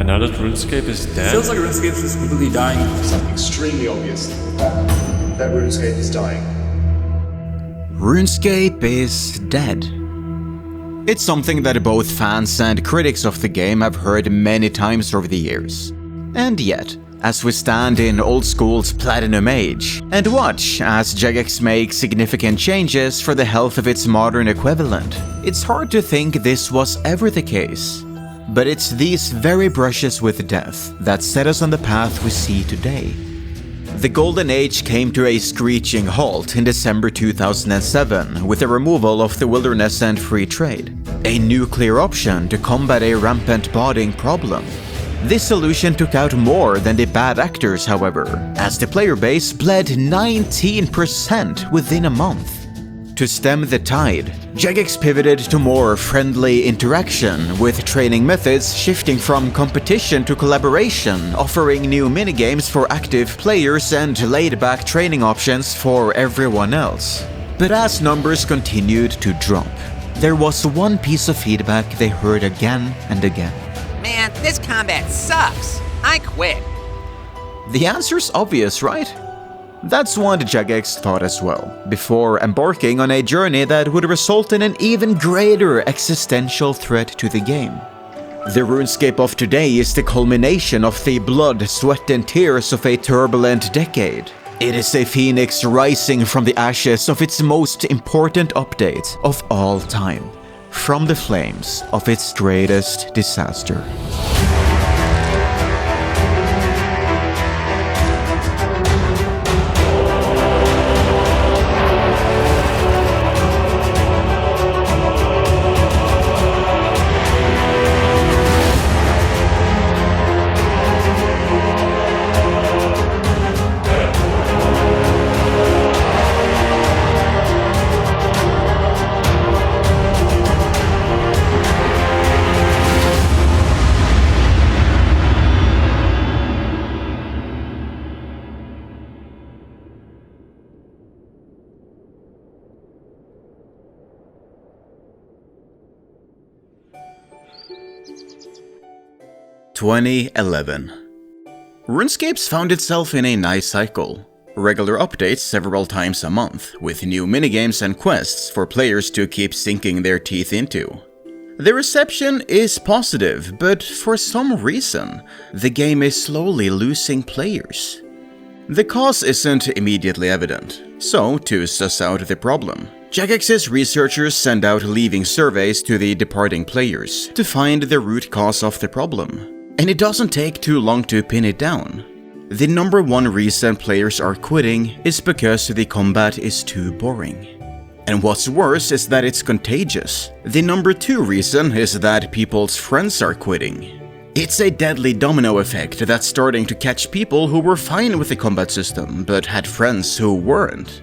And now that RuneScape is dead? Feels like RuneScape is completely dying. Something extremely obvious that RuneScape is dying. RuneScape is dead. It's something that both fans and critics of the game have heard many times over the years. And yet, as we stand in Old School's Platinum Age and watch as Jagex makes significant changes for the health of its modern equivalent, it's hard to think this was ever the case. But it's these very brushes with death that set us on the path we see today. The Golden Age came to a screeching halt in December 2007 with the removal of the wilderness and free trade, a nuclear option to combat a rampant botting problem. This solution took out more than the bad actors, however, as the player base bled 19% within a month. To stem the tide, Jagex pivoted to more friendly interaction, with training methods shifting from competition to collaboration, offering new minigames for active players and laid-back training options for everyone else. But as numbers continued to drop, there was one piece of feedback they heard again and again. Man, this combat sucks. I quit. The answer's obvious, right? That's what Jagex thought as well, before embarking on a journey that would result in an even greater existential threat to the game. The RuneScape of today is the culmination of the blood, sweat and tears of a turbulent decade. It is a phoenix rising from the ashes of its most important update of all time, from the flames of its greatest disaster. (2011) RuneScape's found itself in a nice cycle. Regular updates several times a month, with new minigames and quests for players to keep sinking their teeth into. The reception is positive, but for some reason, the game is slowly losing players. The cause isn't immediately evident, so to suss out the problem, Jagex's researchers send out leaving surveys to the departing players to find the root cause of the problem. And it doesn't take too long to pin it down. The number one reason players are quitting is because the combat is too boring. And what's worse is that it's contagious. The number two reason is that people's friends are quitting. It's a deadly domino effect that's starting to catch people who were fine with the combat system but had friends who weren't.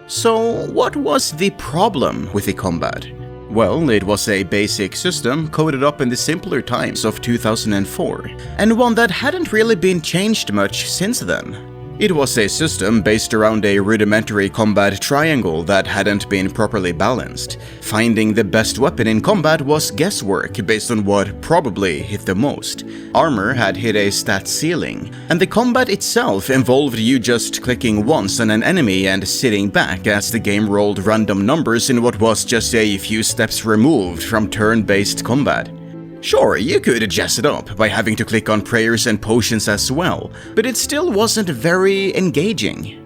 So what was the problem with the combat? Well, it was a basic system coded up in the simpler times of 2004, and one that hadn't really been changed much since then. It was a system based around a rudimentary combat triangle that hadn't been properly balanced. Finding the best weapon in combat was guesswork based on what probably hit the most. Armor had hit a stat ceiling, and the combat itself involved you just clicking once on an enemy and sitting back as the game rolled random numbers in what was just a few steps removed from turn-based combat. Sure, you could jazz it up by having to click on prayers and potions as well, but it still wasn't very engaging.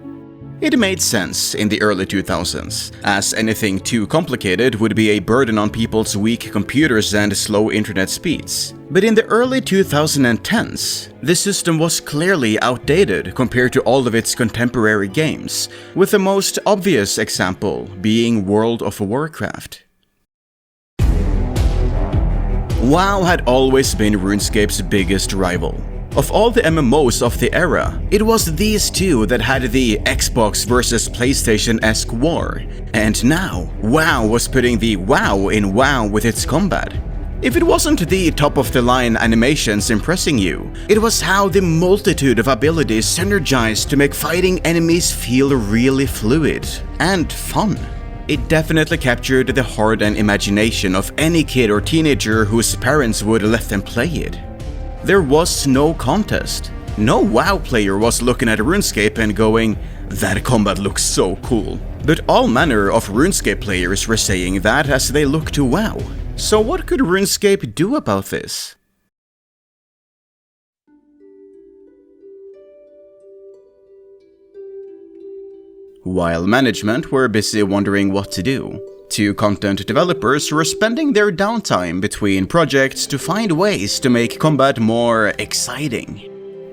It made sense in the early 2000s, as anything too complicated would be a burden on people's weak computers and slow internet speeds. But in the early 2010s, the system was clearly outdated compared to all of its contemporary games, with the most obvious example being World of Warcraft. WoW had always been RuneScape's biggest rival. Of all the MMOs of the era, it was these two that had the Xbox versus PlayStation-esque war. And now, WoW was putting the wow in WoW with its combat. If it wasn't the top-of-the-line animations impressing you, it was how the multitude of abilities synergized to make fighting enemies feel really fluid and fun. It definitely captured the heart and imagination of any kid or teenager whose parents would let them play it. There was no contest. No WoW player was looking at RuneScape and going, "That combat looks so cool." But all manner of RuneScape players were saying that as they looked to WoW. So what could RuneScape do about this? While management were busy wondering what to do, two content developers were spending their downtime between projects to find ways to make combat more exciting.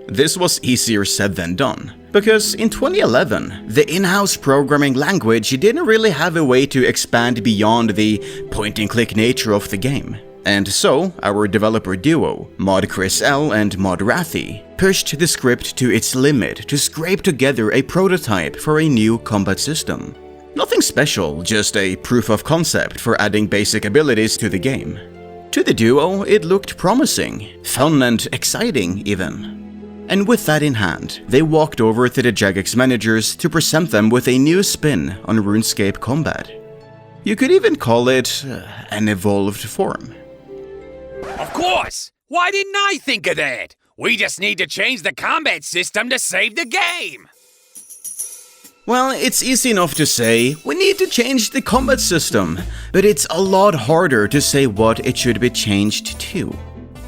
This was easier said than done, because in 2011, the in-house programming language didn't really have a way to expand beyond the point-and-click nature of the game. And so, our developer duo, Mod Chris L and Mod Rathy, pushed the script to its limit to scrape together a prototype for a new combat system. Nothing special, just a proof of concept for adding basic abilities to the game. To the duo, it looked promising, fun and exciting even. And with that in hand, they walked over to the Jagex managers to present them with a new spin on RuneScape combat. You could even call it an evolved form. Of course! Why didn't I think of that? We just need to change the combat system to save the game! Well, it's easy enough to say, we need to change the combat system, but it's a lot harder to say what it should be changed to.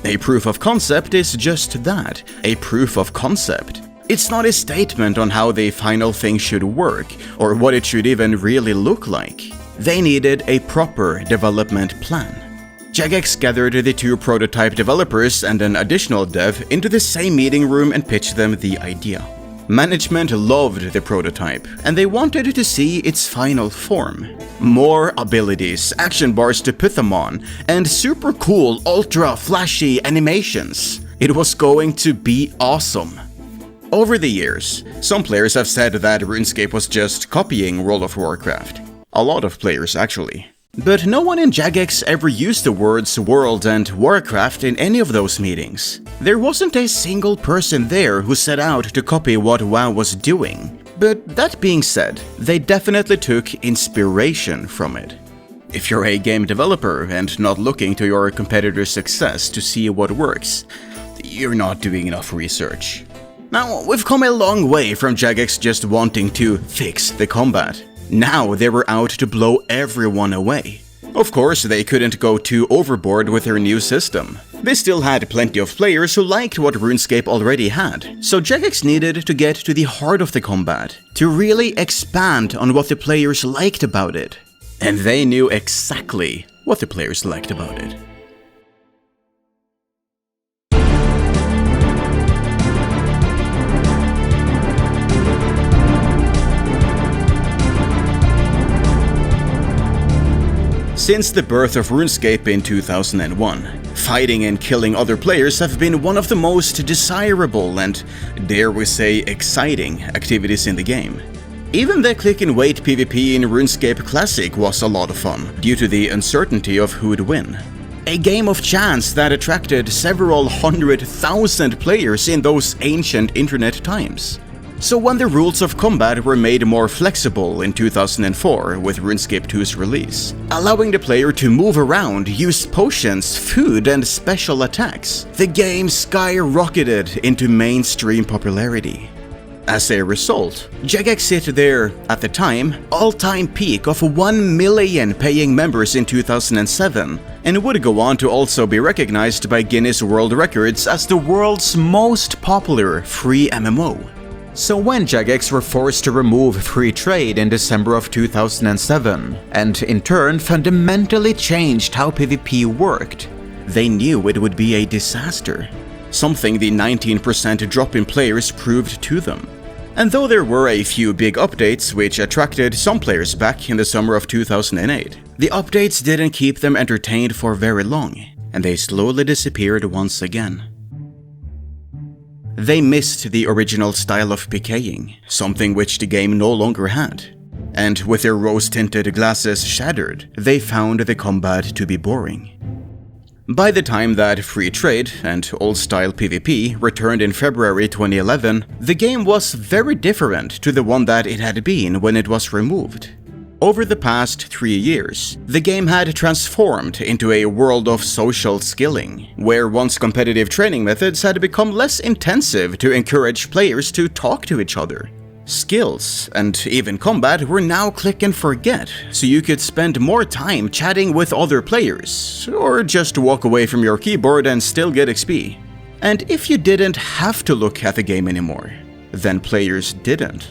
A proof of concept is just that, a proof of concept. It's not a statement on how the final thing should work, or what it should even really look like. They needed a proper development plan. Jagex gathered the two prototype developers and an additional dev into the same meeting room and pitched them the idea. Management loved the prototype, and they wanted to see its final form. More abilities, action bars to put them on, and super cool, ultra flashy animations. It was going to be awesome. Over the years, some players have said that RuneScape was just copying World of Warcraft. A lot of players, actually. But no one in Jagex ever used the words World and Warcraft in any of those meetings. There wasn't a single person there who set out to copy what WoW was doing. But that being said, they definitely took inspiration from it. If you're a game developer and not looking to your competitor's success to see what works, you're not doing enough research. Now, we've come a long way from Jagex just wanting to fix the combat. Now they were out to blow everyone away. Of course, they couldn't go too overboard with their new system. They still had plenty of players who liked what RuneScape already had, so Jagex needed to get to the heart of the combat, to really expand on what the players liked about it. And they knew exactly what the players liked about it. Since the birth of RuneScape in 2001, fighting and killing other players have been one of the most desirable and, dare we say, exciting activities in the game. Even the click and wait PvP in RuneScape Classic was a lot of fun, due to the uncertainty of who'd win. A game of chance that attracted several 100,000 players in those ancient internet times. So when the rules of combat were made more flexible in 2004 with RuneScape 2's release, allowing the player to move around, use potions, food, and special attacks, the game skyrocketed into mainstream popularity. As a result, Jagex hit their, at the time, all-time peak of 1 million paying members in 2007, and would go on to also be recognized by Guinness World Records as the world's most popular free MMO. So when Jagex were forced to remove free trade in December of 2007, and in turn fundamentally changed how PvP worked, they knew it would be a disaster. Something the 19% drop in players proved to them. And though there were a few big updates which attracted some players back in the summer of 2008, the updates didn't keep them entertained for very long, and they slowly disappeared once again. They missed the original style of PKing, something which the game no longer had. And with their rose-tinted glasses shattered, they found the combat to be boring. By the time that free trade and old-style PvP returned in February 2011, the game was very different to the one that it had been when it was removed. Over the past 3 years, the game had transformed into a world of social skilling, where once competitive training methods had become less intensive to encourage players to talk to each other. Skills, and even combat, were now click and forget, so you could spend more time chatting with other players, or just walk away from your keyboard and still get XP. And if you didn't have to look at the game anymore, then players didn't.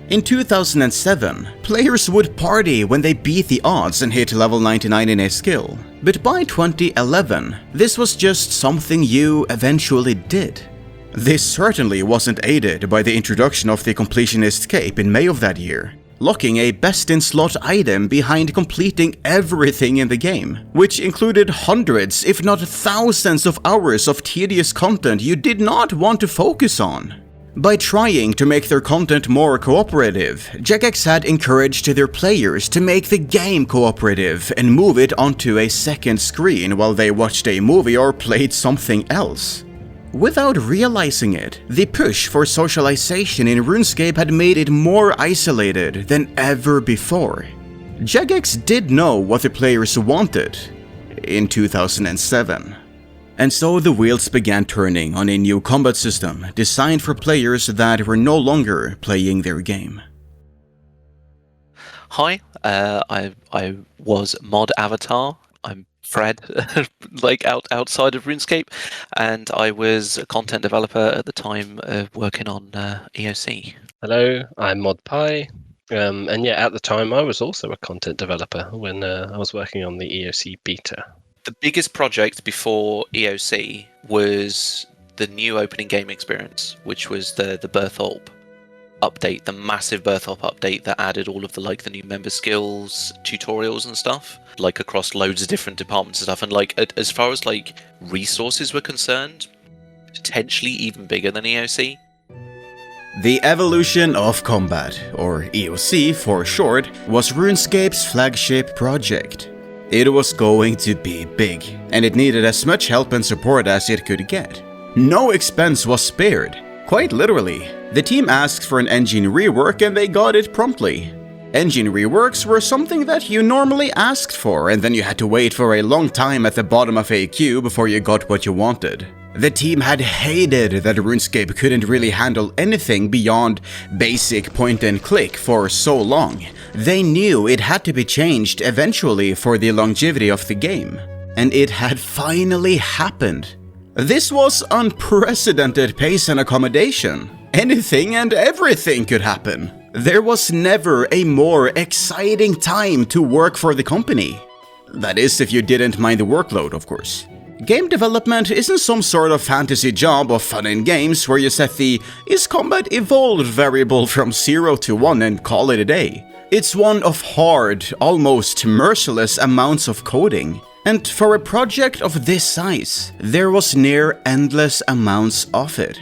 In 2007, players would party when they beat the odds and hit level 99 in a skill. But by 2011, this was just something you eventually did. This certainly wasn't aided by the introduction of the completionist cape in May of that year, locking a best-in-slot item behind completing everything in the game, which included hundreds if not thousands of hours of tedious content you did not want to focus on. By trying to make their content more cooperative, Jagex had encouraged their players to make the game cooperative and move it onto a second screen while they watched a movie or played something else. Without realizing it, the push for socialization in RuneScape had made it more isolated than ever before. Jagex did know what the players wanted in 2007. And so the wheels began turning on a new combat system designed for players that were no longer playing their game. Hi, I was Mod Avatar. I'm Fred, outside of RuneScape, and I was a content developer at the time working on EOC. Hello, I'm Mod Pi, and yeah, at the time I was also a content developer when I was working on the EOC beta. The biggest project before EOC was the new opening game experience, which was the Bertholp update, the massive Bertholp update that added all of the new member skills, tutorials and stuff, across loads of different departments and stuff. And as far as resources were concerned, potentially even bigger than EOC. The Evolution of Combat, or EOC for short, was RuneScape's flagship project. It was going to be big, and it needed as much help and support as it could get. No expense was spared. Quite literally, the team asked for an engine rework and they got it promptly. Engine reworks were something that you normally asked for, and then you had to wait for a long time at the bottom of a queue before you got what you wanted. The team had hated that RuneScape couldn't really handle anything beyond basic point and click for so long. They knew it had to be changed eventually for the longevity of the game. And it had finally happened. This was unprecedented pace and accommodation. Anything and everything could happen. There was never a more exciting time to work for the company. That is, if you didn't mind the workload, of course. Game development isn't some sort of fantasy job of fun and games where you set the "is combat evolved" variable from 0 to 1 and call it a day. It's one of hard, almost merciless amounts of coding. And for a project of this size, there was near endless amounts of it.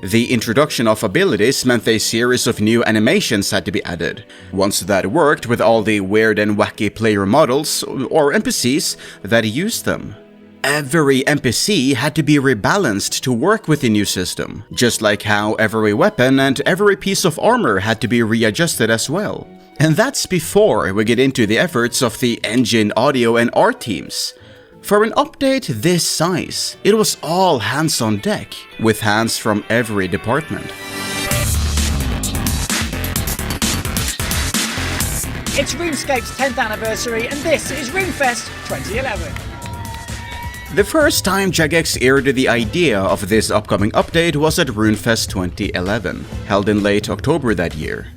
The introduction of abilities meant a series of new animations had to be added. Once that worked with all the weird and wacky player models, or NPCs, that used them. Every NPC had to be rebalanced to work with the new system, just like how every weapon and every piece of armor had to be readjusted as well. And that's before we get into the efforts of the engine, audio and art teams. For an update this size, it was all hands on deck, with hands from every department. It's RuneScape's 10th anniversary, and this is RuneFest 2011. The first time Jagex aired the idea of this upcoming update was at RuneFest 2011, held in late October that year.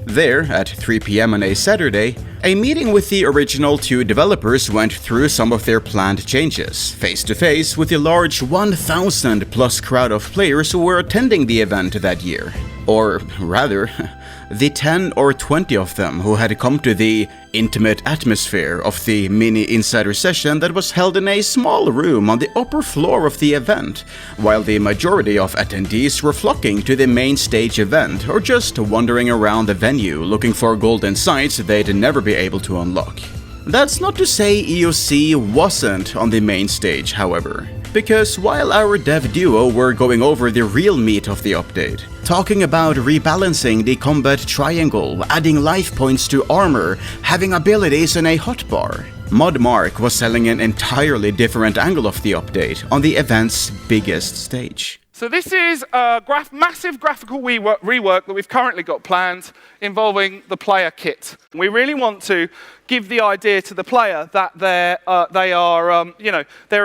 There, at 3 PM on a Saturday, a meeting with the original 2 developers went through some of their planned changes, face-to-face with the large 1,000-plus crowd of players who were attending the event that year. Or rather, the 10 or 20 of them who had come to the intimate atmosphere of the mini insider session that was held in a small room on the upper floor of the event, while the majority of attendees were flocking to the main stage event or just wandering around the venue looking for golden sights they'd never be able to unlock. That's not to say EOC wasn't on the main stage, however, because while our dev duo were going over the real meat of the update, talking about rebalancing the combat triangle, adding life points to armor, having abilities and a hotbar, Mark was selling an entirely different angle of the update on the event's biggest stage. So this is a massive graphical rework that we've currently got planned involving the player kit. We really want to give the idea to the player that their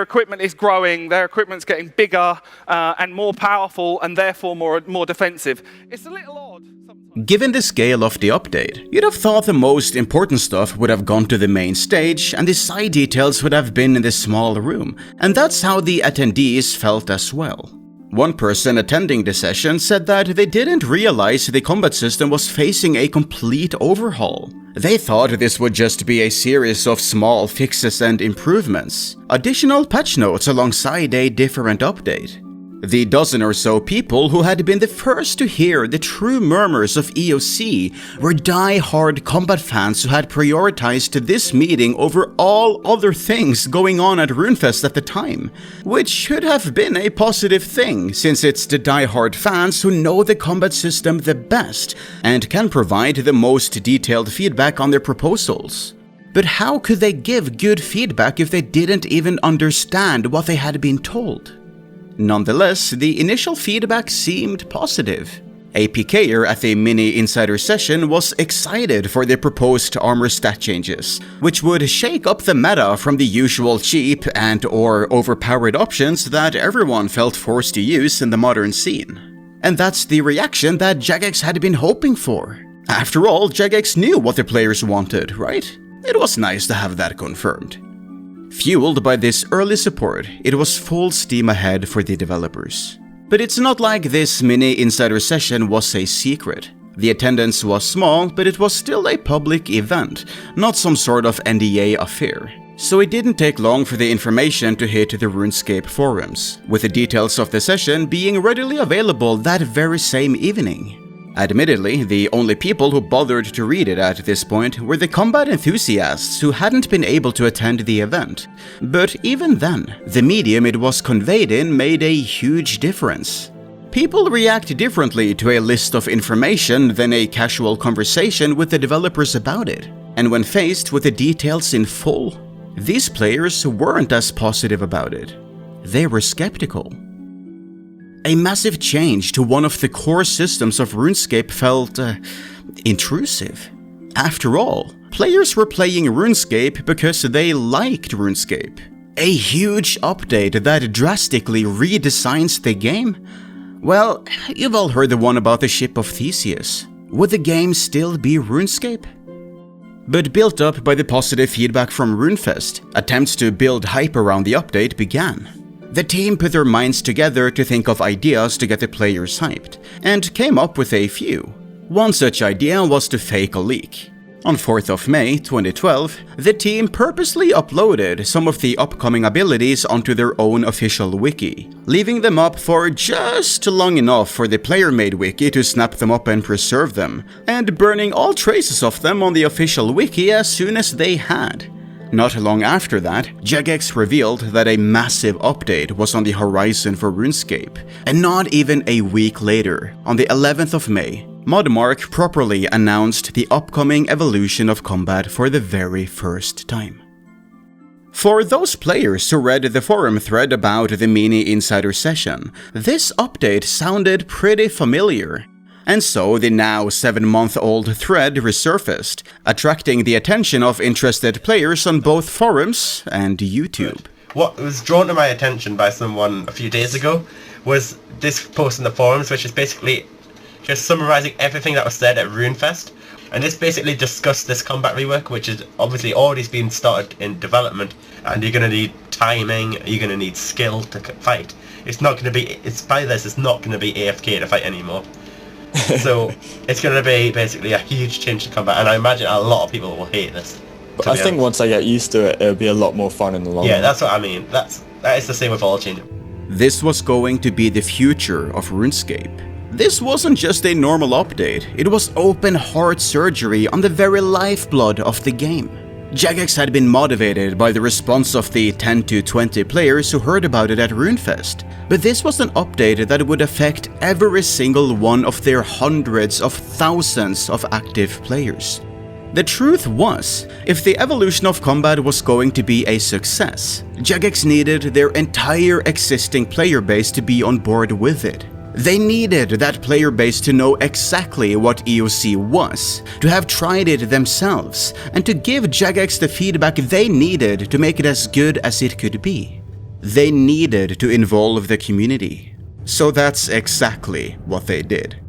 equipment is growing, their equipment's getting bigger and more powerful, and therefore more defensive. It's a little odd sometimes. Given the scale of the update, you'd have thought the most important stuff would have gone to the main stage and the side details would have been in the small room, and that's how the attendees felt as well. One person attending the session said that they didn't realize the combat system was facing a complete overhaul. They thought this would just be a series of small fixes and improvements, additional patch notes alongside a different update. The dozen or so people who had been the first to hear the true murmurs of EOC were die-hard combat fans who had prioritized this meeting over all other things going on at RuneFest at the time, which should have been a positive thing since it's the die-hard fans who know the combat system the best and can provide the most detailed feedback on their proposals. But how could they give good feedback if they didn't even understand what they had been told? Nonetheless, the initial feedback seemed positive. A PKer at the mini insider session was excited for the proposed armor stat changes, which would shake up the meta from the usual cheap and/or overpowered options that everyone felt forced to use in the modern scene. And that's the reaction that Jagex had been hoping for. After all, Jagex knew what the players wanted, right? It was nice to have that confirmed. Fueled by this early support, it was full steam ahead for the developers. But it's not like this mini insider session was a secret. The attendance was small, but it was still a public event, not some sort of NDA affair. So it didn't take long for the information to hit the RuneScape forums, with the details of the session being readily available that very same evening. Admittedly, the only people who bothered to read it at this point were the combat enthusiasts who hadn't been able to attend the event. But even then, the medium it was conveyed in made a huge difference. People react differently to a list of information than a casual conversation with the developers about it. And when faced with the details in full, these players weren't as positive about it. They were skeptical. A massive change to one of the core systems of RuneScape felt intrusive. After all, players were playing RuneScape because they liked RuneScape. A huge update that drastically redesigns the game? Well, you've all heard the one about the ship of Theseus. Would the game still be RuneScape? But built up by the positive feedback from RuneFest, attempts to build hype around the update began. The team put their minds together to think of ideas to get the players hyped, and came up with a few. One such idea was to fake a leak. On 4th of May 2012, the team purposely uploaded some of the upcoming abilities onto their own official wiki, leaving them up for just long enough for the player-made wiki to snap them up and preserve them, and burning all traces of them on the official wiki as soon as they had. Not long after that, Jagex revealed that a massive update was on the horizon for RuneScape, and not even a week later, on the 11th of May, Mark properly announced the upcoming evolution of combat for the very first time. For those players who read the forum thread about the mini insider session, this update sounded pretty familiar. And so the now 7-month-old thread resurfaced, attracting the attention of interested players on both forums and YouTube. What was drawn to my attention by someone a few days ago was this post in the forums, which is basically just summarising everything that was said at RuneFest. And this basically discussed this combat rework, which is obviously already been started in development, and you're going to need timing, you're going to need skill to fight. It's not going to be, it's not going to be AFK to fight anymore. So it's going to be basically a huge change to combat, and I imagine a lot of people will hate this. I think once I get used to it, it'll be a lot more fun in the long run. Yeah, that's what I mean. That is the same with all changes. This was going to be the future of RuneScape. This wasn't just a normal update, it was open heart surgery on the very lifeblood of the game. Jagex had been motivated by the response of the 10 to 20 players who heard about it at RuneFest, but this was an update that would affect every single one of their hundreds of thousands of active players. The truth was, if the evolution of combat was going to be a success, Jagex needed their entire existing player base to be on board with it. They needed that player base to know exactly what EOC was, to have tried it themselves, and to give Jagex the feedback they needed to make it as good as it could be. They needed to involve the community. So that's exactly what they did.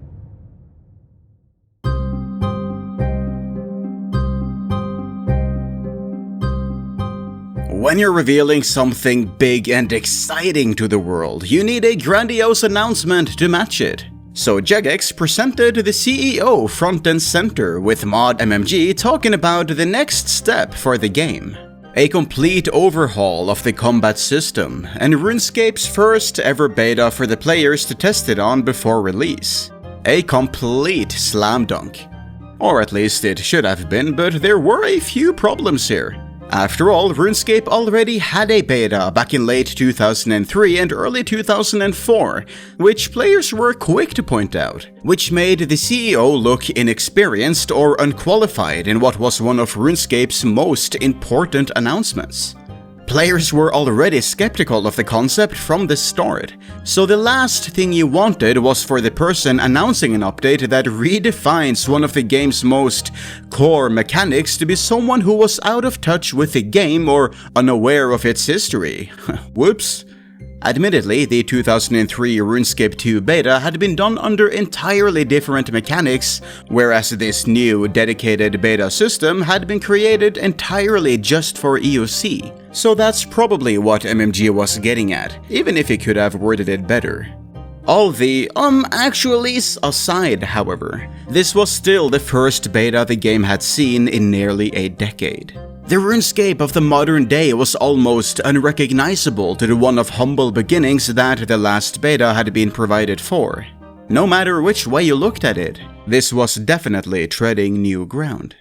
When you're revealing something big and exciting to the world, you need a grandiose announcement to match it. So Jagex presented the CEO front and center with Mod MMG talking about the next step for the game. A complete overhaul of the combat system, and RuneScape's first ever beta for the players to test it on before release. A complete slam dunk. Or at least it should have been, but there were a few problems here. After all, RuneScape already had a beta back in late 2003 and early 2004, which players were quick to point out, which made the CEO look inexperienced or unqualified in what was one of RuneScape's most important announcements. Players were already skeptical of the concept from the start, so the last thing you wanted was for the person announcing an update that redefines one of the game's most core mechanics to be someone who was out of touch with the game or unaware of its history. Whoops. Admittedly, the 2003 RuneScape 2 beta had been done under entirely different mechanics, whereas this new dedicated beta system had been created entirely just for EOC. So that's probably what MMG was getting at, even if he could have worded it better. All the actuallys aside, however, this was still the first beta the game had seen in nearly a decade. The RuneScape of the modern day was almost unrecognizable to the one of humble beginnings that the last beta had been provided for. No matter which way you looked at it, this was definitely treading new ground.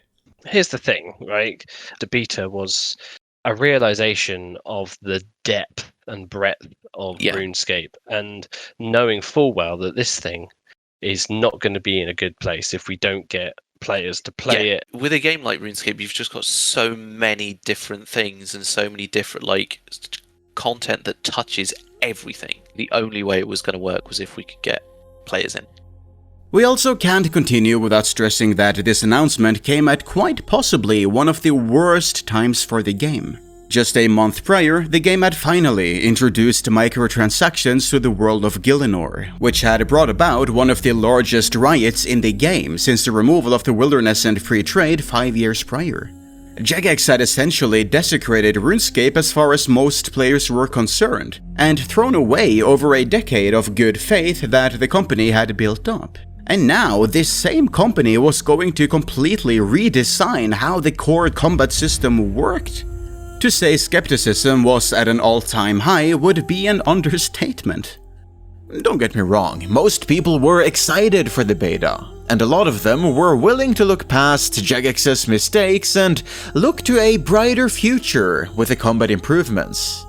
Here's the thing, right? The beta was a realization of the depth and breadth of RuneScape, and knowing full well that this thing is not going to be in a good place if we don't get players to play it. With a game like RuneScape, you've just got so many different things and so many different content that touches everything. The only way it was going to work was if we could get players in. We also can't continue without stressing that this announcement came at quite possibly one of the worst times for the game. Just a month prior, the game had finally introduced microtransactions to the world of Gielinor, which had brought about one of the largest riots in the game since the removal of the wilderness and free trade 5 years prior. Jagex had essentially desecrated RuneScape as far as most players were concerned, and thrown away over a decade of good faith that the company had built up. And now, this same company was going to completely redesign how the core combat system worked. To say skepticism was at an all-time high would be an understatement. Don't get me wrong, most people were excited for the beta, and a lot of them were willing to look past Jagex's mistakes and look to a brighter future with the combat improvements.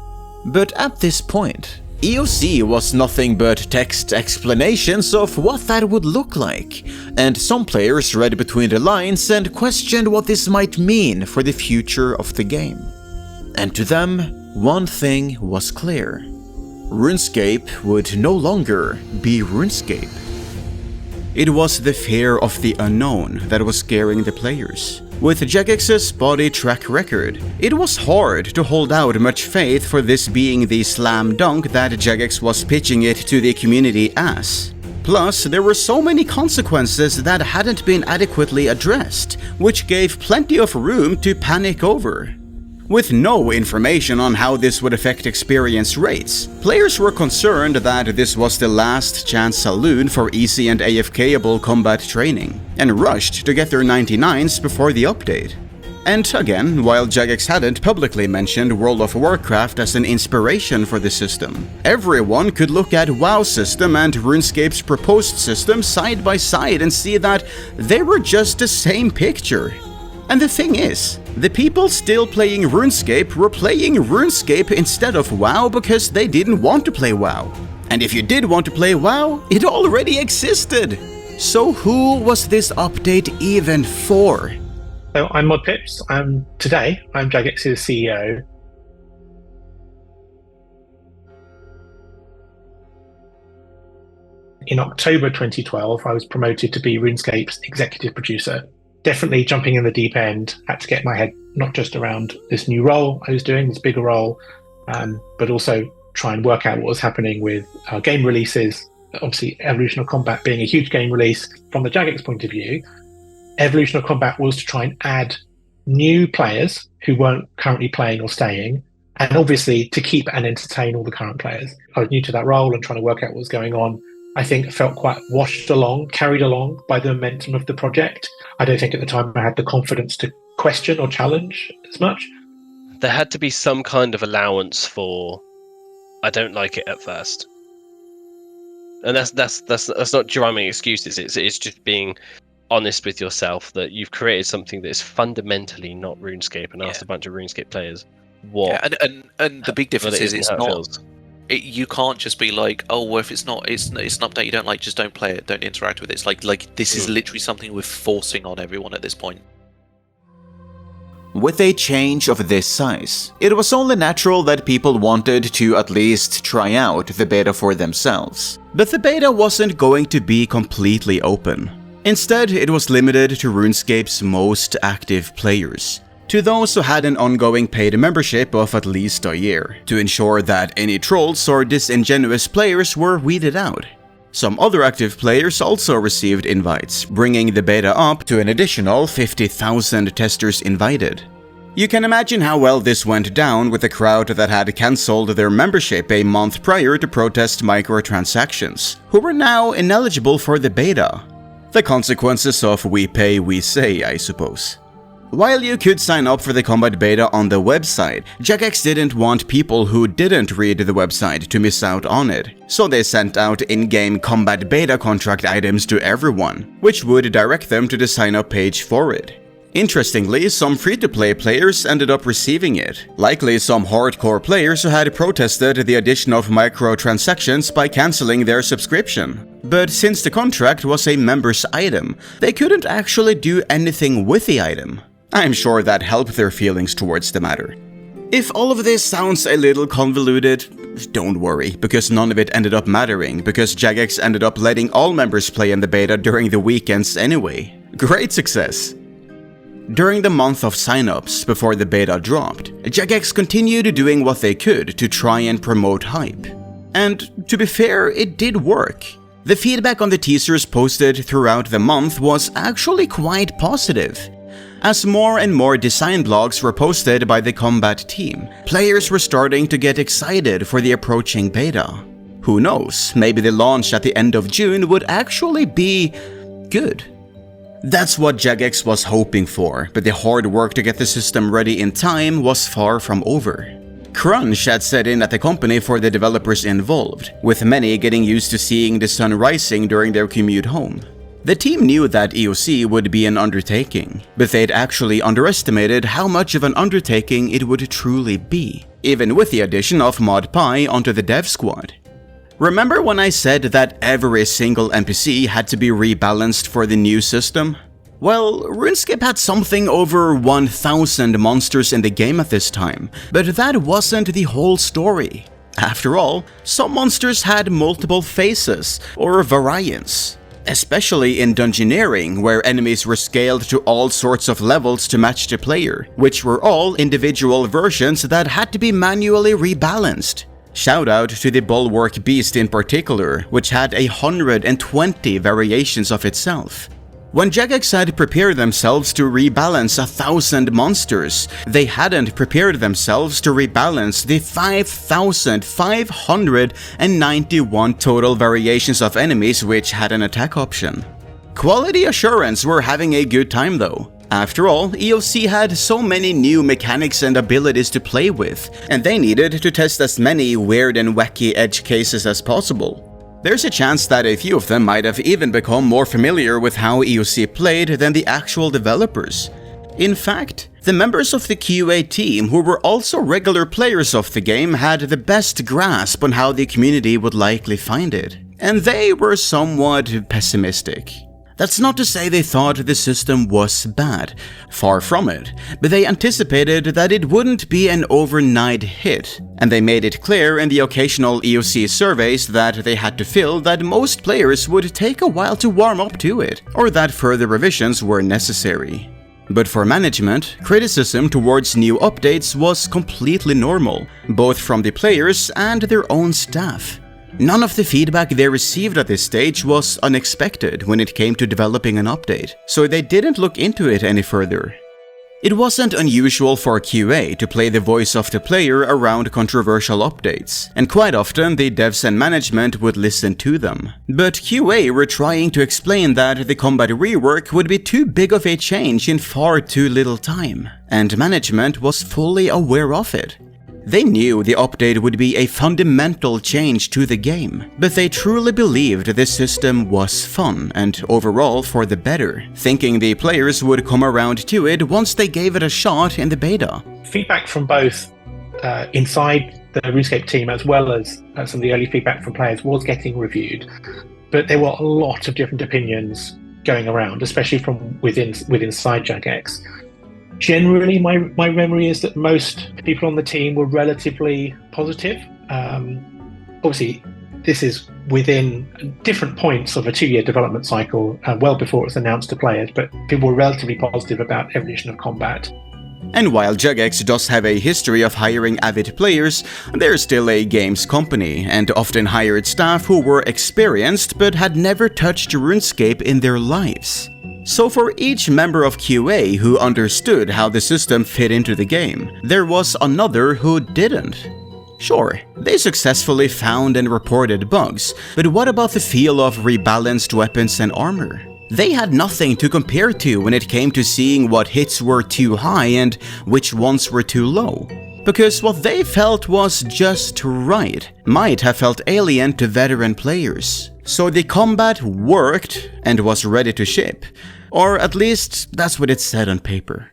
But at this point, EOC was nothing but text explanations of what that would look like, and some players read between the lines and questioned what this might mean for the future of the game. And to them, one thing was clear. RuneScape would no longer be RuneScape. It was the fear of the unknown that was scaring the players. With Jagex's spotty track record, it was hard to hold out much faith for this being the slam dunk that Jagex was pitching it to the community as. Plus, there were so many consequences that hadn't been adequately addressed, which gave plenty of room to panic over. With no information on how this would affect experience rates, players were concerned that this was the last chance saloon for easy and AFK-able combat training, and rushed to get their 99s before the update. And again, while Jagex hadn't publicly mentioned World of Warcraft as an inspiration for the system, everyone could look at WoW system and RuneScape's proposed system side by side and see that they were just the same picture. And the thing is, The people still playing RuneScape were playing RuneScape instead of WoW because they didn't want to play WoW. And if you did want to play WoW, it already existed! So who was this update even for? So I'm ModPips. Today, I'm Jagex's CEO. In October 2012, I was promoted to be RuneScape's executive producer. Definitely jumping in the deep end, had to get my head not just around this new role I was doing, this bigger role, but also try and work out what was happening with game releases. Obviously, Evolution of Combat being a huge game release from the Jagex point of view, Evolution of Combat was to try and add new players who weren't currently playing or staying, and obviously to keep and entertain all the current players. I was new to that role and trying to work out what was going on. I think felt quite carried along by the momentum of the project. I don't think at the time I had the confidence to question or challenge as much. There had to be some kind of allowance for, I don't like it at first. And that's not drumming excuses. It's just being honest with yourself that you've created something that is fundamentally not RuneScape and asked a bunch of RuneScape players what. Yeah, and the big difference is it's not. You can't just be like, oh, well, if it's an update you don't like, just don't play it, don't interact with it. It's like this is literally something we're forcing on everyone at this point. With a change of this size, it was only natural that people wanted to at least try out the beta for themselves. But the beta wasn't going to be completely open. Instead, it was limited to RuneScape's most active players, to those who had an ongoing paid membership of at least a year, to ensure that any trolls or disingenuous players were weeded out. Some other active players also received invites, bringing the beta up to an additional 50,000 testers invited. You can imagine how well this went down with a crowd that had cancelled their membership a month prior to protest microtransactions, who were now ineligible for the beta. The consequences of we pay, we say, I suppose. While you could sign up for the combat beta on the website, Jagex didn't want people who didn't read the website to miss out on it, so they sent out in-game combat beta contract items to everyone, which would direct them to the sign-up page for it. Interestingly, some free-to-play players ended up receiving it, likely some hardcore players who had protested the addition of microtransactions by cancelling their subscription. But since the contract was a member's item, they couldn't actually do anything with the item. I'm sure that helped their feelings towards the matter. If all of this sounds a little convoluted, don't worry, because none of it ended up mattering, because Jagex ended up letting all members play in the beta during the weekends anyway. Great success! During the month of signups before the beta dropped, Jagex continued doing what they could to try and promote hype. And to be fair, it did work. The feedback on the teasers posted throughout the month was actually quite positive. As more and more design blogs were posted by the combat team, players were starting to get excited for the approaching beta. Who knows, maybe the launch at the end of June would actually be good. That's what Jagex was hoping for, but the hard work to get the system ready in time was far from over. Crunch had set in at the company for the developers involved, with many getting used to seeing the sun rising during their commute home. The team knew that EOC would be an undertaking, but they'd actually underestimated how much of an undertaking it would truly be, even with the addition of ModPie onto the dev squad. Remember when I said that every single NPC had to be rebalanced for the new system? Well, RuneScape had something over 1,000 monsters in the game at this time, but that wasn't the whole story. After all, some monsters had multiple faces, or variants. Especially in Dungeoneering, where enemies were scaled to all sorts of levels to match the player, which were all individual versions that had to be manually rebalanced. Shout out to the Bulwark Beast in particular, which had 120 variations of itself. When Jagex had prepared themselves to rebalance 1,000 monsters, they hadn't prepared themselves to rebalance the 5,591 total variations of enemies which had an attack option. Quality assurance were having a good time though. After all, EOC had so many new mechanics and abilities to play with, and they needed to test as many weird and wacky edge cases as possible. There's a chance that a few of them might have even become more familiar with how EOC played than the actual developers. In fact, the members of the QA team, who were also regular players of the game, had the best grasp on how the community would likely find it, and they were somewhat pessimistic. That's not to say they thought the system was bad, far from it, but they anticipated that it wouldn't be an overnight hit, and they made it clear in the occasional EOC surveys that they had to fill that most players would take a while to warm up to it, or that further revisions were necessary. But for management, criticism towards new updates was completely normal, both from the players and their own staff. None of the feedback they received at this stage was unexpected when it came to developing an update, so they didn't look into it any further. It wasn't unusual for QA to play the voice of the player around controversial updates, and quite often the devs and management would listen to them. But QA were trying to explain that the combat rework would be too big of a change in far too little time, and management was fully aware of it. They knew the update would be a fundamental change to the game, but they truly believed this system was fun and overall for the better, thinking the players would come around to it once they gave it a shot in the beta. Feedback from both inside the RuneScape team as well as some of the early feedback from players was getting reviewed, but there were a lot of different opinions going around, especially from inside Jagex. Generally, my memory is that most people on the team were relatively positive. Obviously, this is within different points of a 2-year development cycle, well before it was announced to players, but people were relatively positive about evolution of combat. And while Jagex does have a history of hiring avid players, they're still a games company and often hired staff who were experienced but had never touched RuneScape in their lives. So for each member of QA who understood how the system fit into the game, there was another who didn't. Sure, they successfully found and reported bugs, but what about the feel of rebalanced weapons and armor? They had nothing to compare to when it came to seeing what hits were too high and which ones were too low. Because what they felt was just right might have felt alien to veteran players. So the combat worked and was ready to ship. Or at least that's what it said on paper.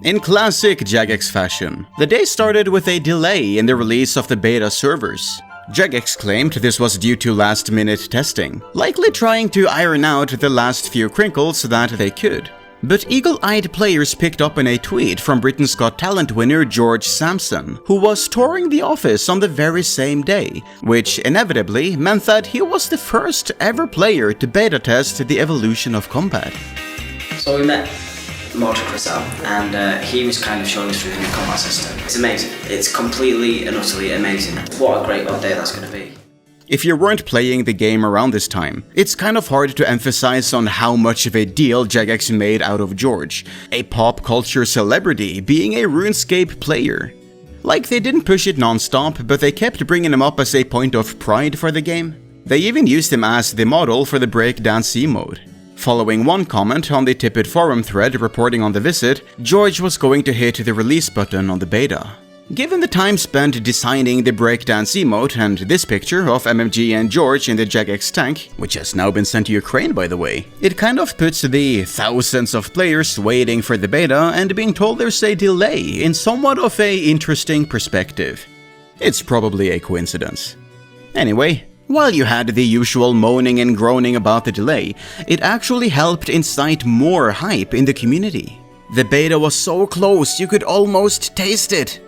In classic Jagex fashion, the day started with a delay in the release of the beta servers. Jagex claimed this was due to last-minute testing, likely trying to iron out the last few crinkles that they could. But eagle-eyed players picked up on a tweet from Britain's Got Talent winner George Sampson, who was touring the office on the very same day, which inevitably meant that he was the first ever player to beta test the evolution of combat. So we met Chris and he was kind of showing us through the new combat system. It's amazing. It's completely and utterly amazing. What a great update that's going to be. If you weren't playing the game around this time, it's kind of hard to emphasize on how much of a deal Jagex made out of George, a pop culture celebrity being a RuneScape player. Like, they didn't push it non-stop, but they kept bringing him up as a point of pride for the game. They even used him as the model for the breakdance emote. Following one comment on the Tippett forum thread reporting on the visit, George was going to hit the release button on the beta. Given the time spent designing the breakdance emote and this picture of MMG and George in the Jagex tank, which has now been sent to Ukraine by the way, it kind of puts the thousands of players waiting for the beta and being told there's a delay in somewhat of an interesting perspective. It's probably a coincidence. Anyway, while you had the usual moaning and groaning about the delay, it actually helped incite more hype in the community. The beta was so close you could almost taste it.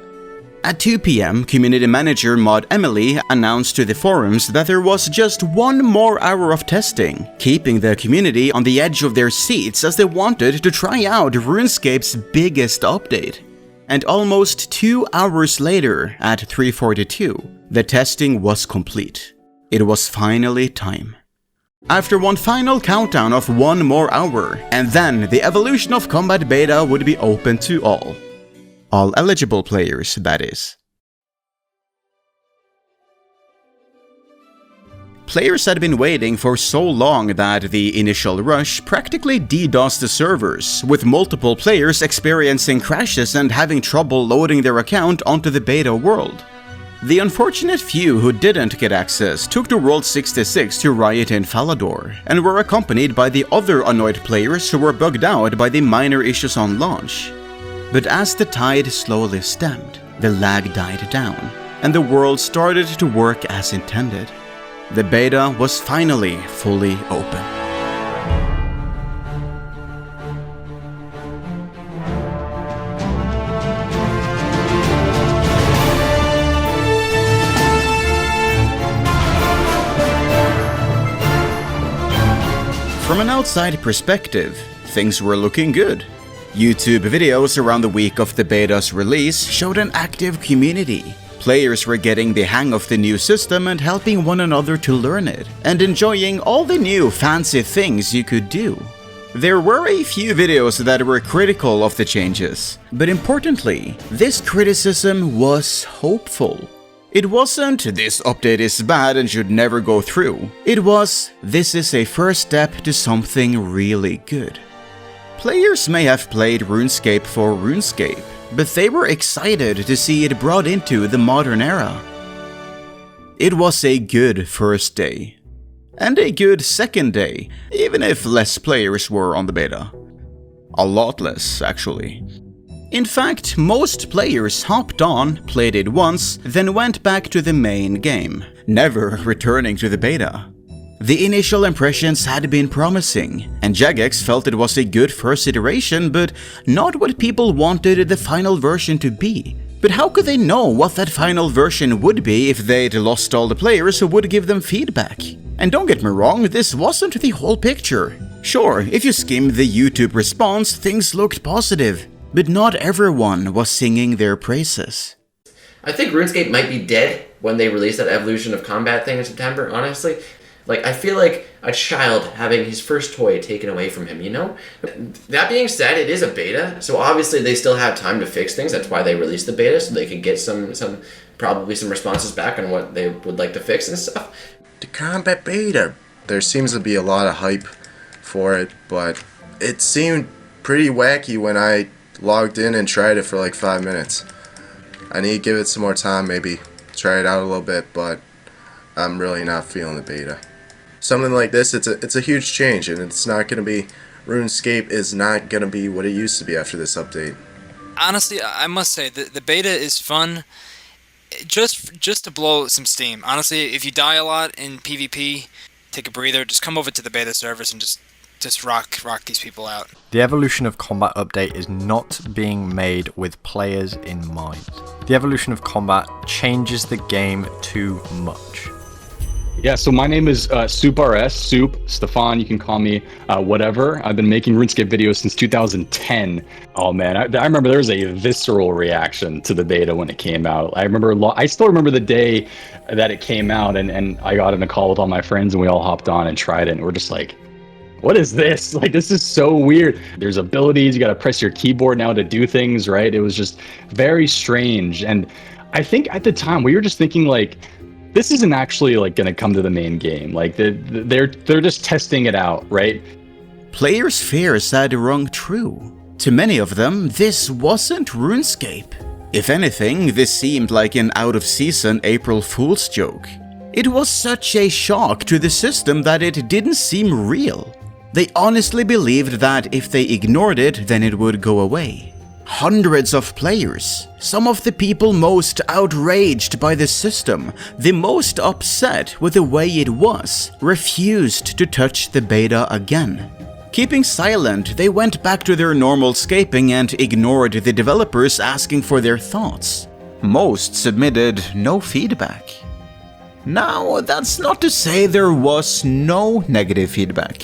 At 2 PM, community manager Mod Emily announced to the forums that there was just 1 more hour of testing, keeping the community on the edge of their seats as they wanted to try out RuneScape's biggest update. And almost 2 hours later, at 3:42, the testing was complete. It was finally time. After one final countdown of 1 more hour, and then the evolution of combat beta would be open to all. All eligible players, that is. Players had been waiting for so long that the initial rush practically DDoSed the servers, with multiple players experiencing crashes and having trouble loading their account onto the beta world. The unfortunate few who didn't get access took to World 66 to riot in Falador, and were accompanied by the other annoyed players who were bugged out by the minor issues on launch. But as the tide slowly stemmed, the lag died down, and the world started to work as intended. The beta was finally fully open. From an outside perspective, things were looking good. YouTube videos around the week of the beta's release showed an active community. Players were getting the hang of the new system and helping one another to learn it, and enjoying all the new fancy things you could do. There were a few videos that were critical of the changes, but importantly, this criticism was hopeful. It wasn't, "This update is bad and should never go through." It was, "This is a first step to something really good." Players may have played RuneScape for RuneScape, but they were excited to see it brought into the modern era. It was a good first day. And a good second day, even if less players were on the beta. A lot less, actually. In fact, most players hopped on, played it once, then went back to the main game, never returning to the beta. The initial impressions had been promising, and Jagex felt it was a good first iteration, but not what people wanted the final version to be. But how could they know what that final version would be if they'd lost all the players who would give them feedback? And don't get me wrong, this wasn't the whole picture. Sure, if you skimmed the YouTube response, things looked positive. But not everyone was singing their praises. I think RuneScape might be dead when they release that evolution of combat thing in September, honestly. Like, I feel like a child having his first toy taken away from him, you know? That being said, it is a beta, so obviously they still have time to fix things. That's why they released the beta, so they could get probably some responses back on what they would like to fix and stuff. The combat beta. There seems to be a lot of hype for it, but it seemed pretty wacky when I logged in and tried it for like 5 minutes. I need to give it some more time, maybe try it out a little bit, but I'm really not feeling the beta. Something like this, it's a huge change, and it's not going to be, RuneScape is not going to be what it used to be after this update. Honestly, I must say, the beta is fun, just to blow some steam. Honestly, if you die a lot in PvP, take a breather, just come over to the beta servers and just rock these people out. The Evolution of Combat update is not being made with players in mind. The Evolution of Combat changes the game too much. Yeah, so my name is SoupRS, Soup, Stefan, you can call me whatever. I've been making RuneScape videos since 2010. Oh man, I remember there was a visceral reaction to the beta when it came out. I still remember the day that it came out, and I got in a call with all my friends and we all hopped on and tried it, and we're just like, what is this? Like, this is so weird. There's abilities, you gotta press your keyboard now to do things, right? It was just very strange. And I think at the time we were just thinking like, this isn't actually like gonna come to the main game. Like they're just testing it out, right? Players' fears had rung true. To many of them, this wasn't RuneScape. If anything, this seemed like an out-of-season April Fool's joke. It was such a shock to the system that it didn't seem real. They honestly believed that if they ignored it, then it would go away. Hundreds of players, some of the people most outraged by the system, the most upset with the way it was, refused to touch the beta again. Keeping silent, they went back to their normal scaping and ignored the developers asking for their thoughts. Most submitted no feedback. Now, that's not to say there was no negative feedback.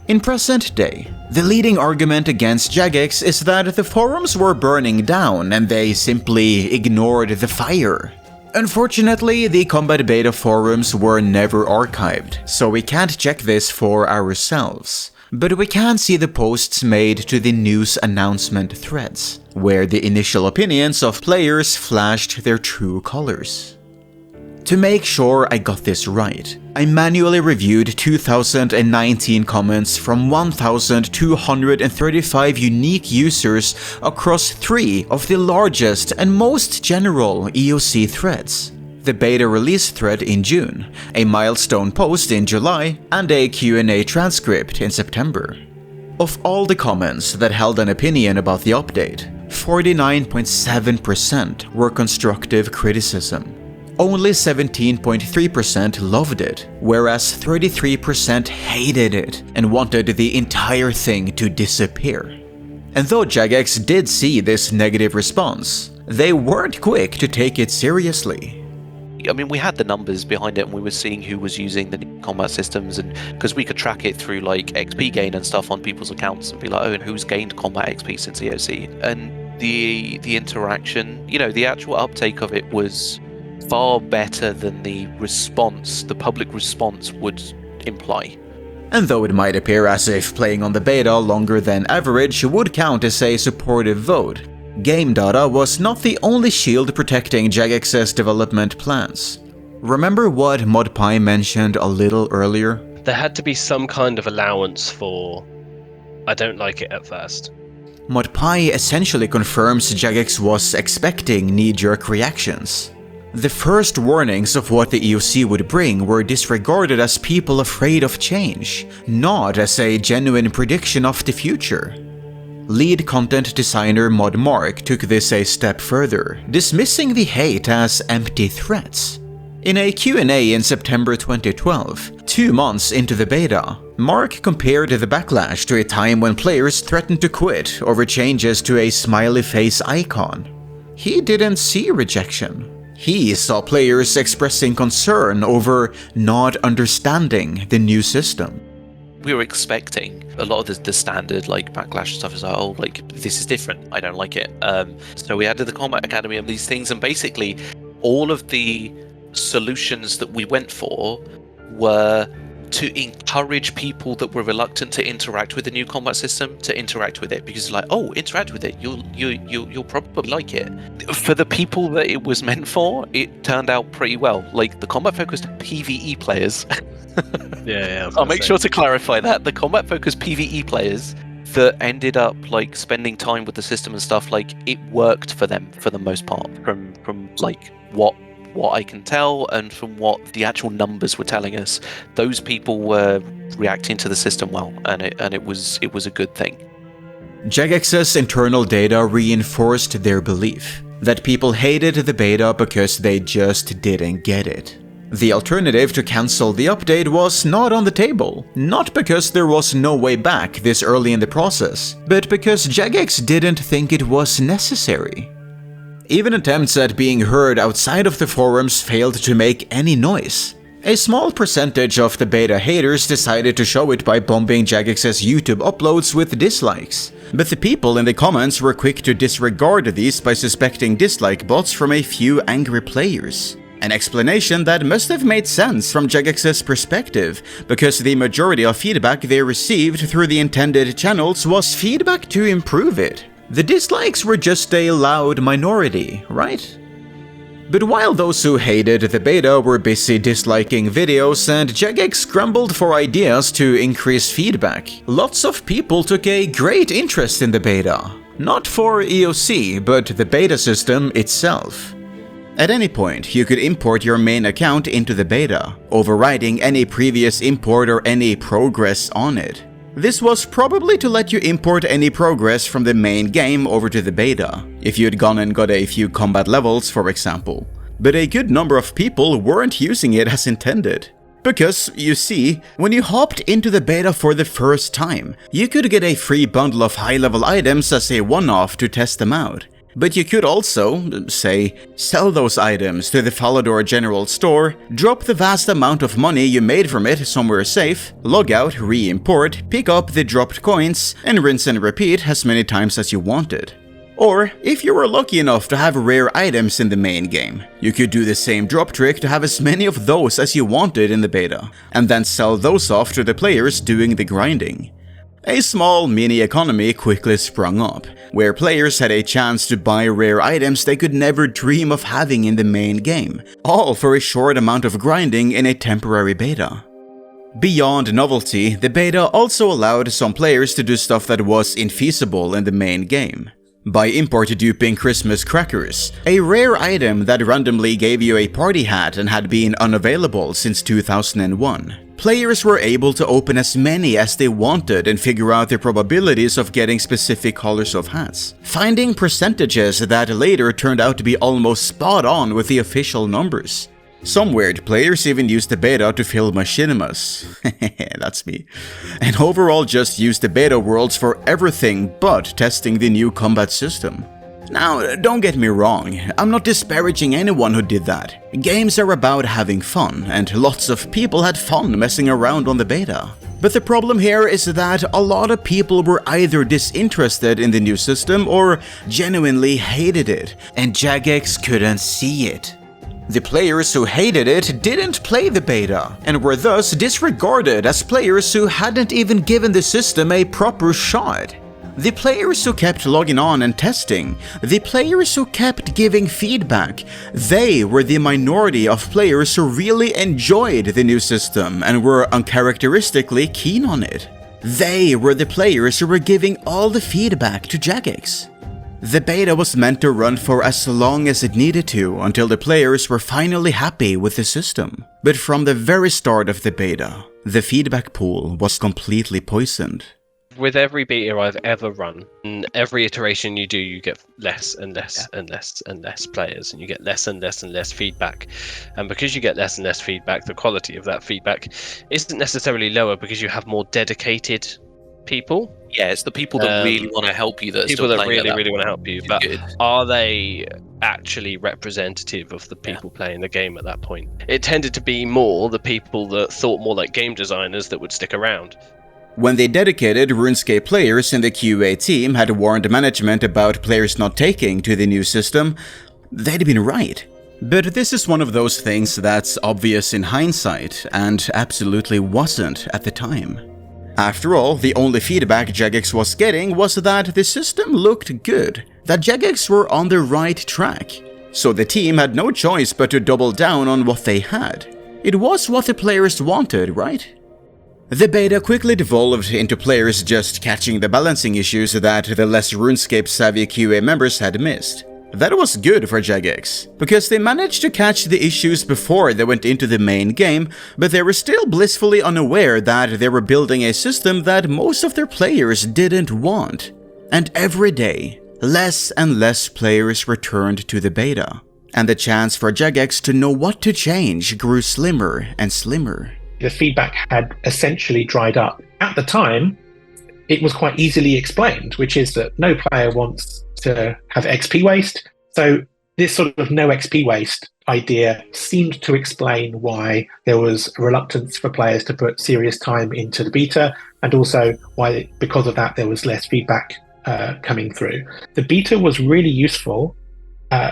In present day, the leading argument against Jagex is that the forums were burning down and they simply ignored the fire. Unfortunately, the combat beta forums were never archived, so we can't check this for ourselves. But we can see the posts made to the news announcement threads, where the initial opinions of players flashed their true colors. To make sure I got this right, I manually reviewed 2019 comments from 1,235 unique users across 3 of the largest and most general EOC threads. the beta release thread in June, a milestone post in July, and a Q&A transcript in September. Of all the comments that held an opinion about the update, 49.7% were constructive criticism. Only 17.3% loved it, whereas 33% hated it and wanted the entire thing to disappear. And though Jagex did see this negative response, they weren't quick to take it seriously. I mean, we had the numbers behind it and we were seeing who was using the new combat systems, and because we could track it through like XP gain and stuff on people's accounts and be like, oh, and who's gained combat XP since EOC? And the interaction, you know, the actual uptake of it was far better than the response, the public response would imply. And though it might appear as if playing on the beta longer than average would count as a supportive vote, game data was not the only shield protecting Jagex's development plans. Remember what ModPie mentioned a little earlier? There had to be some kind of allowance for I don't like it at first. ModPie essentially confirms Jagex was expecting knee-jerk reactions. The first warnings of what the EOC would bring were disregarded as people afraid of change, not as a genuine prediction of the future. Lead content designer Mod Mark took this a step further, dismissing the hate as empty threats. In a Q&A in September 2012, 2 months into the beta, Mark compared the backlash to a time when players threatened to quit over changes to a smiley face icon. He didn't see rejection. He saw players expressing concern over not understanding the new system. We were expecting a lot of the standard like backlash stuff is like, oh, like this is different, I don't like it. So we added the Combat Academy and these things, and basically all of the solutions that we went for were to encourage people that were reluctant to interact with the new combat system to interact with it, because like, oh, interact with it, you'll probably like it. For the people that it was meant for, it turned out pretty well. Like the combat focused PvE players. Yeah. I'll make sure to clarify that the combat focused PvE players that ended up like spending time with the system and stuff, like it worked for them for the most part, from like what I can tell and from what the actual numbers were telling us. Those people were reacting to the system well, and it was a good thing. Jagex's internal data reinforced their belief that people hated the beta because they just didn't get it. The alternative to cancel the update was not on the table, not because there was no way back this early in the process, but because Jagex didn't think it was necessary. Even attempts at being heard outside of the forums failed to make any noise. A small percentage of the beta haters decided to show it by bombing Jagex's YouTube uploads with dislikes, but the people in the comments were quick to disregard these by suspecting dislike bots from a few angry players. An explanation that must have made sense from Jagex's perspective, because the majority of feedback they received through the intended channels was feedback to improve it. The dislikes were just a loud minority, right? But while those who hated the beta were busy disliking videos and Jagex scrambled for ideas to increase feedback, lots of people took a great interest in the beta. Not for EOC, but the beta system itself. At any point, you could import your main account into the beta, overriding any previous import or any progress on it. This was probably to let you import any progress from the main game over to the beta, if you'd gone and got a few combat levels, for example. But a good number of people weren't using it as intended. Because, you see, when you hopped into the beta for the first time, you could get a free bundle of high-level items as a one-off to test them out. But you could also, say, sell those items to the Falador General Store, drop the vast amount of money you made from it somewhere safe, log out, re-import, pick up the dropped coins, and rinse and repeat as many times as you wanted. Or, if you were lucky enough to have rare items in the main game, you could do the same drop trick to have as many of those as you wanted in the beta, and then sell those off to the players doing the grinding. A small mini-economy quickly sprung up, where players had a chance to buy rare items they could never dream of having in the main game, all for a short amount of grinding in a temporary beta. Beyond novelty, the beta also allowed some players to do stuff that was infeasible in the main game. by import duping Christmas crackers, a rare item that randomly gave you a party hat and had been unavailable since 2001. Players were able to open as many as they wanted and figure out the probabilities of getting specific colors of hats, finding percentages that later turned out to be almost spot on with the official numbers. Some weird players even used the beta to fill machinimas. That's me. And overall just used the beta worlds for everything but testing the new combat system. Now, don't get me wrong, I'm not disparaging anyone who did that. Games are about having fun, and lots of people had fun messing around on the beta. But the problem here is that a lot of people were either disinterested in the new system or genuinely hated it, and Jagex couldn't see it. The players who hated it didn't play the beta, and were thus disregarded as players who hadn't even given the system a proper shot. The players who kept logging on and testing, the players who kept giving feedback, they were the minority of players who really enjoyed the new system and were uncharacteristically keen on it. They were the players who were giving all the feedback to Jagex. The beta was meant to run for as long as it needed to until the players were finally happy with the system. But from the very start of the beta, the feedback pool was completely poisoned. With every beta I've ever run, and every iteration you do, you get less and less and less and less players, and you get less and less and less feedback. And because you get less and less feedback, the quality of that feedback isn't necessarily lower because you have more dedicated people. Yeah, it's the people that really want to help you that are people still that playing really want to help you. But good. are they actually representative of the people playing the game at that point? It tended to be more the people that thought more like game designers that would stick around. When the dedicated RuneScape players in the QA team had warned management about players not taking to the new system, they'd been right. But this is one of those things that's obvious in hindsight, and absolutely wasn't at the time. After all, the only feedback Jagex was getting was that the system looked good, that Jagex were on the right track. So the team had no choice but to double down on what they had. It was what the players wanted, right? The beta quickly devolved into players just catching the balancing issues that the less RuneScape-savvy QA members had missed. That was good for Jagex, because they managed to catch the issues before they went into the main game, but they were still blissfully unaware that they were building a system that most of their players didn't want. And every day, less and less players returned to the beta, and the chance for Jagex to know what to change grew slimmer and slimmer. The feedback had essentially dried up. At the time, it was quite easily explained, which is that no player wants to have XP waste. So this sort of no XP waste idea seemed to explain why there was a reluctance for players to put serious time into the beta, and also why, because of that, there was less feedback coming through. The beta was really useful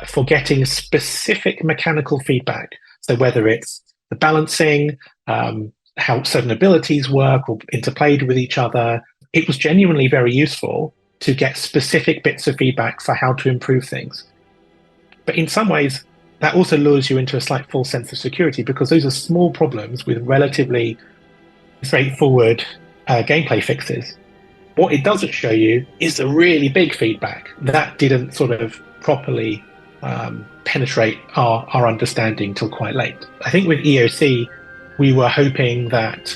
for getting specific mechanical feedback. So whether it's the balancing, how certain abilities work or interplayed with each other, it was genuinely very useful to get specific bits of feedback for how to improve things. But in some ways, that also lures you into a slight false sense of security, because those are small problems with relatively straightforward gameplay fixes. What it doesn't show you is the really big feedback that didn't sort of properly penetrate our understanding till quite late. I think with EOC, we were hoping that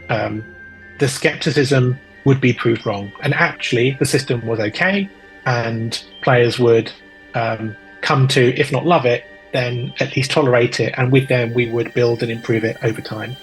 the skepticism would be proved wrong, and actually the system was okay, and players would come to, if not love it, then at least tolerate it, and with them we would build and improve it over time.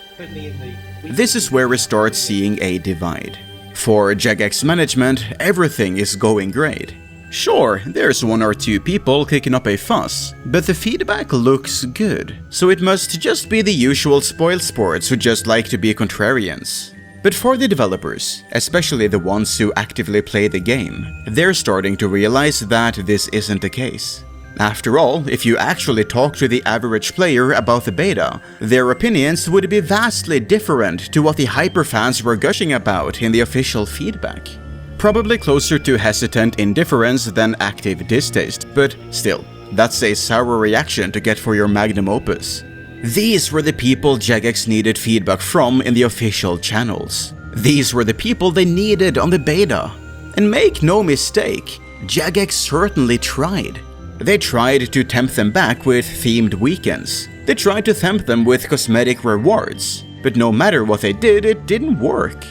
This is where we start seeing a divide. For Jagex management, everything is going great. Sure, there's one or two people kicking up a fuss, but the feedback looks good, so it must just be the usual spoilsports who just like to be contrarians. But for the developers, especially the ones who actively play the game, they're starting to realize that this isn't the case. After all, if you actually talk to the average player about the beta, their opinions would be vastly different to what the hyperfans were gushing about in the official feedback. Probably closer to hesitant indifference than active distaste, but still, that's a sour reaction to get for your magnum opus. These were the people Jagex needed feedback from in the official channels. These were the people they needed on the beta. And make no mistake, Jagex certainly tried. They tried to tempt them back with themed weekends. They tried to tempt them with cosmetic rewards. But no matter what they did, it didn't work.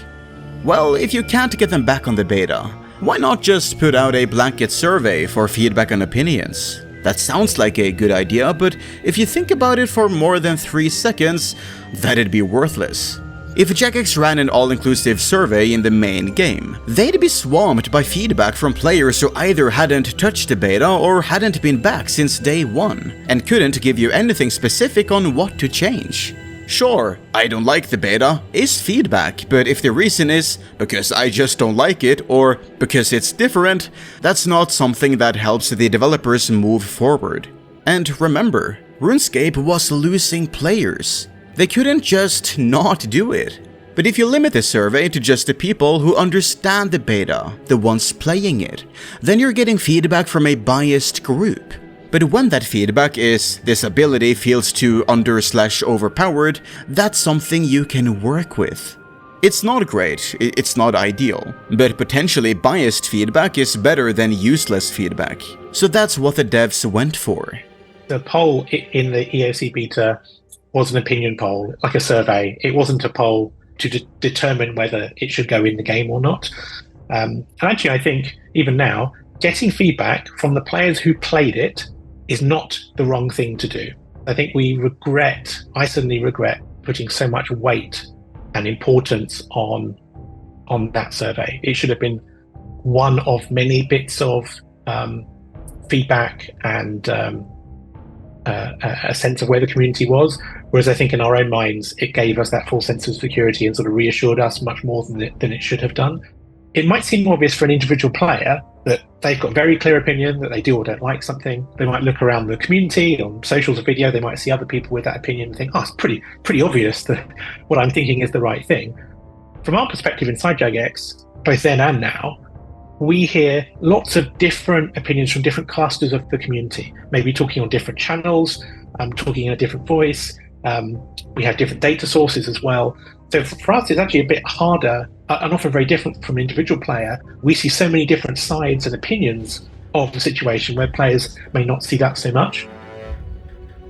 Well, if you can't get them back on the beta, why not just put out a blanket survey for feedback and opinions? That sounds like a good idea, but if you think about it for more than 3 seconds, that'd be worthless. If Jagex ran an all-inclusive survey in the main game, they'd be swamped by feedback from players who either hadn't touched the beta or hadn't been back since day one, and couldn't give you anything specific on what to change. Sure, I don't like the beta is feedback, but if the reason is because I just don't like it or because it's different, that's not something that helps the developers move forward. And remember, RuneScape was losing players. They couldn't just not do it. But if you limit the survey to just the people who understand the beta, the ones playing it, then you're getting feedback from a biased group. But when that feedback is, this ability feels too under/overpowered, that's something you can work with. It's not great, it's not ideal, but potentially biased feedback is better than useless feedback. So that's what the devs went for. The poll in the EOC beta was an opinion poll, like a survey. It wasn't a poll to determine whether it should go in the game or not. And actually, I think even now, getting feedback from the players who played it is not the wrong thing to do. I think I certainly regret putting so much weight and importance on that survey. It should have been one of many bits of feedback and a sense of where the community was, whereas I think in our own minds it gave us that full sense of security and sort of reassured us much more than it should have done. It might seem obvious for an individual player that they've got a very clear opinion, that they do or don't like something. They might look around the community, on socials or video, they might see other people with that opinion and think, oh, it's pretty obvious that what I'm thinking is the right thing. From our perspective inside Jagex, both then and now, we hear lots of different opinions from different clusters of the community, maybe talking on different channels, talking in a different voice. We have different data sources as well. So for us, it's actually a bit harder and often very different from an individual player. We see so many different sides and opinions of the situation where players may not see that so much.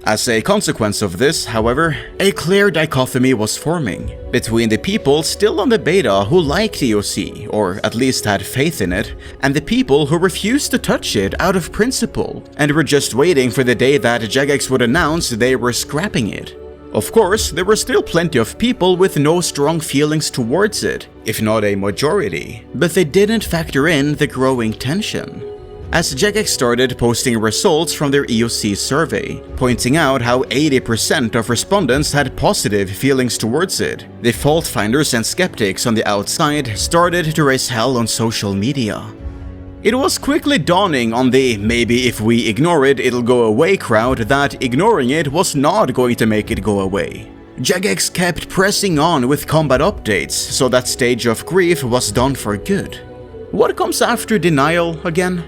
As a consequence of this, however, a clear dichotomy was forming between the people still on the beta who liked EOC, or at least had faith in it, and the people who refused to touch it out of principle, and were just waiting for the day that Jagex would announce they were scrapping it. Of course, there were still plenty of people with no strong feelings towards it, if not a majority, but they didn't factor in the growing tension. As Jagex started posting results from their EOC survey, pointing out how 80% of respondents had positive feelings towards it, the fault finders and skeptics on the outside started to raise hell on social media. It was quickly dawning on the maybe if we ignore it it'll go away crowd that ignoring it was not going to make it go away. Jagex kept pressing on with combat updates, so that stage of grief was done for good. What comes after denial again?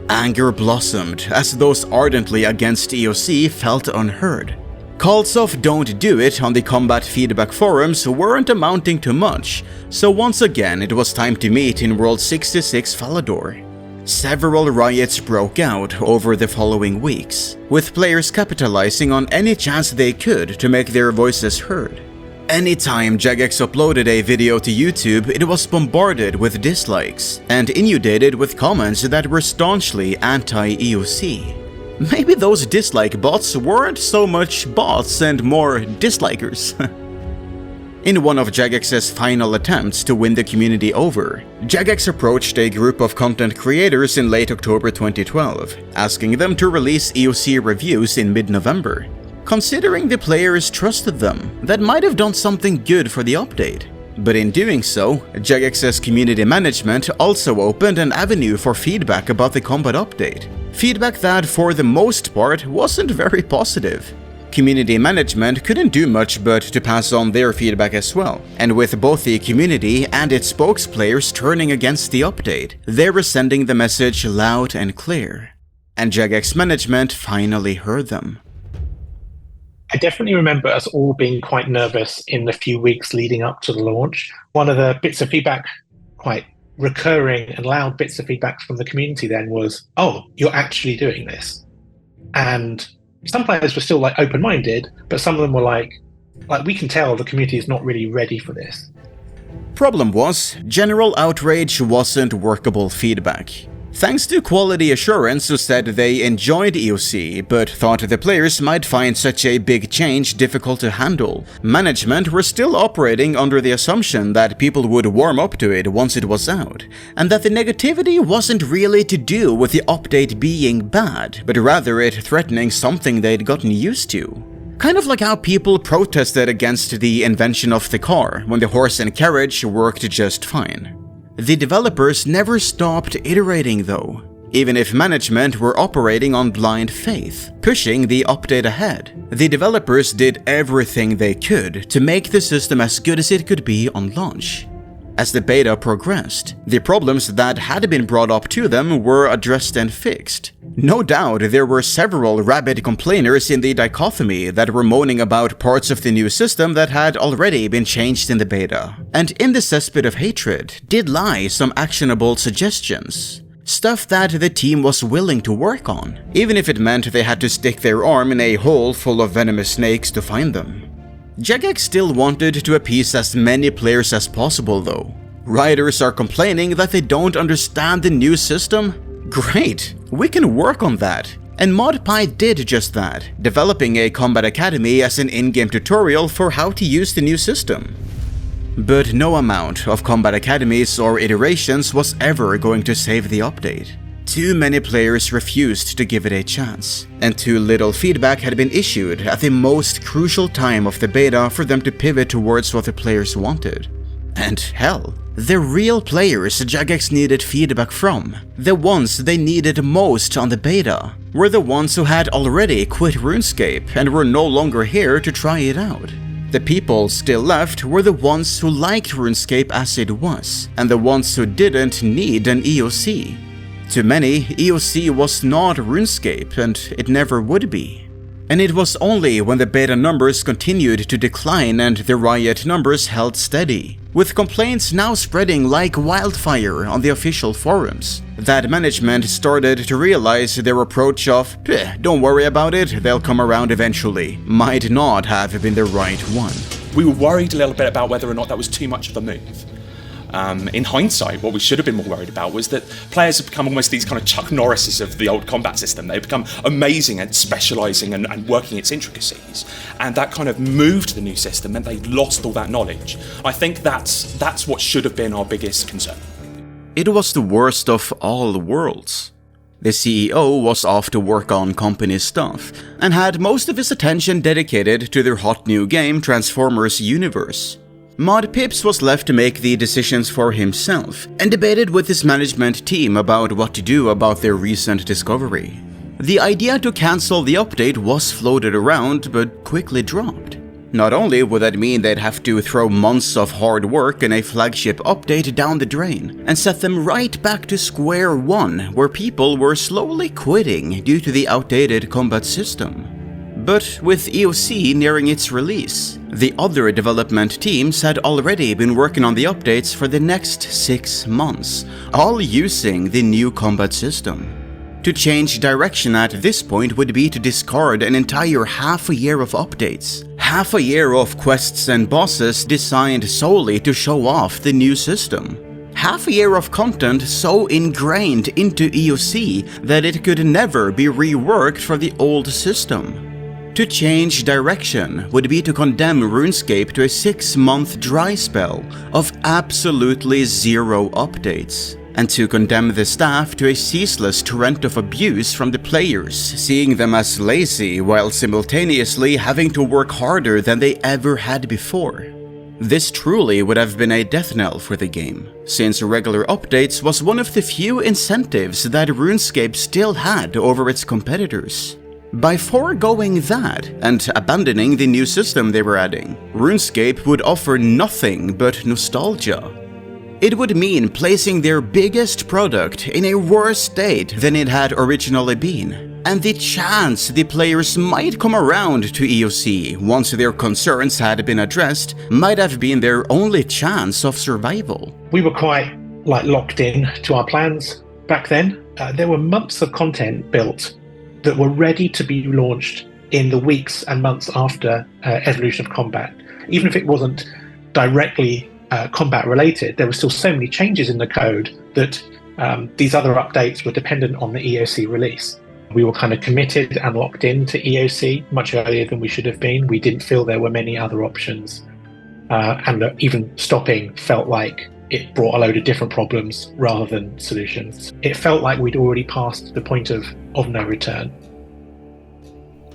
Anger blossomed as those ardently against EOC felt unheard. Calls of don't do it on the combat feedback forums weren't amounting to much, so once again it was time to meet in World 66 Falador. Several riots broke out over the following weeks, with players capitalizing on any chance they could to make their voices heard. Anytime Jagex uploaded a video to YouTube, it was bombarded with dislikes and inundated with comments that were staunchly anti-EOC. Maybe those dislike bots weren't so much bots and more dislikers. In one of Jagex's final attempts to win the community over, Jagex approached a group of content creators in late October 2012, asking them to release EOC reviews in mid-November. Considering the players trusted them, that might have done something good for the update. But in doing so, Jagex's community management also opened an avenue for feedback about the combat update. Feedback that, for the most part, wasn't very positive. Community management couldn't do much but to pass on their feedback as well, and with both the community and its spokesplayers turning against the update, they were sending the message loud and clear. And Jagex management finally heard them. I definitely remember us all being quite nervous in the few weeks leading up to the launch. One of the bits of feedback, quite recurring and loud bits of feedback from the community then was, oh, you're actually doing this. And some players were still like open-minded, but some of them were like we can tell the community is not really ready for this. Problem was, general outrage wasn't workable feedback. Thanks to Quality Assurance, who said they enjoyed EOC, but thought the players might find such a big change difficult to handle, management were still operating under the assumption that people would warm up to it once it was out, and that the negativity wasn't really to do with the update being bad, but rather it threatening something they'd gotten used to. Kind of like how people protested against the invention of the car when the horse and carriage worked just fine. The developers never stopped iterating though, even if management were operating on blind faith, pushing the update ahead. The developers did everything they could to make the system as good as it could be on launch. As the beta progressed, the problems that had been brought up to them were addressed and fixed. No doubt there were several rabid complainers in the dichotomy that were moaning about parts of the new system that had already been changed in the beta. And in the cesspit of hatred did lie some actionable suggestions. Stuff that the team was willing to work on, even if it meant they had to stick their arm in a hole full of venomous snakes to find them. Jagex still wanted to appease as many players as possible though. Writers are complaining that they don't understand the new system? Great, we can work on that. And ModPie did just that, developing a Combat Academy as an in-game tutorial for how to use the new system. But no amount of Combat Academies or iterations was ever going to save the update. Too many players refused to give it a chance, and too little feedback had been issued at the most crucial time of the beta for them to pivot towards what the players wanted. And hell, the real players Jagex needed feedback from, the ones they needed most on the beta, were the ones who had already quit RuneScape and were no longer here to try it out. The people still left were the ones who liked RuneScape as it was, and the ones who didn't need an EOC. To many, EOC was not RuneScape, and it never would be. And it was only when the beta numbers continued to decline and the riot numbers held steady, with complaints now spreading like wildfire on the official forums, that management started to realize their approach of "don't worry about it, they'll come around eventually" might not have been the right one. We were worried a little bit about whether or not that was too much of a move. In hindsight, what we should have been more worried about was that players have become almost these kind of Chuck Norrises of the old combat system. They've become amazing at specialising and working its intricacies, and that kind of moved the new system meant they lost all that knowledge. I think that's what should have been our biggest concern. It was the worst of all worlds. The CEO was off to work on company stuff, and had most of his attention dedicated to their hot new game Transformers Universe. Mod Pips was left to make the decisions for himself, and debated with his management team about what to do about their recent discovery. The idea to cancel the update was floated around, but quickly dropped. Not only would that mean they'd have to throw months of hard work and a flagship update down the drain, and set them right back to square one, where people were slowly quitting due to the outdated combat system. But with EOC nearing its release, the other development teams had already been working on the updates for the next 6 months, all using the new combat system. To change direction at this point would be to discard an entire half a year of updates, half a year of quests and bosses designed solely to show off the new system. Half a year of content so ingrained into EOC that it could never be reworked for the old system. To change direction would be to condemn RuneScape to a 6-month dry spell of absolutely zero updates, and to condemn the staff to a ceaseless torrent of abuse from the players, seeing them as lazy while simultaneously having to work harder than they ever had before. This truly would have been a death knell for the game, since regular updates was one of the few incentives that RuneScape still had over its competitors. By foregoing that, and abandoning the new system they were adding, RuneScape would offer nothing but nostalgia. It would mean placing their biggest product in a worse state than it had originally been, and the chance the players might come around to EOC once their concerns had been addressed might have been their only chance of survival. We were quite like locked in to our plans back then. There were months of content built that were ready to be launched in the weeks and months after Evolution of Combat. Even if it wasn't directly combat related, there were still so many changes in the code that these other updates were dependent on the EOC release. We were kind of committed and locked into EOC much earlier than we should have been. We didn't feel there were many other options. And even stopping felt like it brought a load of different problems rather than solutions. It felt like we'd already passed the point of no return.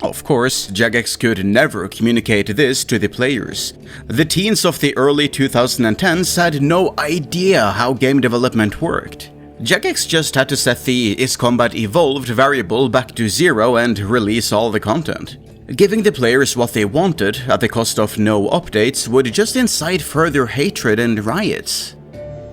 Of course, Jagex could never communicate this to the players. The teens of the early 2010s had no idea how game development worked. Jagex just had to set the isCombat_evolved variable back to 0 and release all the content. Giving the players what they wanted at the cost of no updates would just incite further hatred and riots.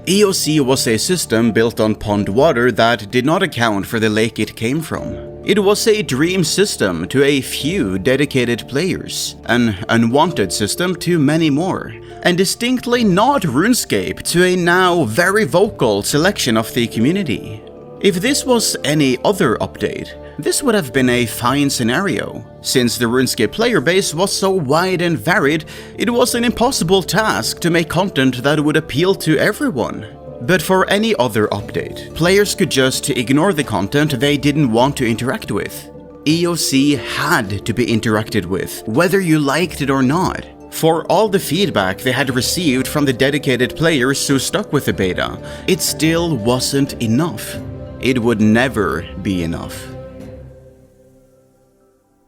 EOC was a system built on pond water that did not account for the lake it came from. It was a dream system to a few dedicated players, an unwanted system to many more, and distinctly not RuneScape to a now very vocal selection of the community. If this was any other update, this would have been a fine scenario. Since the RuneScape player base was so wide and varied, it was an impossible task to make content that would appeal to everyone. But for any other update, players could just ignore the content they didn't want to interact with. EOC had to be interacted with, whether you liked it or not. For all the feedback they had received from the dedicated players who stuck with the beta, it still wasn't enough. It would never be enough.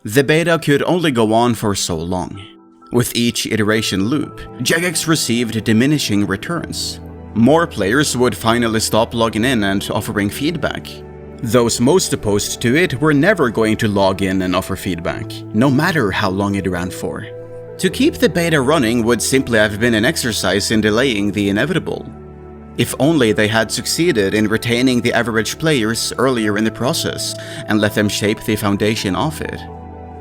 The beta could only go on for so long. With each iteration loop, Jagex received diminishing returns. More players would finally stop logging in and offering feedback. Those most opposed to it were never going to log in and offer feedback, no matter how long it ran for. To keep the beta running would simply have been an exercise in delaying the inevitable. If only they had succeeded in retaining the average players earlier in the process and let them shape the foundation of it.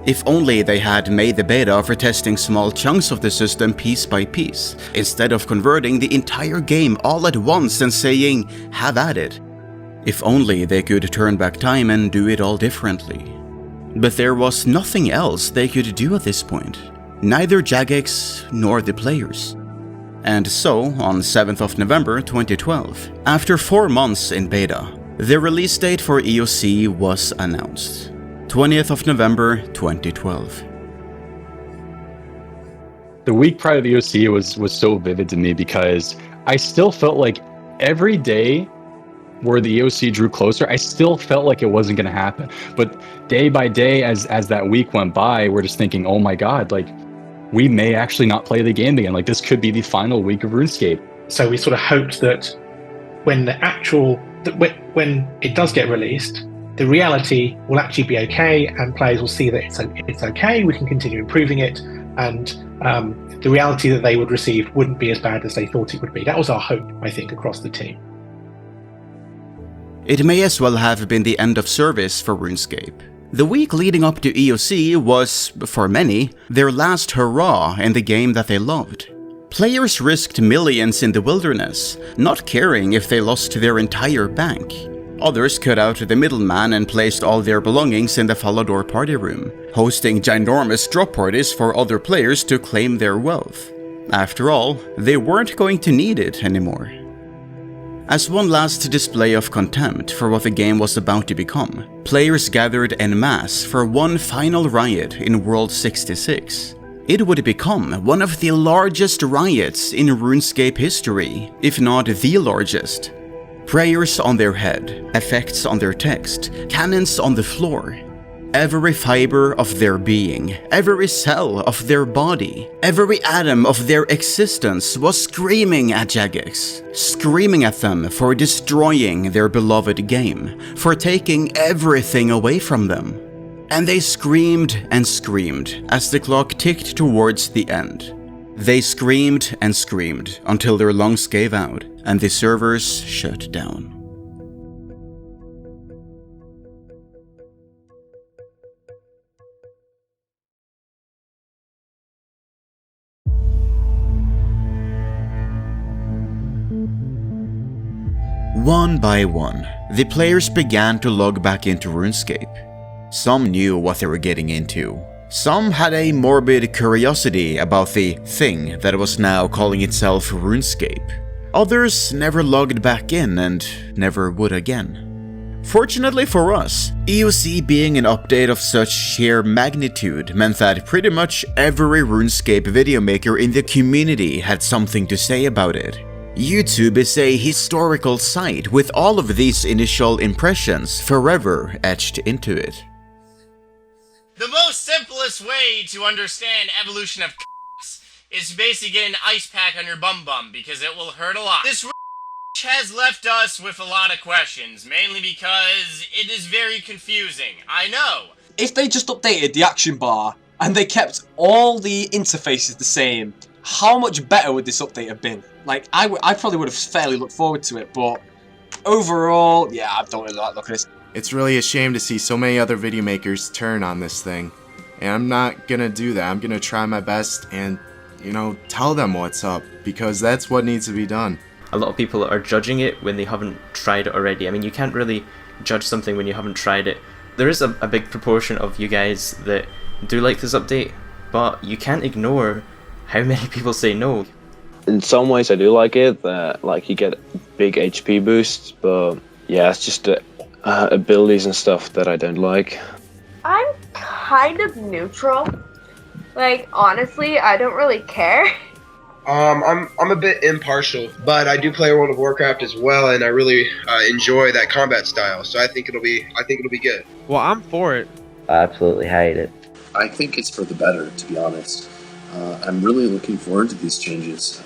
If only they had made the beta for testing small chunks of the system piece by piece, instead of converting the entire game all at once and saying, have at it. If only they could turn back time and do it all differently. But there was nothing else they could do at this point, neither Jagex nor the players. And so, on 7th of November 2012, after 4 months in beta, the release date for EOC was announced. 20th of November 2012. The week prior to the EOC was so vivid to me because I still felt like every day where the EOC drew closer, I still felt like it wasn't going to happen. But day by day, as that week went by, we're just thinking, oh my God, like we may actually not play the game again. Like this could be the final week of RuneScape. So we sort of hoped that when when it does get released, the reality will actually be okay, and players will see that it's okay, we can continue improving it, and the reality that they would receive wouldn't be as bad as they thought it would be. That was our hope, I think, across the team. It may as well have been the end of service for RuneScape. The week leading up to EOC was, for many, their last hurrah in the game that they loved. Players risked millions in the wilderness, not caring if they lost their entire bank. Others cut out the middleman and placed all their belongings in the Falador party room, hosting ginormous drop parties for other players to claim their wealth. After all, they weren't going to need it anymore. As one last display of contempt for what the game was about to become, players gathered en masse for one final riot in World 66. It would become one of the largest riots in RuneScape history, if not the largest. Prayers on their head, effects on their text, cannons on the floor. Every fiber of their being, every cell of their body, every atom of their existence was screaming at Jagex, screaming at them for destroying their beloved game, for taking everything away from them. And they screamed and screamed as the clock ticked towards the end. They screamed and screamed until their lungs gave out and the servers shut down. One by one, the players began to log back into RuneScape. Some knew what they were getting into. Some had a morbid curiosity about the thing that was now calling itself RuneScape. Others never logged back in and never would again. Fortunately for us, EOC being an update of such sheer magnitude meant that pretty much every RuneScape video maker in the community had something to say about it. YouTube is a historical site with all of these initial impressions forever etched into it. The most simplest way to understand evolution of is to basically get an ice pack on your bum because it will hurt a lot. This has left us with a lot of questions, mainly because it is very confusing. I know. If they just updated the action bar and they kept all the interfaces the same, how much better would this update have been? Like, I probably would have fairly looked forward to it, but overall, yeah, I don't really like looking at this. It's really a shame to see so many other video makers turn on this thing. And I'm not gonna do that. I'm gonna try my best and, tell them what's up, because that's what needs to be done. A lot of people are judging it when they haven't tried it already. I mean, you can't really judge something when you haven't tried it. There is a big proportion of you guys that do like this update, but you can't ignore how many people say no. In some ways I do like it, like you get big HP boosts, but yeah, it's just the abilities and stuff that I don't like. I'm kind of neutral. Like, honestly, I don't really care. I'm a bit impartial, but I do play World of Warcraft as well, and I really enjoy that combat style. So I think it'll be good. Well, I'm for it. I absolutely hate it. I think it's for the better, to be honest. I'm really looking forward to these changes.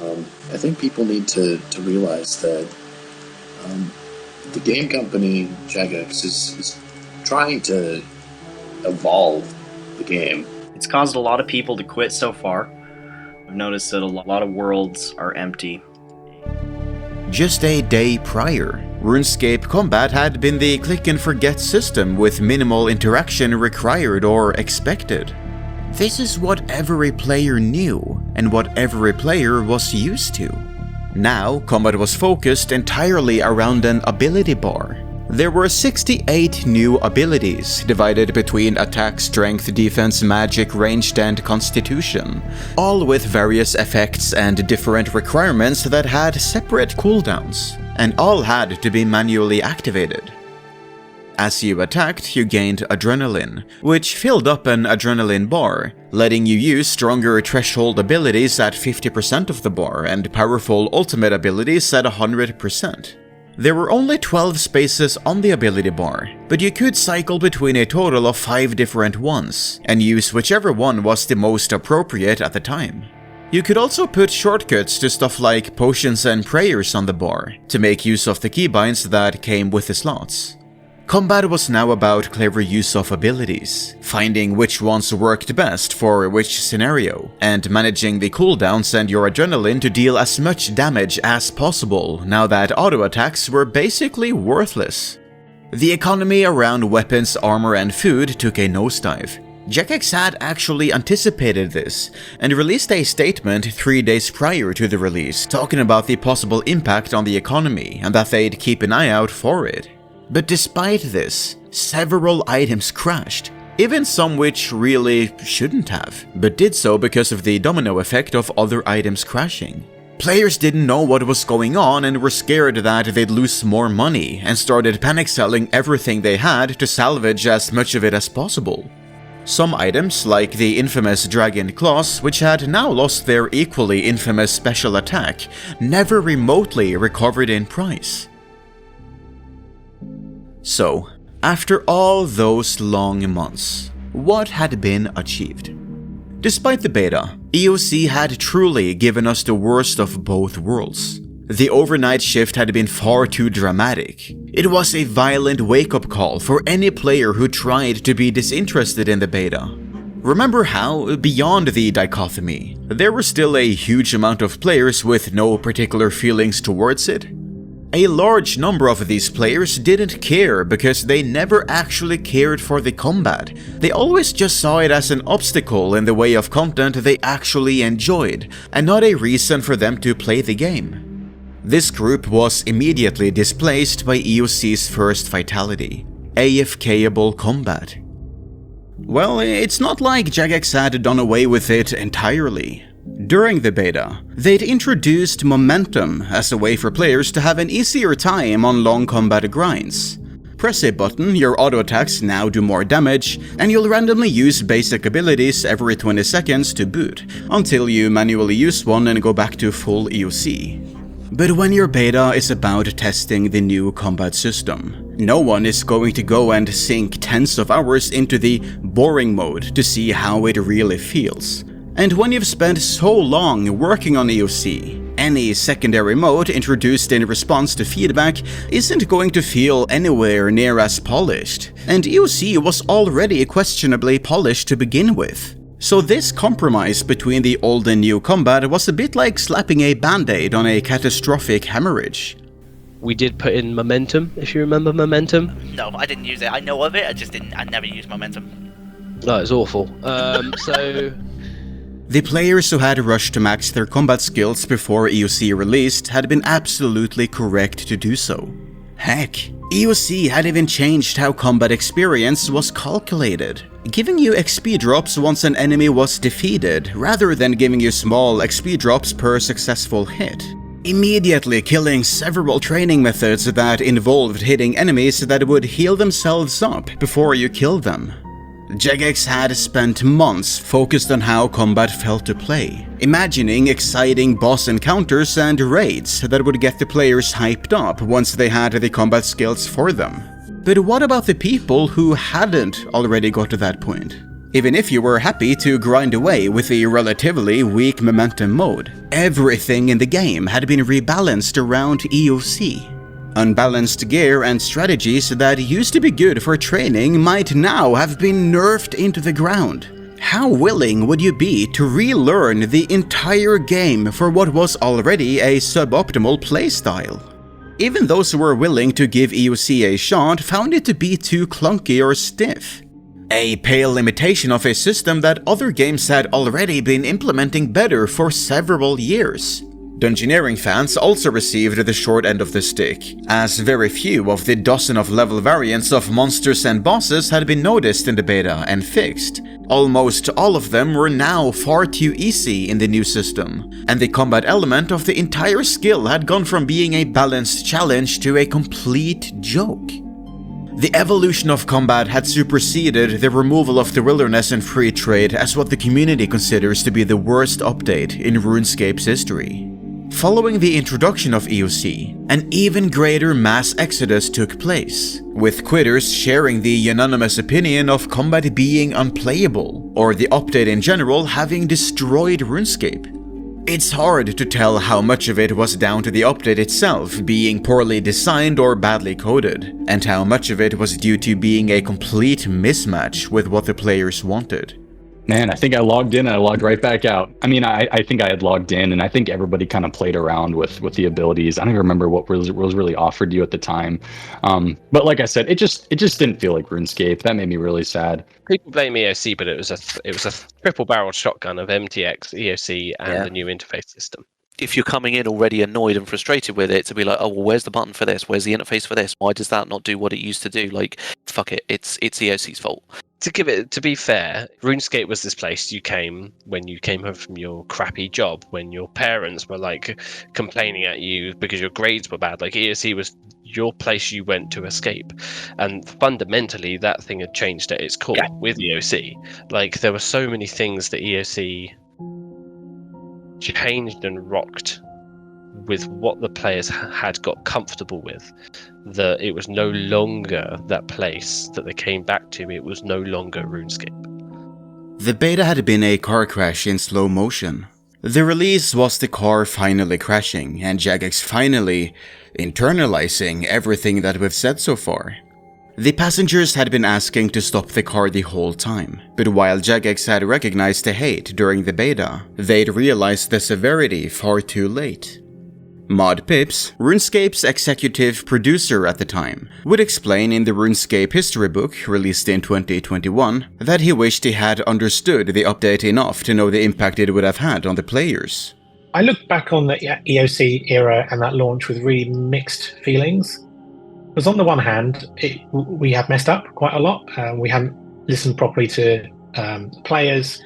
I think people need to realize that the game company Jagex is trying to evolve the game. It's caused a lot of people to quit so far. I've noticed that a lot of worlds are empty. Just a day prior, RuneScape Combat had been the click and forget system with minimal interaction required or expected. This is what every player knew and what every player was used to. Now, combat was focused entirely around an ability bar. There were 68 new abilities, divided between attack, strength, defense, magic, ranged, and constitution, all with various effects and different requirements that had separate cooldowns, and all had to be manually activated. As you attacked, you gained adrenaline, which filled up an adrenaline bar, letting you use stronger threshold abilities at 50% of the bar and powerful ultimate abilities at 100%. There were only 12 spaces on the ability bar, but you could cycle between a total of 5 different ones, and use whichever one was the most appropriate at the time. You could also put shortcuts to stuff like potions and prayers on the bar, to make use of the keybinds that came with the slots. Combat was now about clever use of abilities, finding which ones worked best for which scenario, and managing the cooldowns and your adrenaline to deal as much damage as possible now that auto attacks were basically worthless. The economy around weapons, armor, and food took a nosedive. Jagex had actually anticipated this, and released a statement 3 days prior to the release talking about the possible impact on the economy and that they'd keep an eye out for it. But despite this, several items crashed, even some which really shouldn't have, but did so because of the domino effect of other items crashing. Players didn't know what was going on and were scared that they'd lose more money and started panic selling everything they had to salvage as much of it as possible. Some items, like the infamous Dragon Claws, which had now lost their equally infamous special attack, never remotely recovered in price. So, after all those long months, what had been achieved? Despite the beta, EOC had truly given us the worst of both worlds. The overnight shift had been far too dramatic. It was a violent wake-up call for any player who tried to be disinterested in the beta. Remember how, beyond the dichotomy, there were still a huge amount of players with no particular feelings towards it? A large number of these players didn't care because they never actually cared for the combat. They always just saw it as an obstacle in the way of content they actually enjoyed, and not a reason for them to play the game. This group was immediately displaced by EOC's first fatality, AFK-able combat. Well, it's not like Jagex had done away with it entirely. During the beta, they'd introduced momentum as a way for players to have an easier time on long combat grinds. Press a button, your auto attacks now do more damage, and you'll randomly use basic abilities every 20 seconds to boot, until you manually use one and go back to full EOC. But when your beta is about testing the new combat system, no one is going to go and sink tens of hours into the boring mode to see how it really feels. And when you've spent so long working on EOC, any secondary mode introduced in response to feedback isn't going to feel anywhere near as polished, and EOC was already questionably polished to begin with. So this compromise between the old and new combat was a bit like slapping a band-aid on a catastrophic hemorrhage. We did put in momentum, if you remember momentum. No, I didn't use it. I know of it, I never used momentum. No, it's awful. So... The players who had rushed to max their combat skills before EOC released had been absolutely correct to do so. Heck, EOC had even changed how combat experience was calculated, giving you XP drops once an enemy was defeated, rather than giving you small XP drops per successful hit. Immediately killing several training methods that involved hitting enemies that would heal themselves up before you killed them. Jagex had spent months focused on how combat felt to play, imagining exciting boss encounters and raids that would get the players hyped up once they had the combat skills for them. But what about the people who hadn't already got to that point? Even if you were happy to grind away with a relatively weak momentum mode, everything in the game had been rebalanced around EOC. Unbalanced gear and strategies that used to be good for training might now have been nerfed into the ground. How willing would you be to relearn the entire game for what was already a suboptimal playstyle? Even those who were willing to give EOC a shot found it to be too clunky or stiff. A pale imitation of a system that other games had already been implementing better for several years. Dungeoneering fans also received the short end of the stick, as very few of the dozen of level variants of monsters and bosses had been noticed in the beta and fixed. Almost all of them were now far too easy in the new system, and the combat element of the entire skill had gone from being a balanced challenge to a complete joke. The evolution of combat had superseded the removal of the wilderness and free trade as what the community considers to be the worst update in RuneScape's history. Following the introduction of EOC, an even greater mass exodus took place, with quitters sharing the unanimous opinion of combat being unplayable, or the update in general having destroyed RuneScape. It's hard to tell how much of it was down to the update itself being poorly designed or badly coded, and how much of it was due to being a complete mismatch with what the players wanted. Man, I think I logged in and I logged right back out. I mean, I think I had logged in, and I think everybody kind of played around with the abilities. I don't even remember what was really offered to you at the time. But like I said, it just didn't feel like RuneScape. That made me really sad. People blame EOC, but it was a triple-barreled shotgun of MTX, EOC, and the new interface system. If you're coming in already annoyed and frustrated with it, to be like, oh, well, where's the button for this? Where's the interface for this? Why does that not do what it used to do? Like, fuck it, it's EOC's fault. To be fair, RuneScape was this place you came when you came home from your crappy job, when your parents were like complaining at you because your grades were bad. Like EOC was your place you went to escape, and fundamentally that thing had changed at its core with EOC. Like there were so many things that EOC changed and rocked with what the players had got comfortable with, that it was no longer that place that they came back to. It was no longer RuneScape. The beta had been a car crash in slow motion. The release was the car finally crashing, and Jagex finally internalizing everything that we've said so far. The passengers had been asking to stop the car the whole time, but while Jagex had recognized the hate during the beta, they'd realized the severity far too late. Mod Pips, RuneScape's executive producer at the time, would explain in the RuneScape history book released in 2021 that he wished he had understood the update enough to know the impact it would have had on the players. I look back on the EOC era and that launch with really mixed feelings. Because on the one hand, we have messed up quite a lot. We haven't listened properly to players.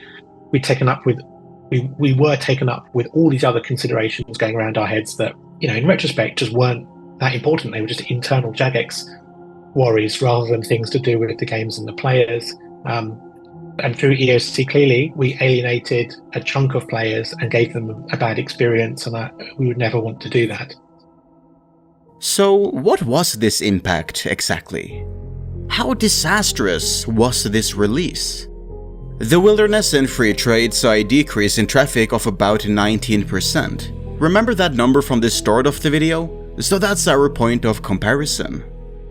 We were taken up with all these other considerations going around our heads that, in retrospect, just weren't that important. They were just internal Jagex worries rather than things to do with the games and the players. And through EOC, clearly, we alienated a chunk of players and gave them a bad experience, and we would never want to do that. So, what was this impact exactly? How disastrous was this release? The Wilderness and Free Trade saw a decrease in traffic of about 19%. Remember that number from the start of the video? So that's our point of comparison.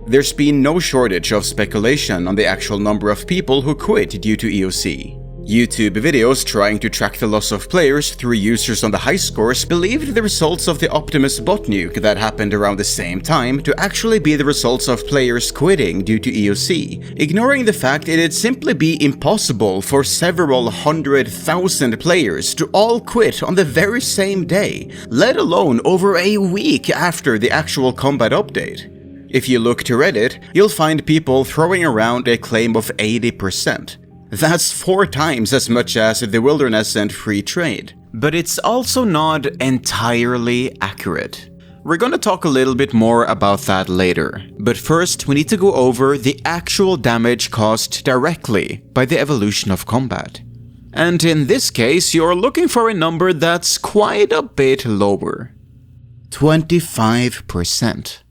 There's been no shortage of speculation on the actual number of people who quit due to EOC. YouTube videos trying to track the loss of players through users on the high scores believed the results of the Optimus bot nuke that happened around the same time to actually be the results of players quitting due to EOC, ignoring the fact it'd simply be impossible for several 100,000 players to all quit on the very same day, let alone over a week after the actual combat update. If you look to Reddit, you'll find people throwing around a claim of 80%. That's 4 times as much as the Wilderness and Free Trade. But it's also not entirely accurate. We're gonna talk a little bit more about that later. But first, we need to go over the actual damage caused directly by the evolution of combat. And in this case, you're looking for a number that's quite a bit lower. 25%.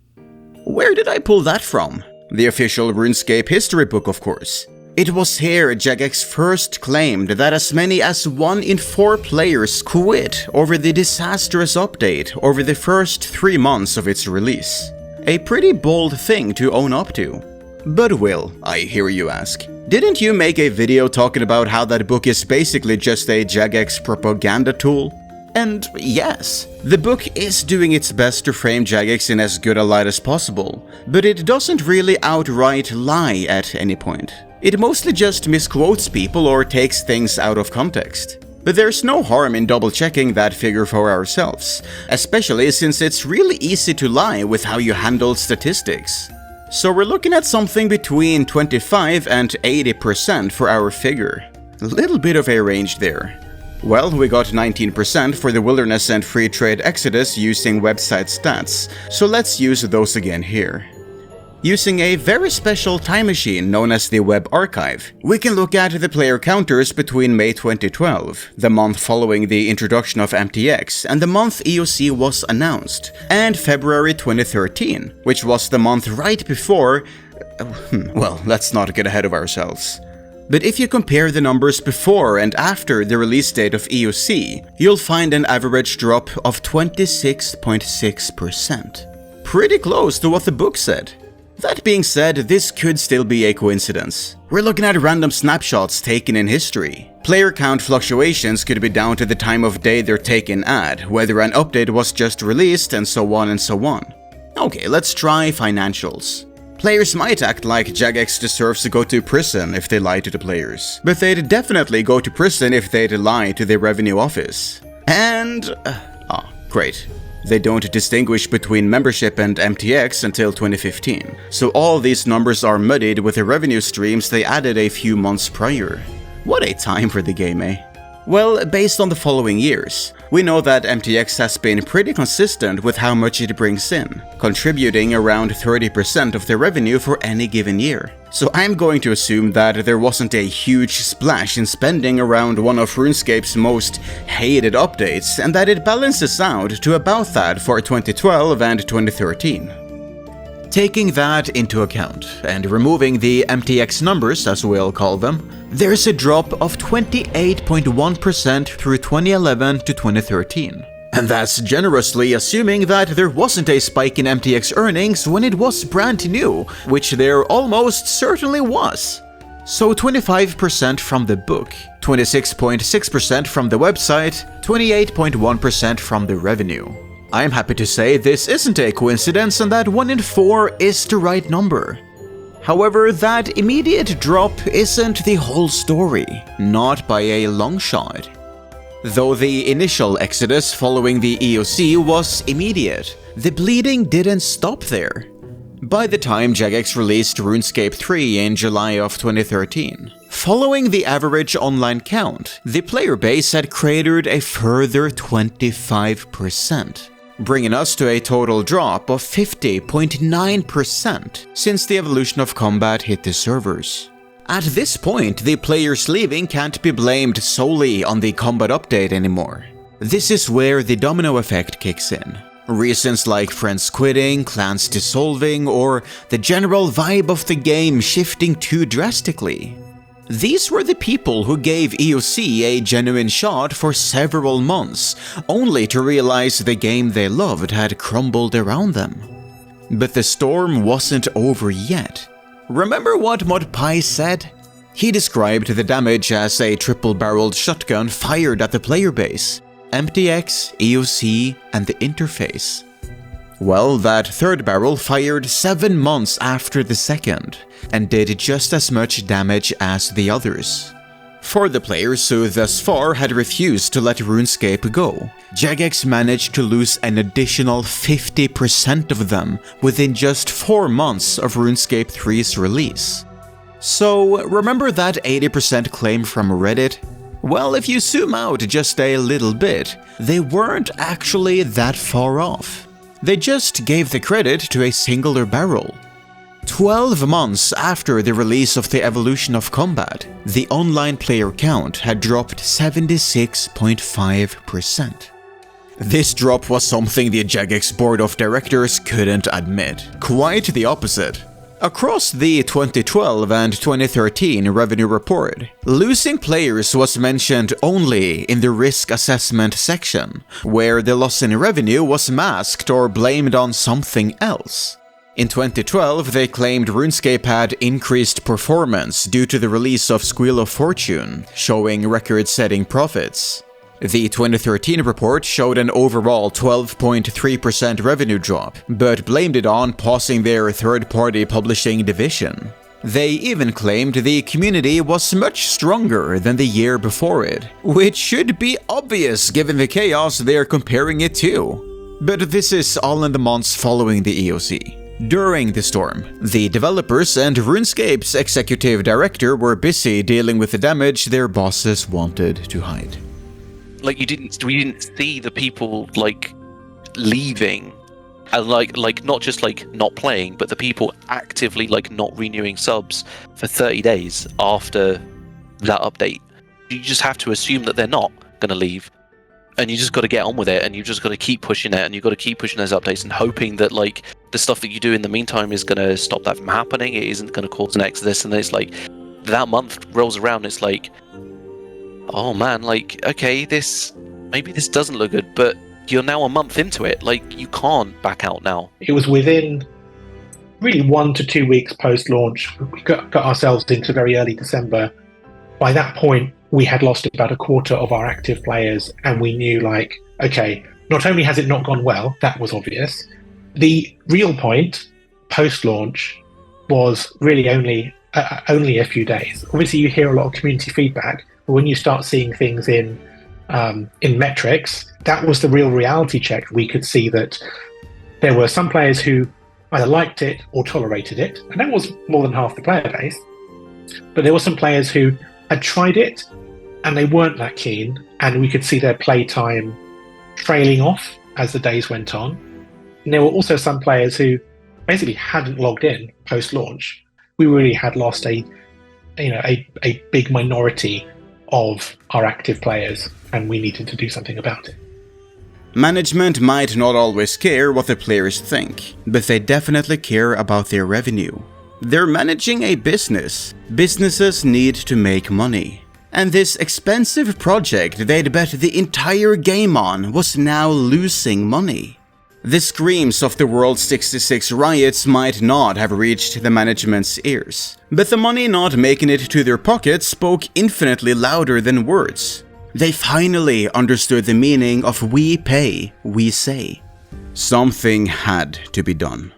Where did I pull that from? The official RuneScape history book, of course. It was here Jagex first claimed that as many as 1 in 4 players quit over the disastrous update over the first 3 months of its release. A pretty bold thing to own up to. But Will, I hear you ask, didn't you make a video talking about how that book is basically just a Jagex propaganda tool? And yes, the book is doing its best to frame Jagex in as good a light as possible, but it doesn't really outright lie at any point. It mostly just misquotes people or takes things out of context. But there's no harm in double-checking that figure for ourselves, especially since it's really easy to lie with how you handle statistics. So we're looking at something between 25 and 80% for our figure. A little bit of a range there. Well, we got 19% for the Wilderness and Free Trade Exodus using website stats, so let's use those again here. Using a very special time machine known as the Web Archive, we can look at the player counters between May 2012, the month following the introduction of MTX and the month EOC was announced, and February 2013, which was the month right before... well, let's not get ahead of ourselves. But if you compare the numbers before and after the release date of EOC, you'll find an average drop of 26.6%. Pretty close to what the book said. That being said, this could still be a coincidence. We're looking at random snapshots taken in history. Player count fluctuations could be down to the time of day they're taken at, whether an update was just released, and so on and so on. Okay, let's try financials. Players might act like Jagex deserves to go to prison if they lie to the players, but they'd definitely go to prison if they'd lie to the revenue office. And... great. They don't distinguish between membership and MTX until 2015, so all these numbers are muddied with the revenue streams they added a few months prior. What a time for the game, eh? Well, based on the following years, we know that MTX has been pretty consistent with how much it brings in, contributing around 30% of the revenue for any given year. So I'm going to assume that there wasn't a huge splash in spending around one of RuneScape's most hated updates, and that it balances out to about that for 2012 and 2013. Taking that into account, and removing the MTX numbers as we'll call them, there's a drop of 28.1% through 2011 to 2013. And that's generously assuming that there wasn't a spike in MTX earnings when it was brand new, which there almost certainly was. So 25% from the book, 26.6% from the website, 28.1% from the revenue. I'm happy to say this isn't a coincidence and that 1 in 4 is the right number. However, that immediate drop isn't the whole story, not by a long shot. Though the initial exodus following the EOC was immediate, the bleeding didn't stop there. By the time Jagex released RuneScape 3 in July of 2013, following the average online count, the player base had cratered a further 25%, bringing us to a total drop of 50.9% since the evolution of combat hit the servers. At this point, the players leaving can't be blamed solely on the combat update anymore. This is where the domino effect kicks in. Reasons like friends quitting, clans dissolving, or the general vibe of the game shifting too drastically. These were the people who gave EOC a genuine shot for several months, only to realize the game they loved had crumbled around them. But the storm wasn't over yet. Remember what ModPie said? He described the damage as a triple-barreled shotgun fired at the player base. MTX, EOC, and the interface. Well, that third barrel fired 7 months after the second, and did just as much damage as the others. For the players who thus far had refused to let RuneScape go, Jagex managed to lose an additional 50% of them within just 4 months of RuneScape 3's release. So, remember that 80% claim from Reddit? Well, if you zoom out just a little bit, they weren't actually that far off. They just gave the credit to a singular barrel. 12 months after the release of the evolution of combat, the online player count had dropped 76.5%. This drop was something the Jagex board of directors couldn't admit. Quite the opposite. Across the 2012 and 2013 revenue report, losing players was mentioned only in the risk assessment section, where the loss in revenue was masked or blamed on something else. In 2012, they claimed RuneScape had increased performance due to the release of Squeal of Fortune, showing record-setting profits. The 2013 report showed an overall 12.3% revenue drop, but blamed it on pausing their third-party publishing division. They even claimed the community was much stronger than the year before it, which should be obvious given the chaos they're comparing it to. But this is all in the months following the EOC. During the storm, the developers and RuneScape's executive director were busy dealing with the damage their bosses wanted to hide. Like we didn't see the people like leaving, and like not just like not playing, but the people actively like not renewing subs for 30 days after that update. You just have to assume that they're not going to leave, and you just got to get on with it, and you just got to keep pushing it, and you got to keep pushing those updates and hoping that like the stuff that you do in the meantime is going to stop that from happening. It isn't going to cause an exodus, and then it's like that month rolls around, it's like, oh man, like, okay, maybe this doesn't look good, but you're now a month into it. Like, you can't back out now. It was within really 1 to 2 weeks post-launch. We got ourselves into very early December. By that point, we had lost about a quarter of our active players, and we knew, like, okay, not only has it not gone well, that was obvious. The real point, post-launch, was really only a few days. Obviously, you hear a lot of community feedback, but when you start seeing things in metrics, that was the real reality check. We could see that there were some players who either liked it or tolerated it, and that was more than half the player base. But there were some players who had tried it and they weren't that keen, and we could see their playtime trailing off as the days went on. And there were also some players who basically hadn't logged in post-launch. We really had lost a big minority of our active players, and we needed to do something about it. Management might not always care what the players think, but they definitely care about their revenue. They're managing a business. Businesses need to make money. And this expensive project they'd bet the entire game on was now losing money. The screams of the World 66 riots might not have reached the management's ears, but the money not making it to their pockets spoke infinitely louder than words. They finally understood the meaning of "we pay, we say." Something had to be done.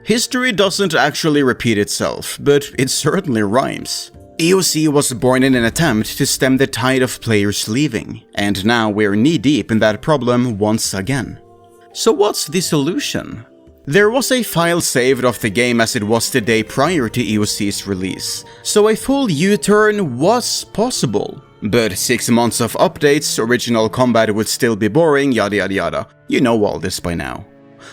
History doesn't actually repeat itself, but it certainly rhymes. EOC was born in an attempt to stem the tide of players leaving, and now we're knee-deep in that problem once again. So what's the solution? There was a file saved of the game as it was the day prior to EOC's release, so a full U-turn was possible. But 6 months of updates, original combat would still be boring, yada yada yada. You know all this by now.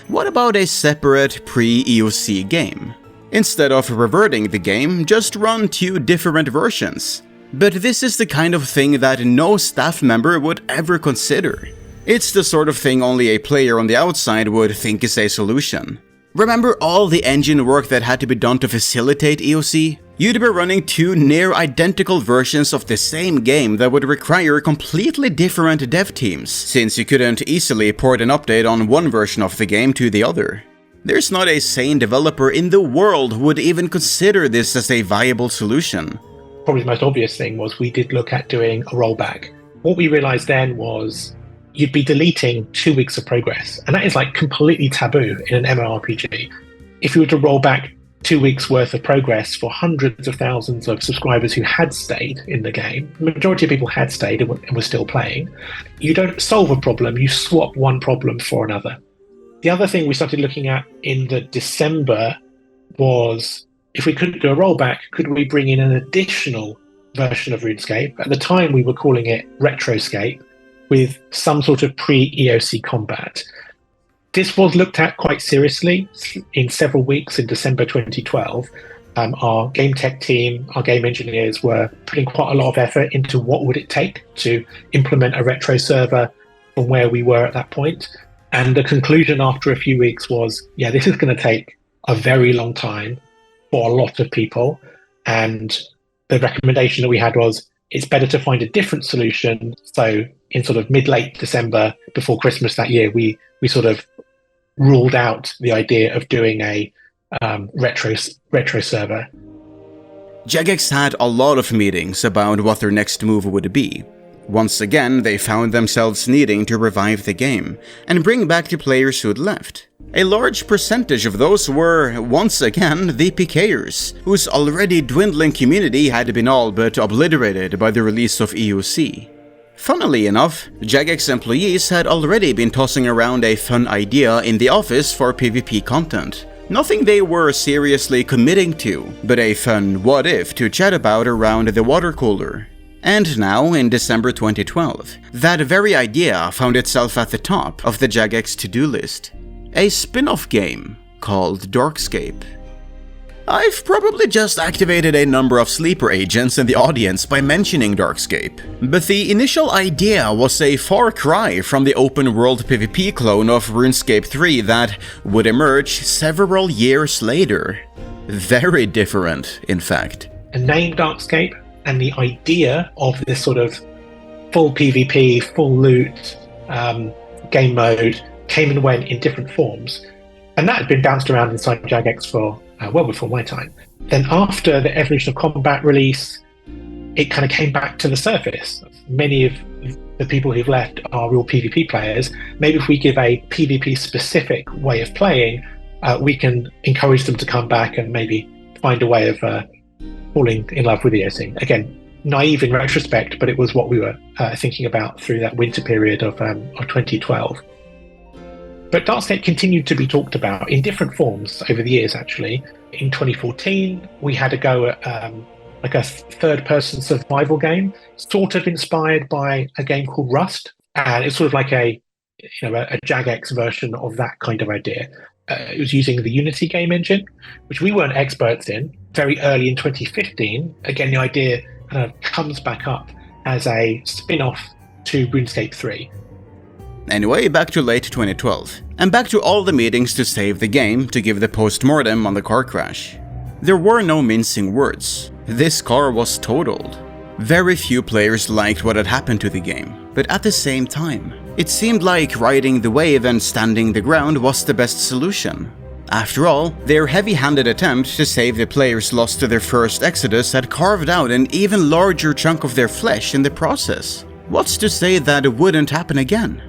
What about a separate pre-EOC game? Instead of reverting the game, just run 2 different versions. But this is the kind of thing that no staff member would ever consider. It's the sort of thing only a player on the outside would think is a solution. Remember all the engine work that had to be done to facilitate EOC? You'd be running 2 near-identical versions of the same game that would require completely different dev teams, since you couldn't easily port an update on one version of the game to the other. There's not a sane developer in the world who would even consider this as a viable solution. Probably the most obvious thing was we did look at doing a rollback. What we realized then was you'd be deleting 2 weeks of progress, and that is like completely taboo in an MMORPG. If you were to roll back 2 weeks worth of progress for hundreds of thousands of subscribers who had stayed in the game, the majority of people had stayed and were still playing, you don't solve a problem, you swap one problem for another. The other thing we started looking at in the December was, if we couldn't do a rollback, could we bring in an additional version of RuneScape? At the time we were calling it RetroScape, with some sort of pre-EOC combat. This was looked at quite seriously in several weeks in December 2012. Our game tech team, our game engineers were putting quite a lot of effort into what would it take to implement a retro server from where we were at that point. And the conclusion after a few weeks was, yeah, this is going to take a very long time for a lot of people. And the recommendation that we had was, it's better to find a different solution. So in sort of mid-late December, before Christmas that year, we sort of ruled out the idea of doing a retro server. Jagex had a lot of meetings about what their next move would be. Once again, they found themselves needing to revive the game and bring back the players who'd left. A large percentage of those were, once again, the PKers, whose already dwindling community had been all but obliterated by the release of EOC. Funnily enough, Jagex employees had already been tossing around a fun idea in the office for PvP content. Nothing they were seriously committing to, but a fun what-if to chat about around the water cooler. And now, in December 2012, that very idea found itself at the top of the Jagex to-do list. A spin-off game called Darkscape. I've probably just activated a number of sleeper agents in the audience by mentioning Darkscape, but the initial idea was a far cry from the open-world PvP clone of RuneScape 3 that would emerge several years later. Very different, in fact. The name Darkscape and the idea of this sort of full PvP, full loot game mode came and went in different forms. And that had been bounced around inside Jagex for well before my time. Then after the Evolution of Combat release, it kind of came back to the surface. Many of the people who've left are real PvP players. Maybe if we give a PvP specific way of playing, we can encourage them to come back and maybe find a way of falling in love with EOC. Again, naive in retrospect, but it was what we were thinking about through that winter period of 2012. But Darkscape continued to be talked about in different forms over the years, actually. In 2014, we had a go at like a third-person survival game, sort of inspired by a game called Rust. And it's sort of like a Jagex version of that kind of idea. It was using the Unity game engine, which we weren't experts in. Very early in 2015, again, the idea kind of comes back up as a spin-off to RuneScape 3. Anyway, back to late 2012, and back to all the meetings to save the game to give the post-mortem on the car crash. There were no mincing words. This car was totaled. Very few players liked what had happened to the game, but at the same time, it seemed like riding the wave and standing the ground was the best solution. After all, their heavy-handed attempt to save the players lost to their first exodus had carved out an even larger chunk of their flesh in the process. What's to say that it wouldn't happen again?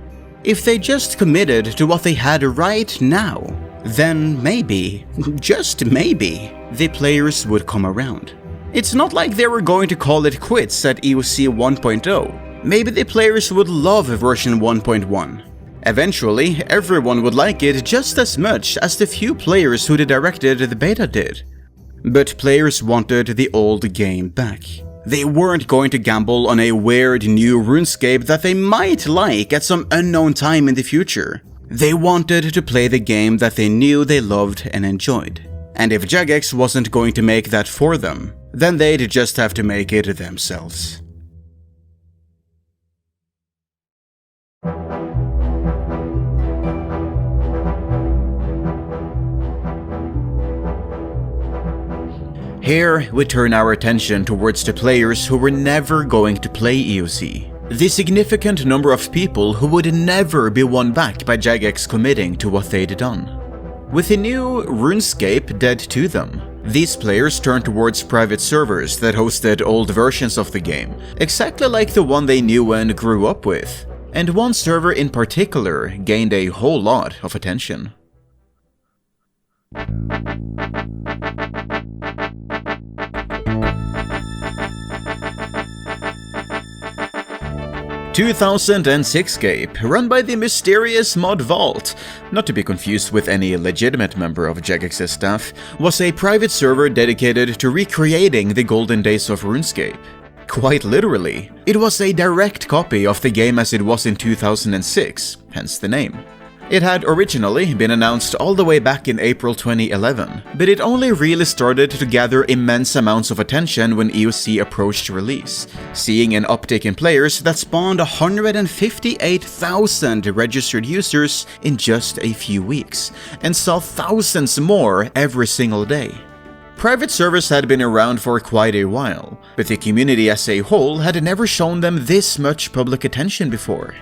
If they just committed to what they had right now, then maybe, just maybe, the players would come around. It's not like they were going to call it quits at EOC 1.0. Maybe the players would love version 1.1. Eventually, everyone would like it just as much as the few players who directed the beta did. But players wanted the old game back. They weren't going to gamble on a weird new RuneScape that they might like at some unknown time in the future. They wanted to play the game that they knew they loved and enjoyed. And if Jagex wasn't going to make that for them, then they'd just have to make it themselves. Here, we turn our attention towards the players who were never going to play EOC. The significant number of people who would never be won back by Jagex committing to what they'd done. With the new RuneScape dead to them, these players turned towards private servers that hosted old versions of the game, exactly like the one they knew and grew up with. And one server in particular gained a whole lot of attention. 2006scape, run by the mysterious Mod Vault, not to be confused with any legitimate member of Jagex's staff, was a private server dedicated to recreating the golden days of RuneScape. Quite literally, it was a direct copy of the game as it was in 2006, hence the name. It had originally been announced all the way back in April 2011, but it only really started to gather immense amounts of attention when EOC approached release, seeing an uptick in players that spawned 158,000 registered users in just a few weeks, and saw thousands more every single day. Private servers had been around for quite a while, but the community as a whole had never shown them this much public attention before.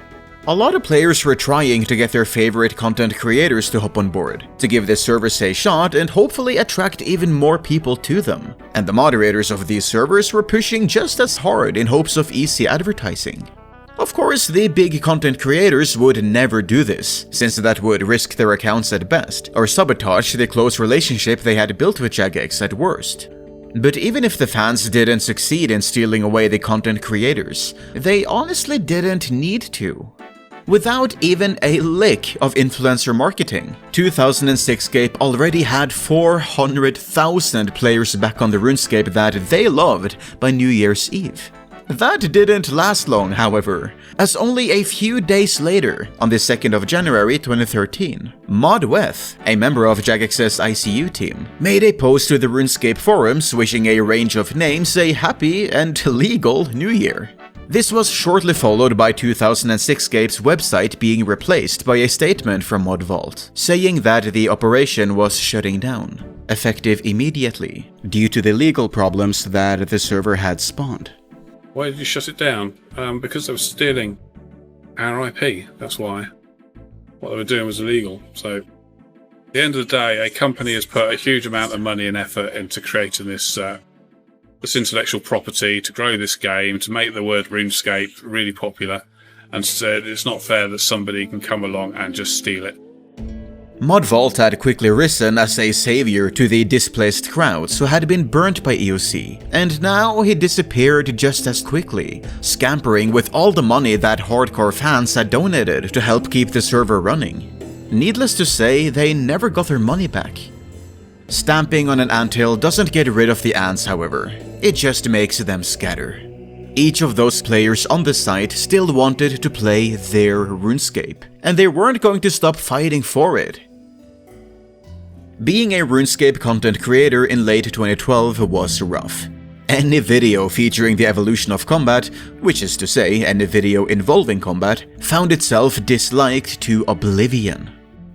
A lot of players were trying to get their favorite content creators to hop on board, to give the servers a shot and hopefully attract even more people to them. And the moderators of these servers were pushing just as hard in hopes of easy advertising. Of course, the big content creators would never do this, since that would risk their accounts at best, or sabotage the close relationship they had built with Jagex at worst. But even if the fans didn't succeed in stealing away the content creators, they honestly didn't need to. Without even a lick of influencer marketing, 2006scape already had 400,000 players back on the RuneScape that they loved by New Year's Eve. That didn't last long, however, as only a few days later, on the 2nd of January 2013, ModWeth, a member of Jagex's ICU team, made a post to the RuneScape forums wishing a range of names a happy and legal New Year. This was shortly followed by 2006scape's website being replaced by a statement from Mod Vault, saying that the operation was shutting down, effective immediately, due to the legal problems that the server had spawned. Why did you shut it down? Because they were stealing our IP, that's why. What they were doing was illegal. So, at the end of the day, a company has put a huge amount of money and effort into creating this intellectual property, to grow this game, to make the word RuneScape really popular, and said it's not fair that somebody can come along and just steal it. Mod Vault had quickly risen as a savior to the displaced crowds who had been burnt by EOC, and now he disappeared just as quickly, scampering with all the money that hardcore fans had donated to help keep the server running. Needless to say, they never got their money back. Stamping on an anthill doesn't get rid of the ants, however, it just makes them scatter. Each of those players on the site still wanted to play their RuneScape, and they weren't going to stop fighting for it. Being a RuneScape content creator in late 2012 was rough. Any video featuring the evolution of combat, which is to say any video involving combat, found itself disliked to oblivion.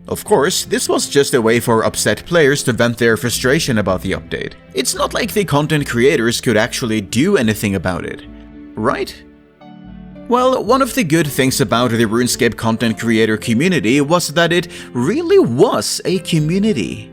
Of course, this was just a way for upset players to vent their frustration about the update. It's not like the content creators could actually do anything about it, right? Well, one of the good things about the RuneScape content creator community was that it really was a community.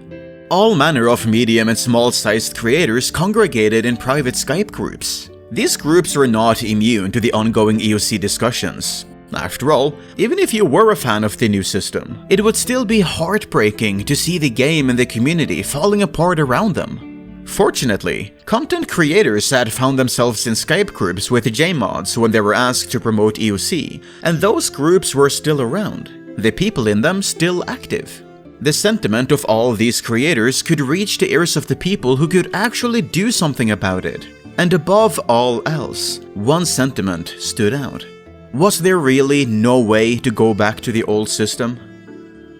All manner of medium and small-sized creators congregated in private Skype groups. These groups were not immune to the ongoing EOC discussions. After all, even if you were a fan of the new system, it would still be heartbreaking to see the game and the community falling apart around them. Fortunately, content creators had found themselves in Skype groups with JMods when they were asked to promote EOC, and those groups were still around, the people in them still active. The sentiment of all these creators could reach the ears of the people who could actually do something about it. And above all else, one sentiment stood out. Was there really no way to go back to the old system?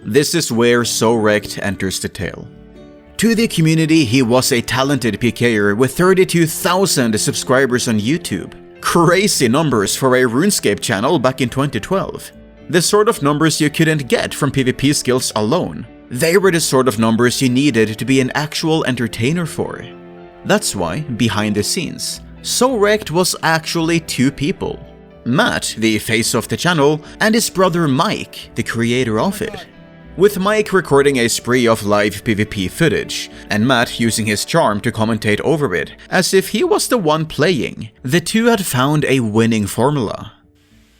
This is where SoRect enters the tale. To the community, he was a talented PKer with 32,000 subscribers on YouTube. Crazy numbers for a RuneScape channel back in 2012. The sort of numbers you couldn't get from PvP skills alone. They were the sort of numbers you needed to be an actual entertainer for. That's why, behind the scenes, SoRect was actually two people. Matt, the face of the channel, and his brother Mike, the creator of it. With Mike recording a spree of live PvP footage, and Matt using his charm to commentate over it, as if he was the one playing, the two had found a winning formula.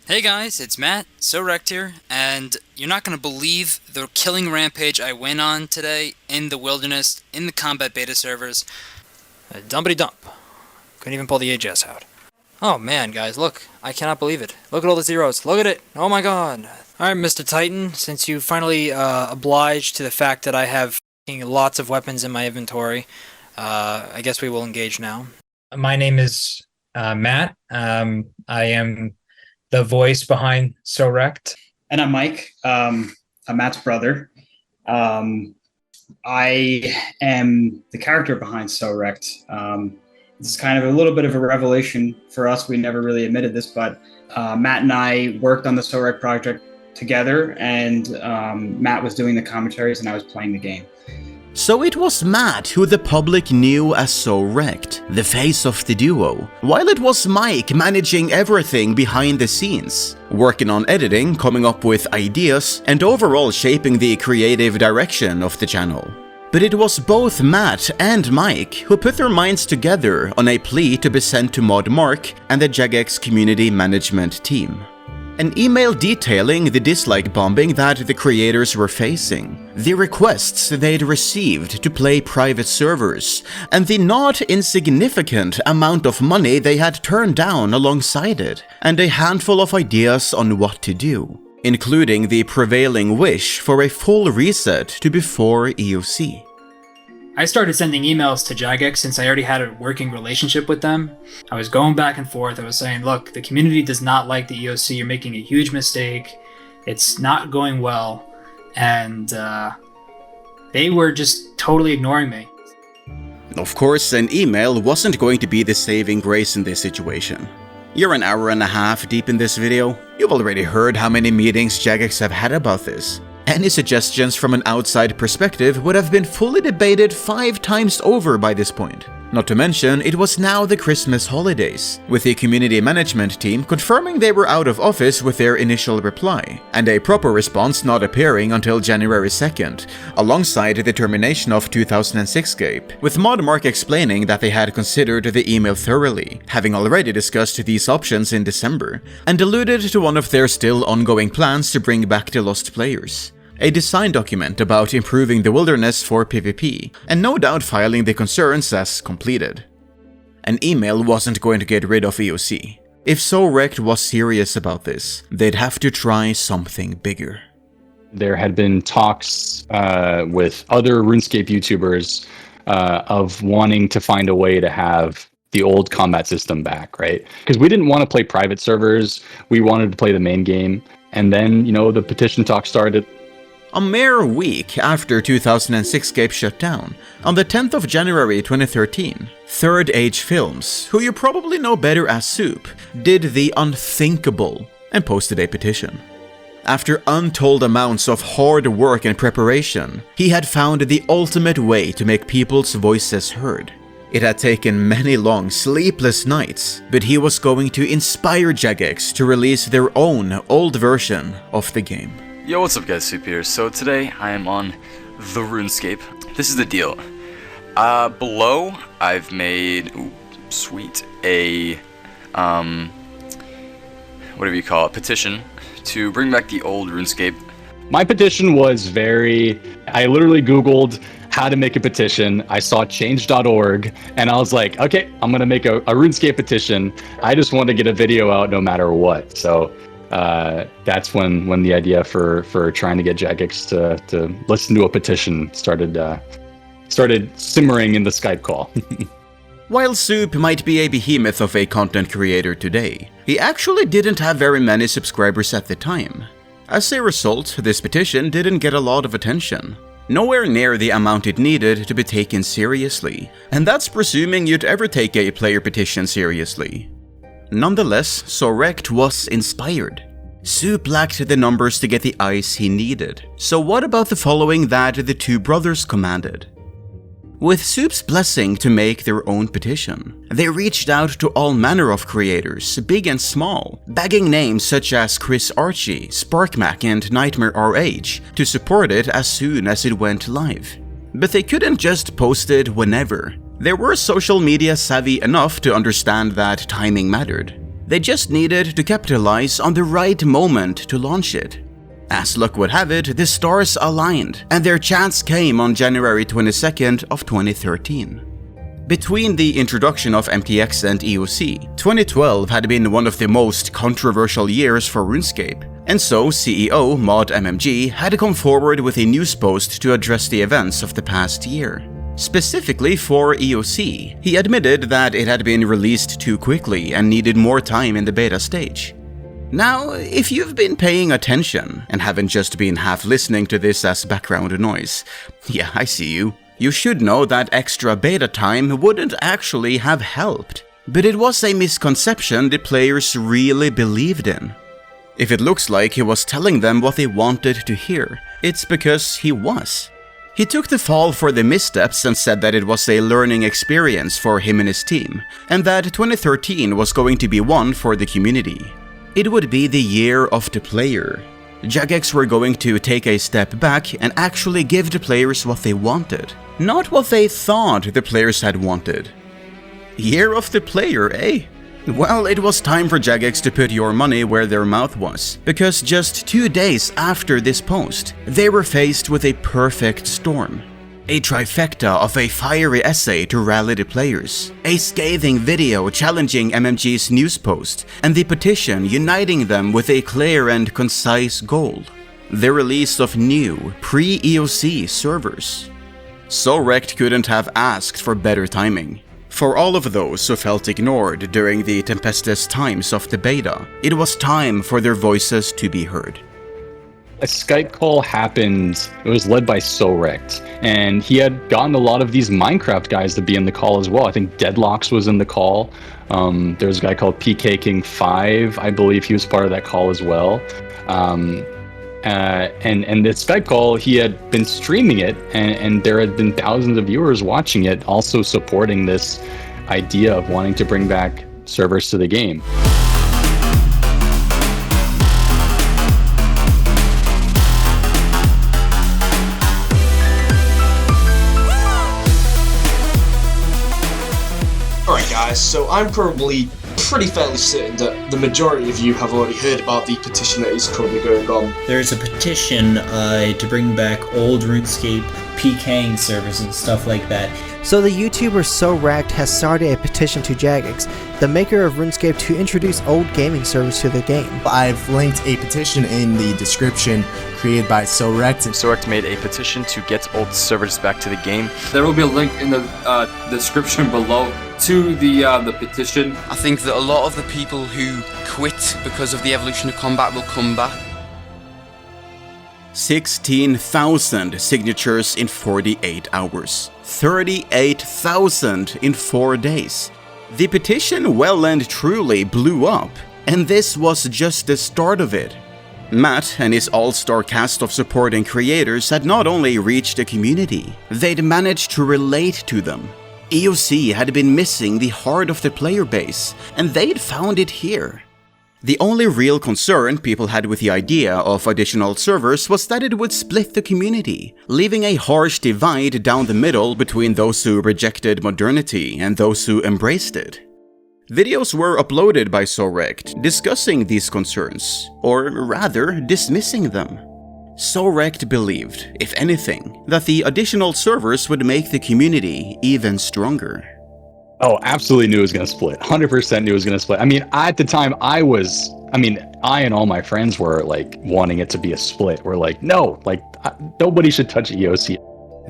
Hey guys, it's Matt, SoRect here, and you're not going to believe the killing rampage I went on today in the wilderness, in the combat beta servers. Dumpity dump. Couldn't even pull the AGS out. Oh man, guys, look. I cannot believe it. Look at all the zeros. Look at it. Oh my god. Alright, Mr. Titan, since you finally obliged to the fact that I have lots of weapons in my inventory, I guess we will engage now. My name is Matt. I am the voice behind SoRect. And I'm Mike. I'm Matt's brother. I am the character behind SoRect. This is kind of a little bit of a revelation for us. We never really admitted this, but Matt and I worked on the SoRect project together, and Matt was doing the commentaries and I was playing the game. So it was Matt who the public knew as SoRect, the face of the duo, while it was Mike managing everything behind the scenes, working on editing, coming up with ideas, and overall shaping the creative direction of the channel. But it was both Matt and Mike who put their minds together on a plea to be sent to Mod Mark and the Jagex community management team. An email detailing the dislike bombing that the creators were facing, the requests they'd received to play private servers, and the not insignificant amount of money they had turned down alongside it, and a handful of ideas on what to do, including the prevailing wish for a full reset to before EOC. I started sending emails to Jagex since I already had a working relationship with them. I was going back and forth. I was saying, look, the community does not like the EOC. You're making a huge mistake. It's not going well. And they were just totally ignoring me. Of course, an email wasn't going to be the saving grace in this situation. You're an hour and a half deep in this video. You've already heard how many meetings Jagex have had about this. Any suggestions from an outside perspective would have been fully debated 5 times over by this point. Not to mention, it was now the Christmas holidays, with the community management team confirming they were out of office with their initial reply, and a proper response not appearing until January 2nd, alongside the termination of 2006scape, with Modmark explaining that they had considered the email thoroughly, having already discussed these options in December, and alluded to one of their still ongoing plans to bring back the lost players. A design document about improving the wilderness for PvP, and no doubt filing the concerns as completed. An email wasn't going to get rid of EOC. If SoRect was serious about this, they'd have to try something bigger. There had been talks with other RuneScape YouTubers of wanting to find a way to have the old combat system back, right? Because we didn't want to play private servers, we wanted to play the main game, and then, you know, the petition talk started. A mere week after 2006scape shut down, on the 10th of January 2013, Third Age Films, who you probably know better as Soup, did the unthinkable and posted a petition. After untold amounts of hard work and preparation, he had found the ultimate way to make people's voices heard. It had taken many long, sleepless nights, but he was going to inspire Jagex to release their own old version of the game. Yo, what's up guys, Soup here. So today I am on the RuneScape. This is the deal. Below I've made, a, whatever you call it, petition to bring back the old RuneScape. My petition was I literally Googled how to make a petition. I saw change.org and I was like, okay, I'm gonna make a RuneScape petition. I just want to get a video out no matter what. So that's when the idea for trying to get Jagex to listen to a petition started simmering in the Skype call. While Soup might be a behemoth of a content creator today, he actually didn't have very many subscribers at the time. As a result, this petition didn't get a lot of attention. Nowhere near the amount it needed to be taken seriously, and that's presuming you'd ever take a player petition seriously. Nonetheless, Sorect was inspired. Soup lacked the numbers to get the eyes he needed, so what about the following that the two brothers commanded? With Soup's blessing to make their own petition, they reached out to all manner of creators, big and small, bagging names such as Chris Archie, SparkMac, and Nightmare RH to support it as soon as it went live. But they couldn't just post it whenever. They were social media savvy enough to understand that timing mattered. They just needed to capitalize on the right moment to launch it. As luck would have it, the stars aligned, and their chance came on January 22nd of 2013. Between the introduction of MTX and EOC, 2012 had been one of the most controversial years for RuneScape, and so CEO Mod MMG had come forward with a news post to address the events of the past year. Specifically for EOC, he admitted that it had been released too quickly and needed more time in the beta stage. Now, if you've been paying attention and haven't just been half listening to this as background noise, yeah, I see you. You should know that extra beta time wouldn't actually have helped, but it was a misconception the players really believed in. If it looks like he was telling them what they wanted to hear, it's because he was. He took the fall for the missteps and said that it was a learning experience for him and his team, and that 2013 was going to be one for the community. It would be the year of the player. Jagex were going to take a step back and actually give the players what they wanted, not what they thought the players had wanted. Year of the player, eh? Well, it was time for Jagex to put your money where their mouth was, because just 2 days after this post, they were faced with a perfect storm. A trifecta of a fiery essay to rally the players, a scathing video challenging MMG's news post, and the petition uniting them with a clear and concise goal: the release of new, pre-EOC servers. Sorect couldn't have asked for better timing. For all of those who felt ignored during the tempestuous times of the beta, it was time for their voices to be heard. A Skype call happened. It was led by Sorect, and he had gotten a lot of these Minecraft guys to be in the call as well. I think Deadlocks was in the call. There's a guy called PK King 5. I believe he was part of that call as well. And the Skype call, he had been streaming it, and there had been thousands of viewers watching it, also supporting this idea of wanting to bring back servers to the game. Alright guys, so I'm probably pretty fairly certain that the majority of you have already heard about the petition that is currently going on. There's a petition to bring back old RuneScape PKing servers and stuff like that. So the YouTuber SoRect has started a petition to Jagex, the maker of RuneScape, to introduce old gaming servers to the game. I've linked a petition in the description created by SoRect. SoRect made a petition to get old servers back to the game. There will be a link in the description below to the petition. I think that a lot of the people who quit because of the evolution of combat will come back. 16,000 signatures in 48 hours. 38,000 in 4 days. The petition well and truly blew up, and this was just the start of it. Matt and his all-star cast of supporting creators had not only reached the community, they'd managed to relate to them. EOC had been missing the heart of the player base, and they'd found it here. The only real concern people had with the idea of additional servers was that it would split the community, leaving a harsh divide down the middle between those who rejected modernity and those who embraced it. Videos were uploaded by Sorect discussing these concerns, or rather dismissing them. Sorect believed, if anything, that the additional servers would make the community even stronger. Oh, absolutely knew it was going to split. 100% knew it was going to split. I mean, at the time, I and all my friends were like wanting it to be a split. We're like, no, like nobody should touch EOC.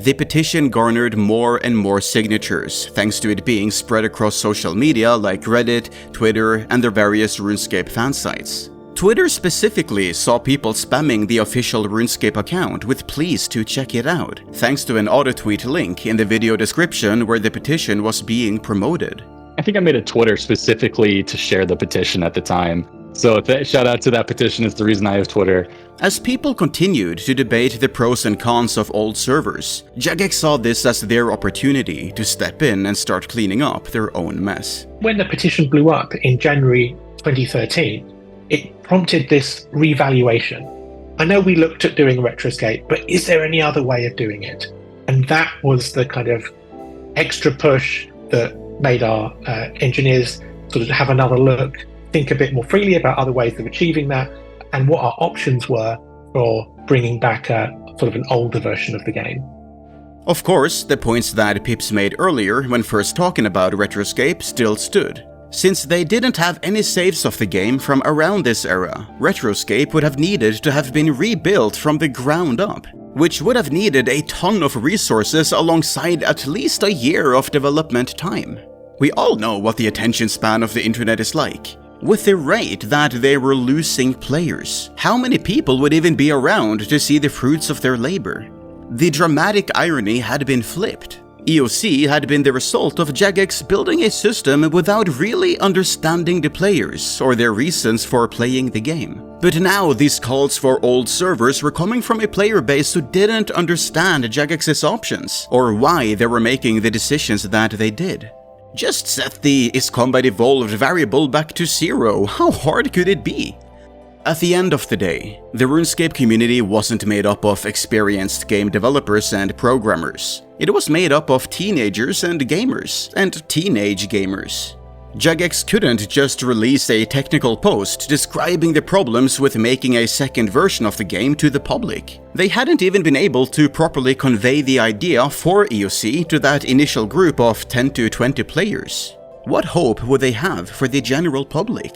The petition garnered more and more signatures, thanks to it being spread across social media like Reddit, Twitter, and their various RuneScape fan sites. Twitter specifically saw people spamming the official RuneScape account with pleas to check it out, thanks to an auto-tweet link in the video description where the petition was being promoted. I think I made a Twitter specifically to share the petition at the time. So shout out to that petition, it's the reason I have Twitter. As people continued to debate the pros and cons of old servers, Jagex saw this as their opportunity to step in and start cleaning up their own mess. When the petition blew up in January 2013, it prompted this revaluation. I know we looked at doing RetroScape, but is there any other way of doing it? And that was the kind of extra push that made our engineers sort of have another look, think a bit more freely about other ways of achieving that, and what our options were for bringing back a sort of an older version of the game. Of course, the points that Pips made earlier when first talking about RetroScape still stood. Since they didn't have any saves of the game from around this era, RetroScape would have needed to have been rebuilt from the ground up, which would have needed a ton of resources alongside at least a year of development time. We all know what the attention span of the internet is like. With the rate that they were losing players, how many people would even be around to see the fruits of their labor? The dramatic irony had been flipped. EOC had been the result of Jagex building a system without really understanding the players or their reasons for playing the game. But now these calls for old servers were coming from a player base who didn't understand Jagex's options or why they were making the decisions that they did. Just set the isCombat_evolved variable back to 0, how hard could it be? At the end of the day, the RuneScape community wasn't made up of experienced game developers and programmers. It was made up of teenagers and gamers, and teenage gamers. Jagex couldn't just release a technical post describing the problems with making a second version of the game to the public. They hadn't even been able to properly convey the idea for EOC to that initial group of 10 to 20 players. What hope would they have for the general public?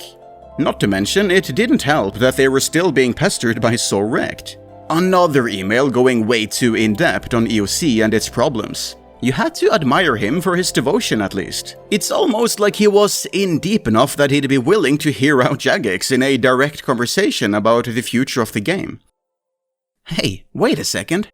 Not to mention, it didn't help that they were still being pestered by Sorect. Another email going way too in-depth on EOC and its problems. You had to admire him for his devotion at least. It's almost like he was in deep enough that he'd be willing to hear out Jagex in a direct conversation about the future of the game. Hey, wait a second.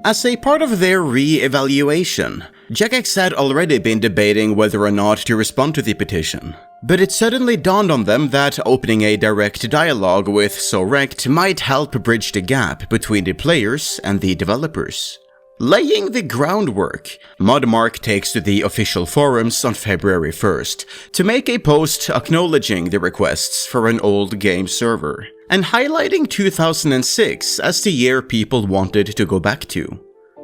As a part of their re-evaluation, Jagex had already been debating whether or not to respond to the petition. But it suddenly dawned on them that opening a direct dialogue with Sorect might help bridge the gap between the players and the developers. Laying the groundwork, Mudmark takes to the official forums on February 1st to make a post acknowledging the requests for an old game server, and highlighting 2006 as the year people wanted to go back to.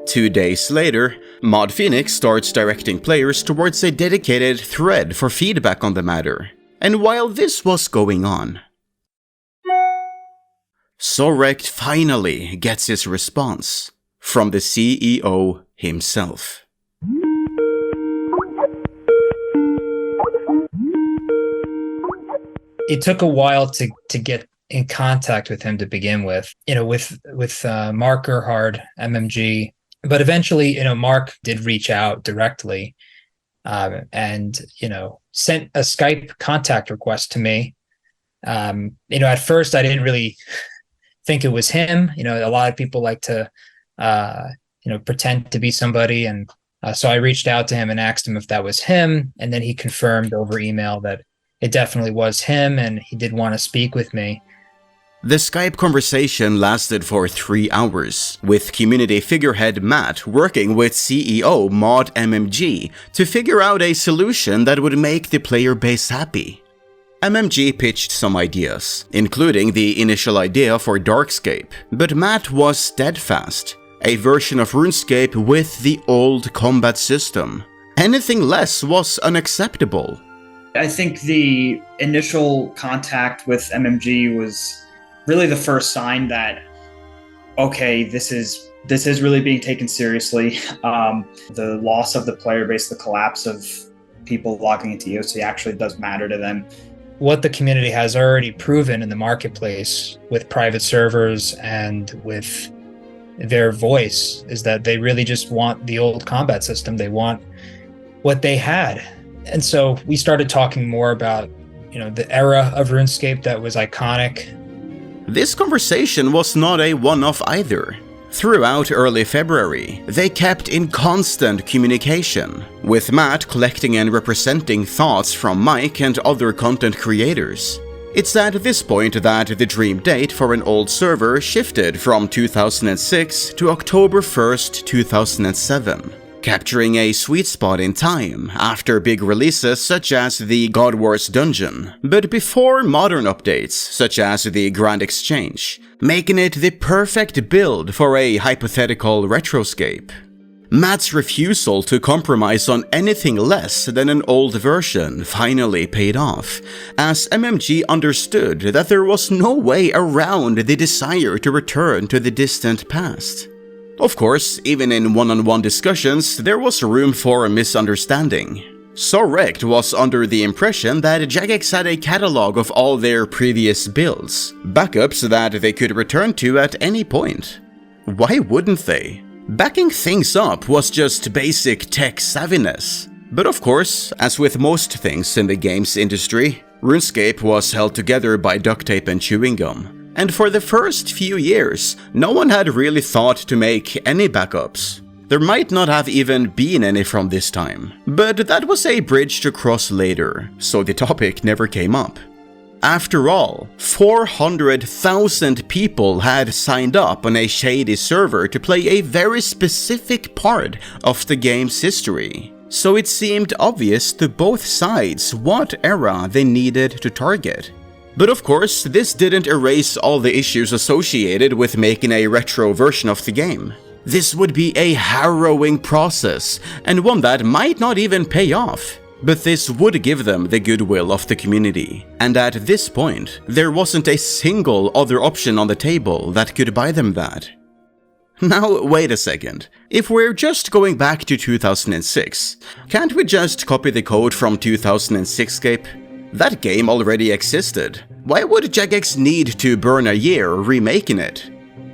2 days later, Mod Phoenix starts directing players towards a dedicated thread for feedback on the matter. And while this was going on, Sorect finally gets his response from the CEO himself. It took a while to get in contact with him to begin with, with Mark Gerhard, MMG. But eventually, Mark did reach out directly and, sent a Skype contact request to me. At first, I didn't really think it was him. A lot of people like to, pretend to be somebody. And so I reached out to him and asked him if that was him. And then he confirmed over email that it definitely was him and he did want to speak with me. The Skype conversation lasted for 3 hours, with community figurehead Matt working with CEO Mod MMG to figure out a solution that would make the player base happy. MMG pitched some ideas, including the initial idea for Darkscape, but Matt was steadfast, a version of RuneScape with the old combat system. Anything less was unacceptable. I think the initial contact with MMG was really the first sign that okay, this is really being taken seriously. The loss of the player base, the collapse of people logging into EOC actually does matter to them. What the community has already proven in the marketplace with private servers and with their voice is that they really just want the old combat system. They want what they had. And so we started talking more about, the era of RuneScape that was iconic. This conversation was not a one-off either. Throughout early February, they kept in constant communication, with Matt collecting and representing thoughts from Mike and other content creators. It's at this point that the dream date for an old server shifted from 2006 to October 1st, 2007, capturing a sweet spot in time after big releases such as the God Wars Dungeon, but before modern updates such as the Grand Exchange, making it the perfect build for a hypothetical retroscape. Matt's refusal to compromise on anything less than an old version finally paid off, as MMG understood that there was no way around the desire to return to the distant past. Of course, even in one-on-one discussions, there was room for a misunderstanding. Sorect was under the impression that Jagex had a catalog of all their previous builds, backups that they could return to at any point. Why wouldn't they? Backing things up was just basic tech savviness. But of course, as with most things in the games industry, RuneScape was held together by duct tape and chewing gum. And for the first few years, no one had really thought to make any backups. There might not have even been any from this time, but that was a bridge to cross later, so the topic never came up. After all, 400,000 people had signed up on a shady server to play a very specific part of the game's history, so it seemed obvious to both sides what era they needed to target. But of course, this didn't erase all the issues associated with making a retro version of the game. This would be a harrowing process, and one that might not even pay off. But this would give them the goodwill of the community, and at this point, there wasn't a single other option on the table that could buy them that. Now, wait a second. If we're just going back to 2006, can't we just copy the code from 2006scape? That game already existed. Why would Jagex need to burn a year remaking it?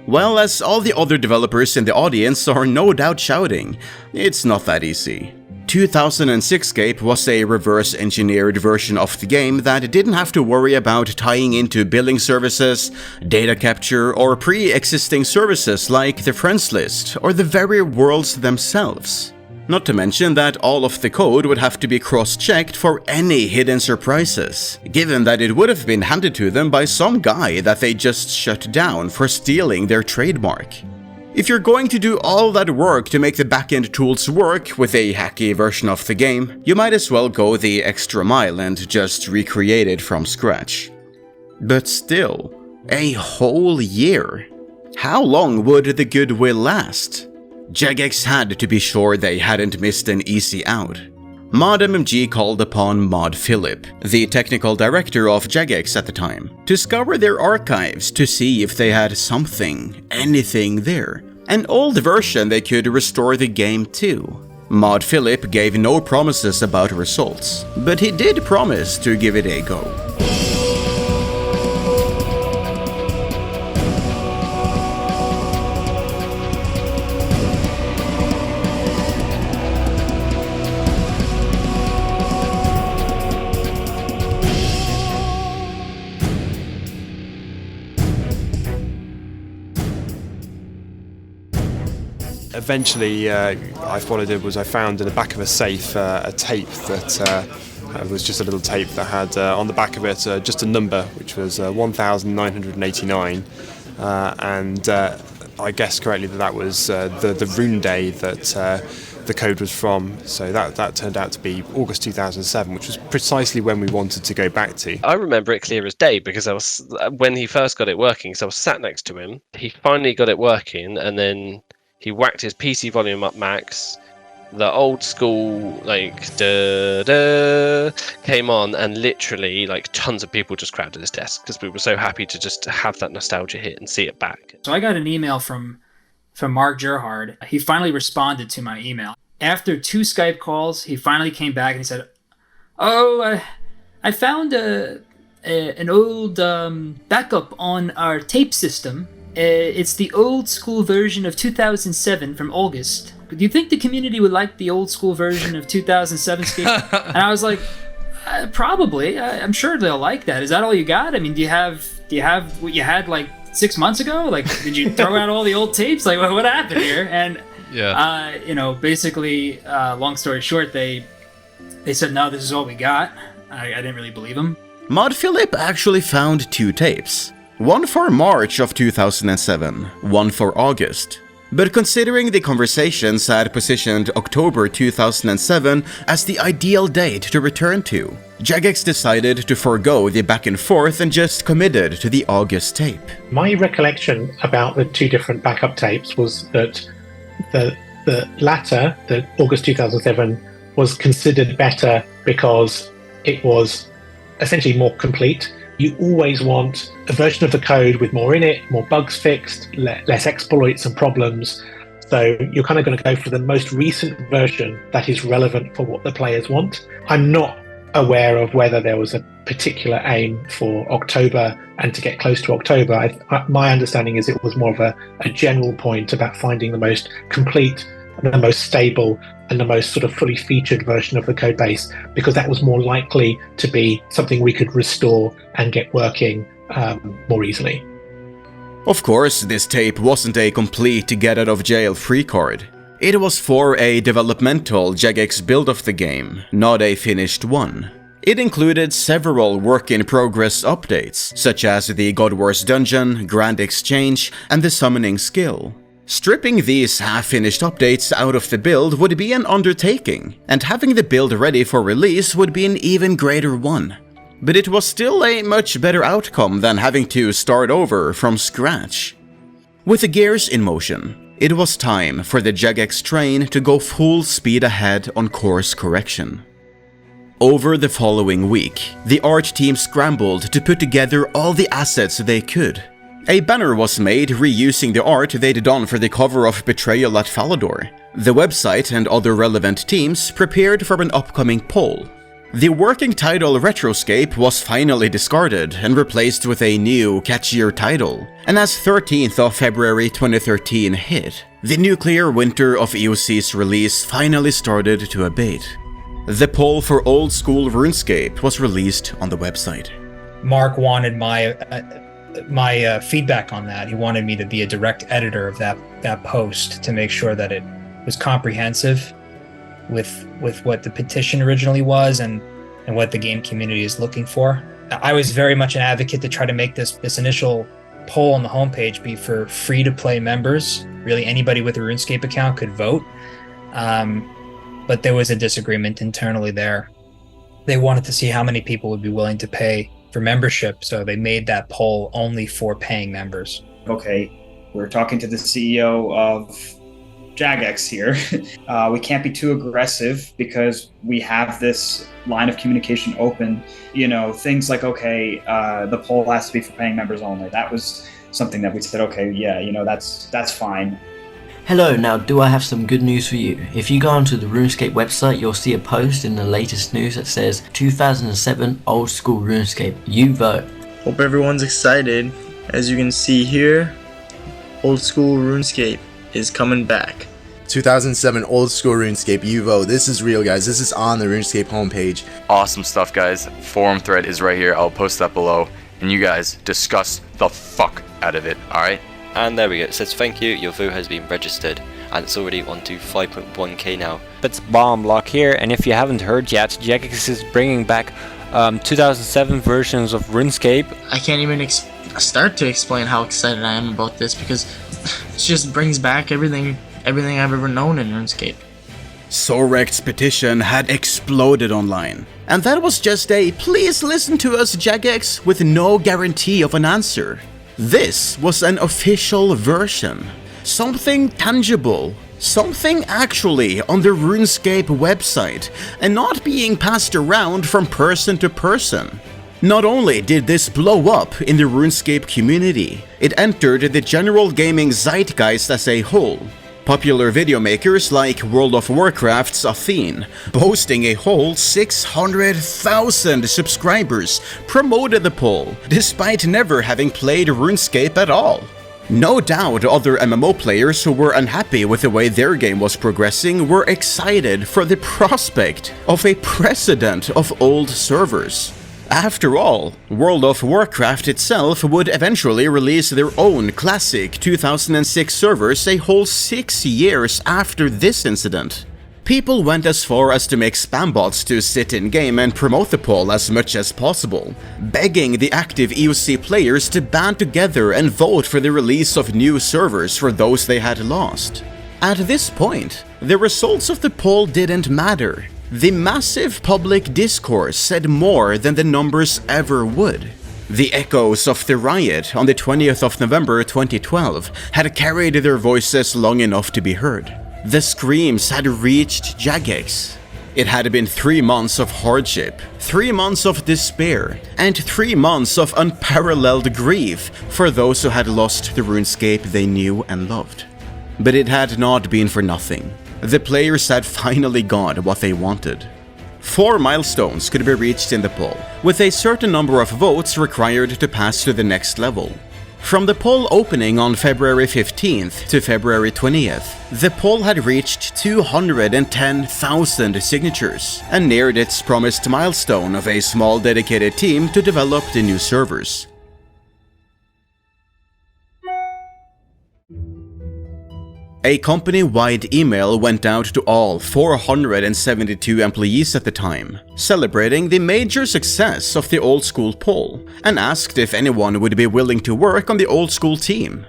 Well, as all the other developers in the audience are no doubt shouting, it's not that easy. 2006scape was a reverse-engineered version of the game that didn't have to worry about tying into billing services, data capture, or pre-existing services like the friends list or the very worlds themselves. Not to mention that all of the code would have to be cross-checked for any hidden surprises, given that it would have been handed to them by some guy that they just shut down for stealing their trademark. If you're going to do all that work to make the backend tools work with a hacky version of the game, you might as well go the extra mile and just recreate it from scratch. But still, a whole year? How long would the goodwill last? Jagex had to be sure they hadn't missed an easy out. ModMMG called upon Mod Philip, the technical director of Jagex at the time, to scour their archives to see if they had something, anything there, an old version they could restore the game to. Mod Philip gave no promises about results, but he did promise to give it a go. Eventually, what I did was I found in the back of a safe a tape that was just a little tape that had on the back of it just a number, which was 1989, and I guessed correctly that was the rune day that the code was from. So that turned out to be August 2007, which was precisely when we wanted to go back to. I remember it clear as day because when he first got it working, so I was sat next to him. He finally got it working, and then he whacked his PC volume up max, the old school came on, and literally tons of people just crowded his desk because we were so happy to just have that nostalgia hit and see it back. So I got an email from Mark Gerhard. He finally responded to my email. After 2 Skype calls, he finally came back and he said, "Oh, I found an old backup on our tape system. It's the old school version of 2007 from August. Do you think the community would like the old school version of 2007 Scape?" And I was like, probably. I'm sure they'll like that. Is that all you got? I mean, do you have what you had 6 months ago? Did you throw out all the old tapes? What happened here? And basically, long story short, they said, no, this is all we got. I didn't really believe them. Mod Philip actually found 2 tapes. One for March of 2007, one for August. But considering the conversations had positioned October 2007 as the ideal date to return to, Jagex decided to forego the back and forth and just committed to the August tape. My recollection about the 2 different backup tapes was that the latter, the August 2007, was considered better because it was essentially more complete. You always want a version of the code with more in it, more bugs fixed, less exploits and problems. So you're kind of going to go for the most recent version that is relevant for what the players want. I'm not aware of whether there was a particular aim for October and to get close to October. My understanding is it was more of a general point about finding the most complete, the most stable, and the most sort of fully featured version of the code base, because that was more likely to be something we could restore and get working more easily. Of course, this tape wasn't a complete get-out-of-jail-free card. It was for a developmental Jagex build of the game, not a finished one. It included several work-in-progress updates, such as the God Wars dungeon, Grand Exchange, and the summoning skill. Stripping these half-finished updates out of the build would be an undertaking, and having the build ready for release would be an even greater one. But it was still a much better outcome than having to start over from scratch. With the gears in motion, it was time for the Jagex train to go full speed ahead on course correction. Over the following week, the art team scrambled to put together all the assets they could. A banner was made reusing the art they'd done for the cover of Betrayal at Falador. The website and other relevant teams prepared for an upcoming poll. The working title RetroScape was finally discarded and replaced with a new, catchier title. And as 13th of February 2013 hit, the nuclear winter of EOC's release finally started to abate. The poll for Old School RuneScape was released on the website. Mark wanted my feedback on that. He wanted me to be a direct editor of that post to make sure that it was comprehensive with what the petition originally was and what the game community is looking for. I was very much an advocate to try to make this initial poll on the homepage be for free-to-play members. Really, anybody with a RuneScape account could vote. But there was a disagreement internally there. They wanted to see how many people would be willing to pay for membership, so they made that poll only for paying members. Okay, we're talking to the CEO of Jagex here. We can't be too aggressive because we have this line of communication open. Things like, okay, the poll has to be for paying members only. That was something that we said, okay, yeah, that's fine. Hello, now do I have some good news for you. If you go onto the RuneScape website, you'll see a post in the latest news that says 2007 Old School RuneScape, you vote. Hope everyone's excited. As you can see here, Old School RuneScape is coming back. 2007 Old School RuneScape, you vote. This is real, guys. This is on the RuneScape homepage. Awesome stuff, guys. Forum thread is right here. I'll post that below. And you guys discuss the fuck out of it, alright? And there we go, it says thank you, your vote has been registered, and it's already on to 5.1k now. It's Bomblock here, and if you haven't heard yet, Jagex is bringing back 2007 versions of RuneScape. I can't even start to explain how excited I am about this, because it just brings back everything I've ever known in RuneScape. Sorect's petition had exploded online, and that was just a "please listen to us, Jagex" with no guarantee of an answer. This was an official version, something tangible, Something actually on the RuneScape website, and not being passed around from person to person. Not only did this blow up in the RuneScape community, it entered the general gaming zeitgeist as a whole. Popular video makers like World of Warcraft's Athene, boasting a whole 600,000 subscribers, promoted the poll, despite never having played RuneScape at all. No doubt other MMO players who were unhappy with the way their game was progressing were excited for the prospect of a precedent of old servers. After all, World of Warcraft itself would eventually release their own classic 2006 servers a whole 6 years after this incident. People went as far as to make spam bots to sit in-game and promote the poll as much as possible, begging the active EOC players to band together and vote for the release of new servers for those they had lost. At this point, the results of the poll didn't matter. The massive public discourse said more than the numbers ever would. The echoes of the riot on the 20th of November 2012 had carried their voices long enough to be heard. The screams had reached Jagex. It had been 3 months of hardship, 3 months of despair, and 3 months of unparalleled grief for those who had lost the RuneScape they knew and loved. But it had not been for nothing. The players had finally got what they wanted. 4 milestones could be reached in the poll, with a certain number of votes required to pass to the next level. From the poll opening on February 15th to February 20th, the poll had reached 210,000 signatures and neared its promised milestone of a small dedicated team to develop the new servers. A company-wide email went out to all 472 employees at the time, celebrating the major success of the Old School poll, and asked if anyone would be willing to work on the Old School team.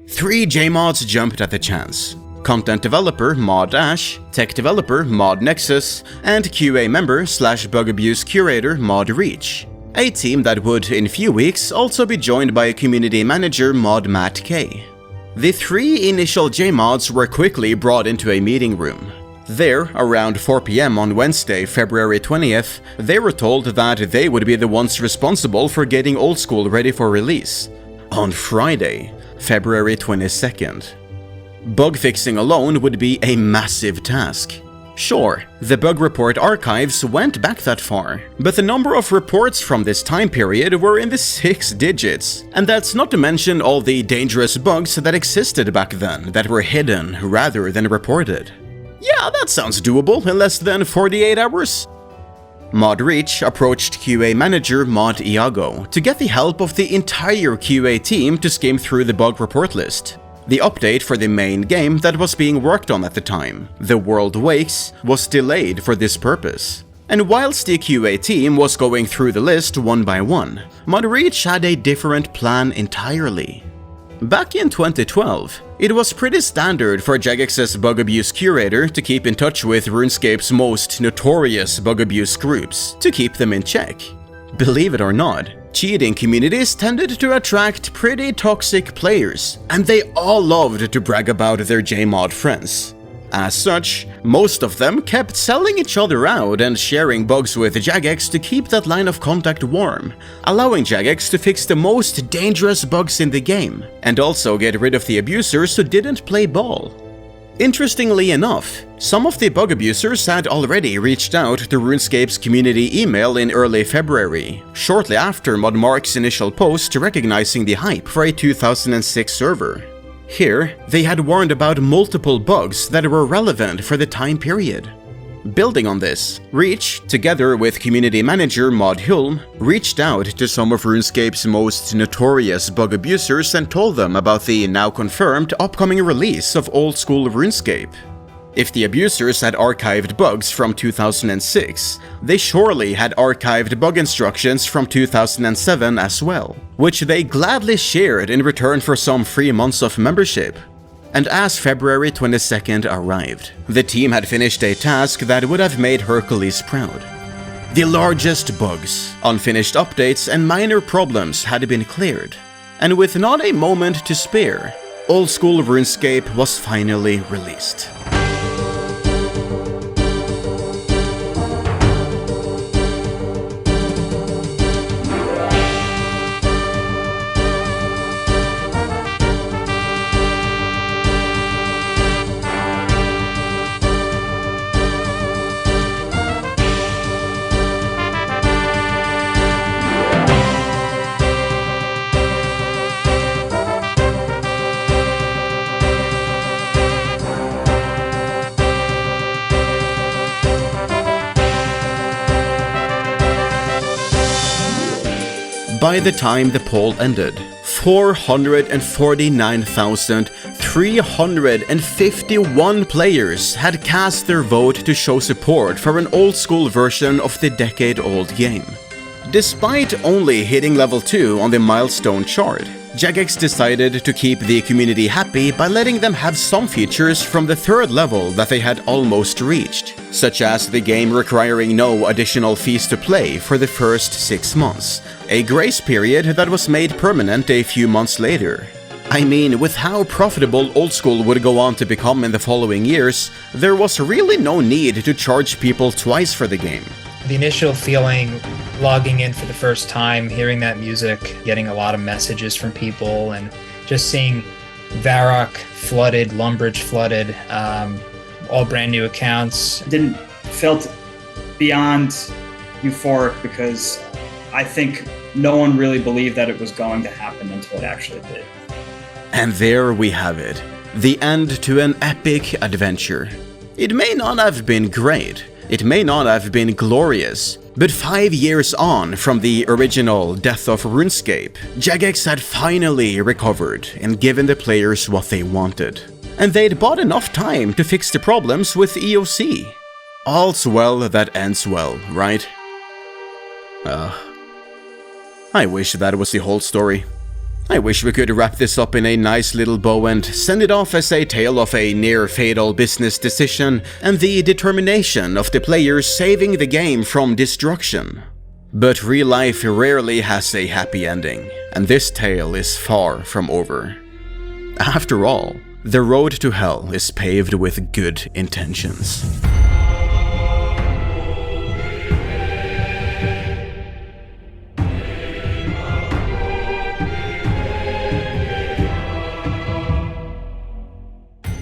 3 JMods jumped at the chance: content developer Mod Ash, tech developer Mod Nexus, and QA member / bug abuse curator Mod Reach. A team that would, in few weeks, also be joined by community manager Mod Matt K. The 3 initial JMods were quickly brought into a meeting room. There, around 4 PM on Wednesday, February 20th, they were told that they would be the ones responsible for getting Old School ready for release. On Friday, February 22nd. Bug fixing alone would be a massive task. Sure, the bug report archives went back that far, but the number of reports from this time period were in the 6 digits, and that's not to mention all the dangerous bugs that existed back then that were hidden rather than reported. Yeah, that sounds doable in less than 48 hours. Mod Reach approached QA manager Mod Iago to get the help of the entire QA team to skim through the bug report list. The update for the main game that was being worked on at the time, The World Wakes, was delayed for this purpose. And whilst the QA team was going through the list one by one, Mod Reach had a different plan entirely. Back in 2012, it was pretty standard for Jagex's bug abuse curator to keep in touch with RuneScape's most notorious bug abuse groups to keep them in check. Believe it or not, cheating communities tended to attract pretty toxic players, and they all loved to brag about their JMod friends. As such, most of them kept selling each other out and sharing bugs with Jagex to keep that line of contact warm, allowing Jagex to fix the most dangerous bugs in the game, and also get rid of the abusers who didn't play ball. Interestingly enough, some of the bug abusers had already reached out to RuneScape's community email in early February, shortly after ModMark's initial post recognizing the hype for a 2006 server. Here, they had warned about multiple bugs that were relevant for the time period. Building on this, Reach, together with community manager Mod Hulm, reached out to some of RuneScape's most notorious bug abusers and told them about the now confirmed upcoming release of Old School RuneScape. If the abusers had archived bugs from 2006, they surely had archived bug instructions from 2007 as well, which they gladly shared in return for some free months of membership. And as February 22nd arrived, the team had finished a task that would have made Hercules proud. The largest bugs, unfinished updates, and minor problems had been cleared. And with not a moment to spare, Old School RuneScape was finally released. By the time the poll ended, 449,351 players had cast their vote to show support for an old school version of the decade-old game. Despite only hitting level 2 on the milestone chart, Jagex decided to keep the community happy by letting them have some features from the 3rd level that they had almost reached, such as the game requiring no additional fees to play for the first 6 months, a grace period that was made permanent a few months later. I mean, with how profitable Old School would go on to become in the following years, there was really no need to charge people twice for the game. The initial feeling, logging in for the first time, hearing that music, getting a lot of messages from people, and just seeing Varrock flooded, Lumbridge flooded, all brand new accounts. Felt beyond euphoric because I think no one really believed that it was going to happen until it actually did. And there we have it, the end to an epic adventure. It may not have been great, it may not have been glorious, but 5 years on from the original death of RuneScape, Jagex had finally recovered and given the players what they wanted. And they'd bought enough time to fix the problems with EOC. All's well that ends well, right? I wish that was the whole story. I wish we could wrap this up in a nice little bow and send it off as a tale of a near-fatal business decision and the determination of the players saving the game from destruction. But real life rarely has a happy ending, and this tale is far from over. After all, the road to hell is paved with good intentions.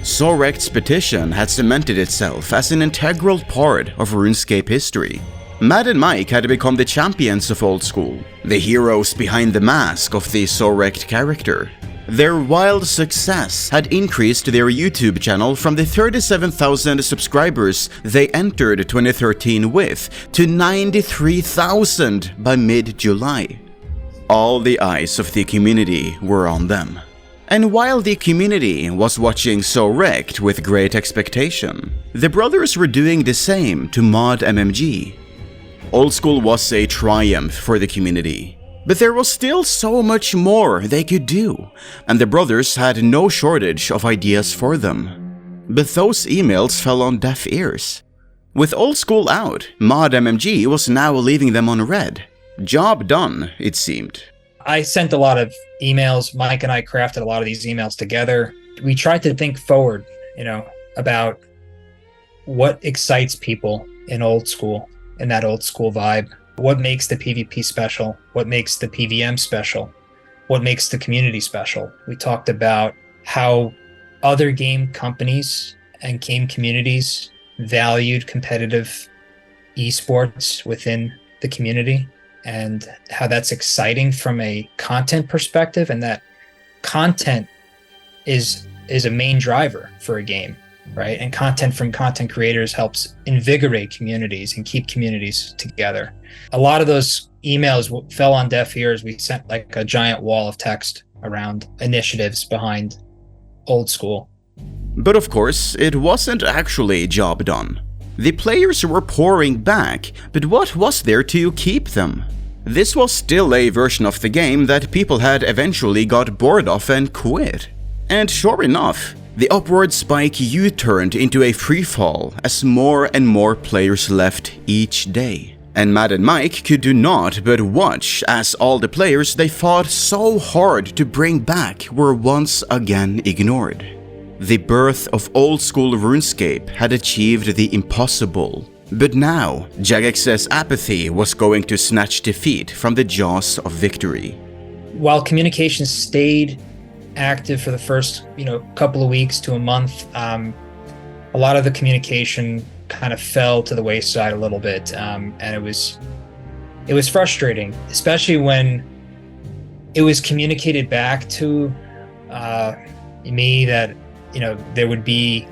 Sorect's petition had cemented itself as an integral part of RuneScape history. Matt and Mike had become the champions of Old School, the heroes behind the mask of the Sorect character. Their wild success had increased their YouTube channel from the 37,000 subscribers they entered 2013 with to 93,000 by mid-July. All the eyes of the community were on them. And while the community was watching Sorect with great expectation, the brothers were doing the same to Mod MMG. Old School was a triumph for the community, but there was still so much more they could do, and the brothers had no shortage of ideas for them. But those emails fell on deaf ears. With Old School out, Mod MMG was now leaving them on red. Job done, it seemed. I sent a lot of emails. Mike and I crafted a lot of these emails together. We tried to think forward, about what excites people in Old School, in that Old School vibe. What makes the PvP special? What makes the PvM special? What makes the community special? We talked about how other game companies and game communities valued competitive esports within the community, and how that's exciting from a content perspective, and that content is a main driver for a game, right? And content from content creators helps invigorate communities and keep communities together. A lot of those emails fell on deaf ears. We sent like a giant wall of text around initiatives behind Old School. But of course, it wasn't actually job done. The players were pouring back, but what was there to keep them? This was still a version of the game that people had eventually got bored of and quit. And sure enough, the upward spike U-turned into a freefall as more and more players left each day. and Matt and Mike could do naught but watch as all the players they fought so hard to bring back were once again ignored. The birth of Old School RuneScape had achieved the impossible, but now Jagex's apathy was going to snatch defeat from the jaws of victory. While communications stayed active for the first, couple of weeks to a month, a lot of the communication kind of fell to the wayside a little bit, and it was frustrating, especially when it was communicated back to me that there would be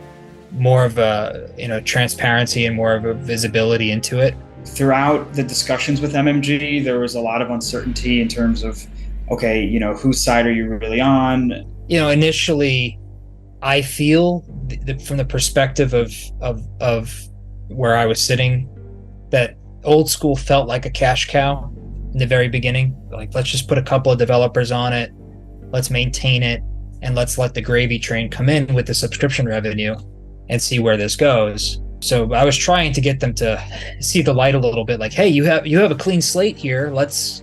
more of a transparency and more of a visibility into it. Throughout the discussions with MMG, there was a lot of uncertainty in terms of, okay, whose side are you really on? Initially, I feel from the perspective of where I was sitting, that Old School felt like a cash cow in the very beginning. Like, let's just put a couple of developers on it, let's maintain it, and let's let the gravy train come in with the subscription revenue and see where this goes. So I was trying to get them to see the light a little bit, like, hey, you have a clean slate here. Let's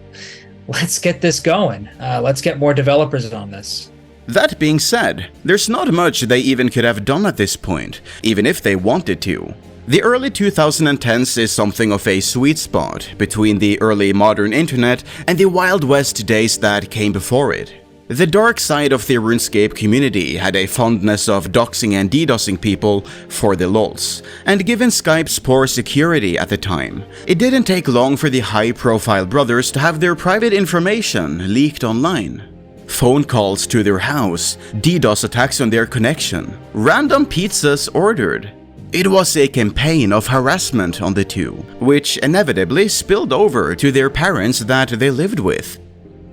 get this going. Let's get more developers on this. That being said, there's not much they even could have done at this point, even if they wanted to. The early 2010s is something of a sweet spot between the early modern internet and the Wild West days that came before it. The dark side of the RuneScape community had a fondness of doxing and DDoSing people for the lols, and given Skype's poor security at the time, it didn't take long for the high-profile brothers to have their private information leaked online. Phone calls to their house, DDoS attacks on their connection, random pizzas ordered. It was a campaign of harassment on the two, which inevitably spilled over to their parents that they lived with.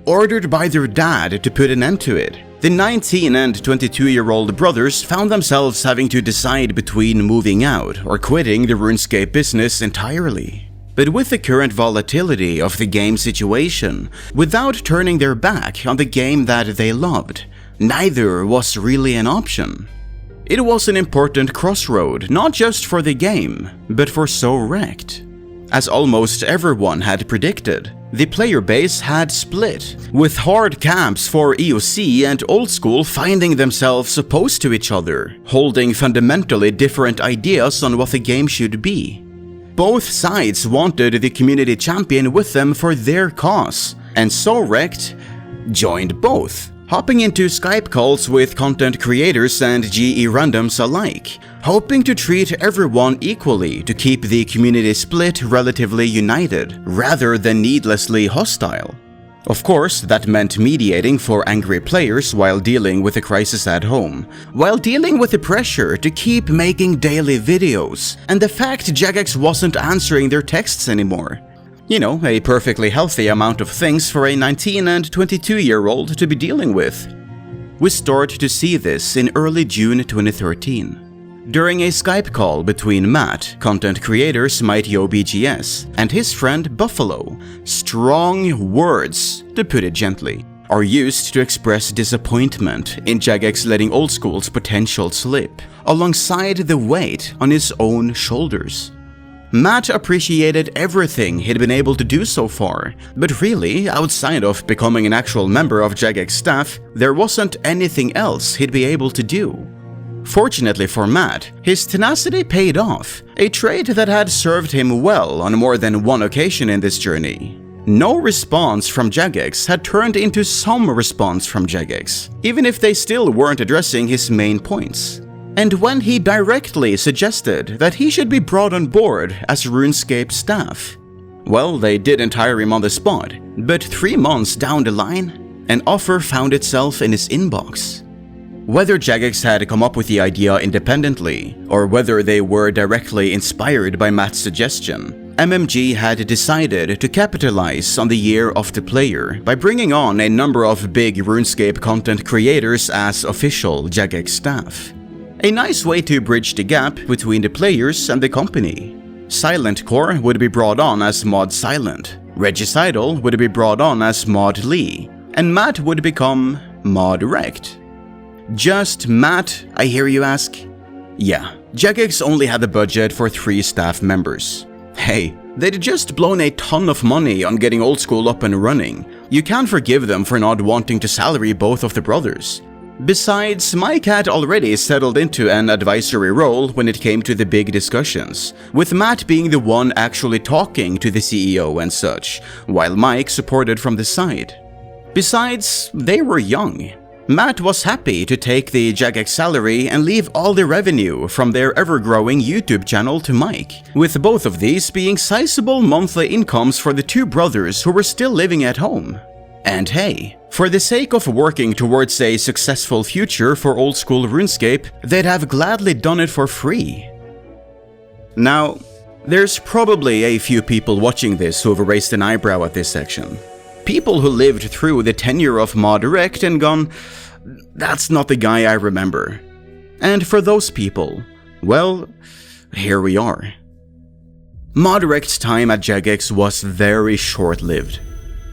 Ordered by their dad to put an end to it, the 19 and 22-year-old brothers found themselves having to decide between moving out or quitting the RuneScape business entirely. But with the current volatility of the game situation, without turning their back on the game that they loved, neither was really an option. It was an important crossroad, not just for the game, but for So Wrecked. As almost everyone had predicted, the player base had split, with hard camps for EOC and Old School finding themselves opposed to each other, holding fundamentally different ideas on what the game should be. Both sides wanted the community champion with them for their cause, and So Wrecked joined both, hopping into Skype calls with content creators and GE randoms alike, hoping to treat everyone equally to keep the community split relatively united, rather than needlessly hostile. Of course, that meant mediating for angry players while dealing with the crisis at home, while dealing with the pressure to keep making daily videos, and the fact Jagex wasn't answering their texts anymore. A perfectly healthy amount of things for a 19 and 22-year-old to be dealing with. We start to see this in early June 2013. During a Skype call between Matt, content creator SmiteYoBGS, and his friend Buffalo, strong words, to put it gently, are used to express disappointment in Jagex letting Old School's potential slip, alongside the weight on his own shoulders. Matt appreciated everything he'd been able to do so far, but really, outside of becoming an actual member of Jagex staff, there wasn't anything else he'd be able to do. Fortunately for Matt, his tenacity paid off, a trait that had served him well on more than one occasion in this journey. No response from Jagex had turned into some response from Jagex, even if they still weren't addressing his main points. And when he directly suggested that he should be brought on board as RuneScape staff, well, they didn't hire him on the spot, but 3 months down the line, an offer found itself in his inbox. Whether Jagex had come up with the idea independently, or whether they were directly inspired by Matt's suggestion, MMG had decided to capitalize on the year of the player by bringing on a number of big RuneScape content creators as official Jagex staff. A nice way to bridge the gap between the players and the company. Silent Core would be brought on as Mod Silent, Regicidal would be brought on as Mod Lee, and Matt would become Mod Wrecked. Just Matt, I hear you ask? Yeah, Jagex only had the budget for 3 staff members. Hey, They'd just blown a ton of money on getting Old School up and running. You can't forgive them for not wanting to salary both of the brothers. Besides, Mike had already settled into an advisory role when it came to the big discussions, with Matt being the one actually talking to the CEO and such, while Mike supported from the side. Besides, they were young. Matt was happy to take the Jagex salary and leave all the revenue from their ever-growing YouTube channel to Mike, with both of these being sizable monthly incomes for the two brothers who were still living at home. And hey, for the sake of working towards a successful future for Old School RuneScape, they'd have gladly done it for free. Now, there's probably a few people watching this who have raised an eyebrow at this section. People who lived through the tenure of ModDirect and gone, "That's not the guy I remember." And for those people, well, here we are. ModDirect's time at Jagex was very short-lived.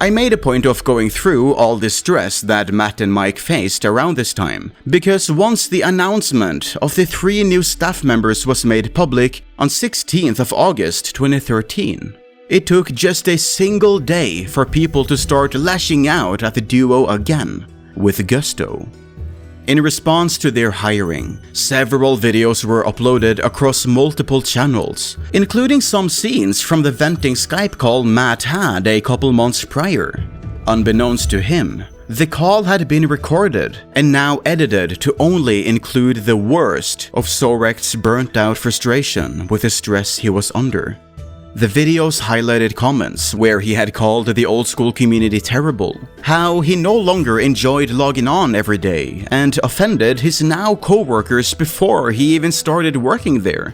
I made a point of going through all the stress that Matt and Mike faced around this time, because once the announcement of the 3 new staff members was made public on 16th of August 2013, it took just a single day for people to start lashing out at the duo again, with gusto. In response to their hiring, several videos were uploaded across multiple channels, including some scenes from the venting Skype call Matt had a couple months prior. Unbeknownst to him, the call had been recorded and now edited to only include the worst of Sorect's burnt-out frustration with the stress he was under. The videos highlighted comments where he had called the Old School community terrible, how he no longer enjoyed logging on every day, and offended his now co-workers before he even started working there.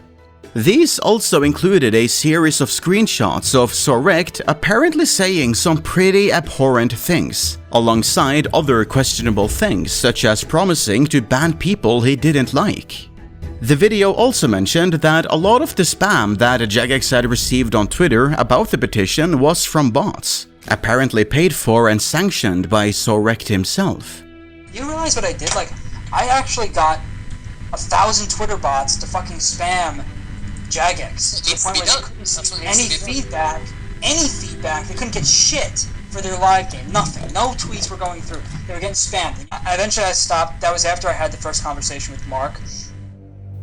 These also included a series of screenshots of Sorect apparently saying some pretty abhorrent things, alongside other questionable things such as promising to ban people he didn't like. The video also mentioned that a lot of the spam that Jagex had received on Twitter about the petition was from bots, apparently paid for and sanctioned by Sorect himself. You realize what I did? Like, I actually got 1,000 Twitter bots to fucking spam Jagex. To the point where they couldn't get any feedback, they couldn't get shit for their live game. Nothing. No tweets were going through. They were getting spammed. Eventually I stopped. That was after I had the first conversation with Mark.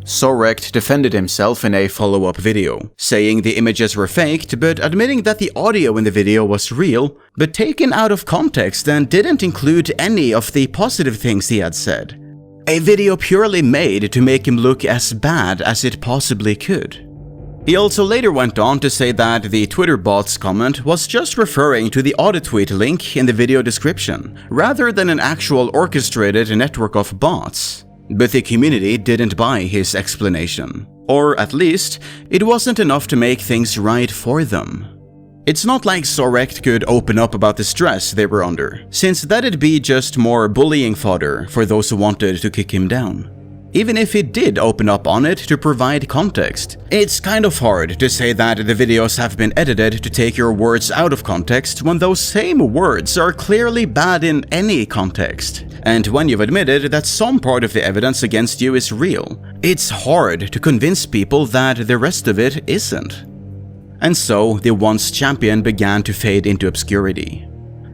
Sorect defended himself in a follow-up video, saying the images were faked but admitting that the audio in the video was real, but taken out of context and didn't include any of the positive things he had said. A video purely made to make him look as bad as it possibly could. He also later went on to say that the Twitter bot's comment was just referring to the auto tweet link in the video description, rather than an actual orchestrated network of bots. But the community didn't buy his explanation. Or at least, it wasn't enough to make things right for them. It's not like Sorect could open up about the stress they were under, since that'd be just more bullying fodder for those who wanted to kick him down. Even if he did open up on it to provide context, it's kind of hard to say that the videos have been edited to take your words out of context when those same words are clearly bad in any context. And when you've admitted that some part of the evidence against you is real, it's hard to convince people that the rest of it isn't. And so, the once champion began to fade into obscurity.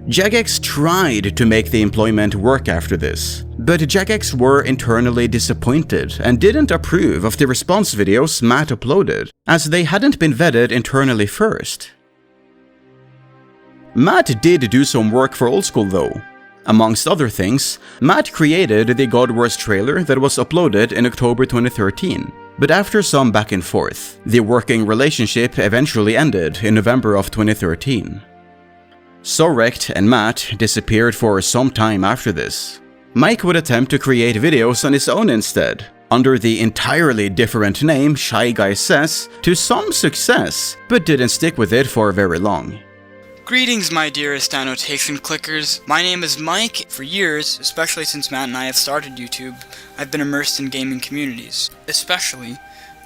Jagex tried to make the employment work after this, but Jagex were internally disappointed and didn't approve of the response videos Matt uploaded, as they hadn't been vetted internally first. Matt did do some work for Old School though. Amongst other things, Matt created the God Wars trailer that was uploaded in October 2013, but after some back and forth, the working relationship eventually ended in November of 2013. Sorect and Matt disappeared for some time after this. Mike would attempt to create videos on his own instead, under the entirely different name Shy Guy Says, to some success, but didn't stick with it for very long. Greetings, my dearest annotation clickers. My name is Mike. For years, especially since Matt and I have started YouTube, I've been immersed in gaming communities, especially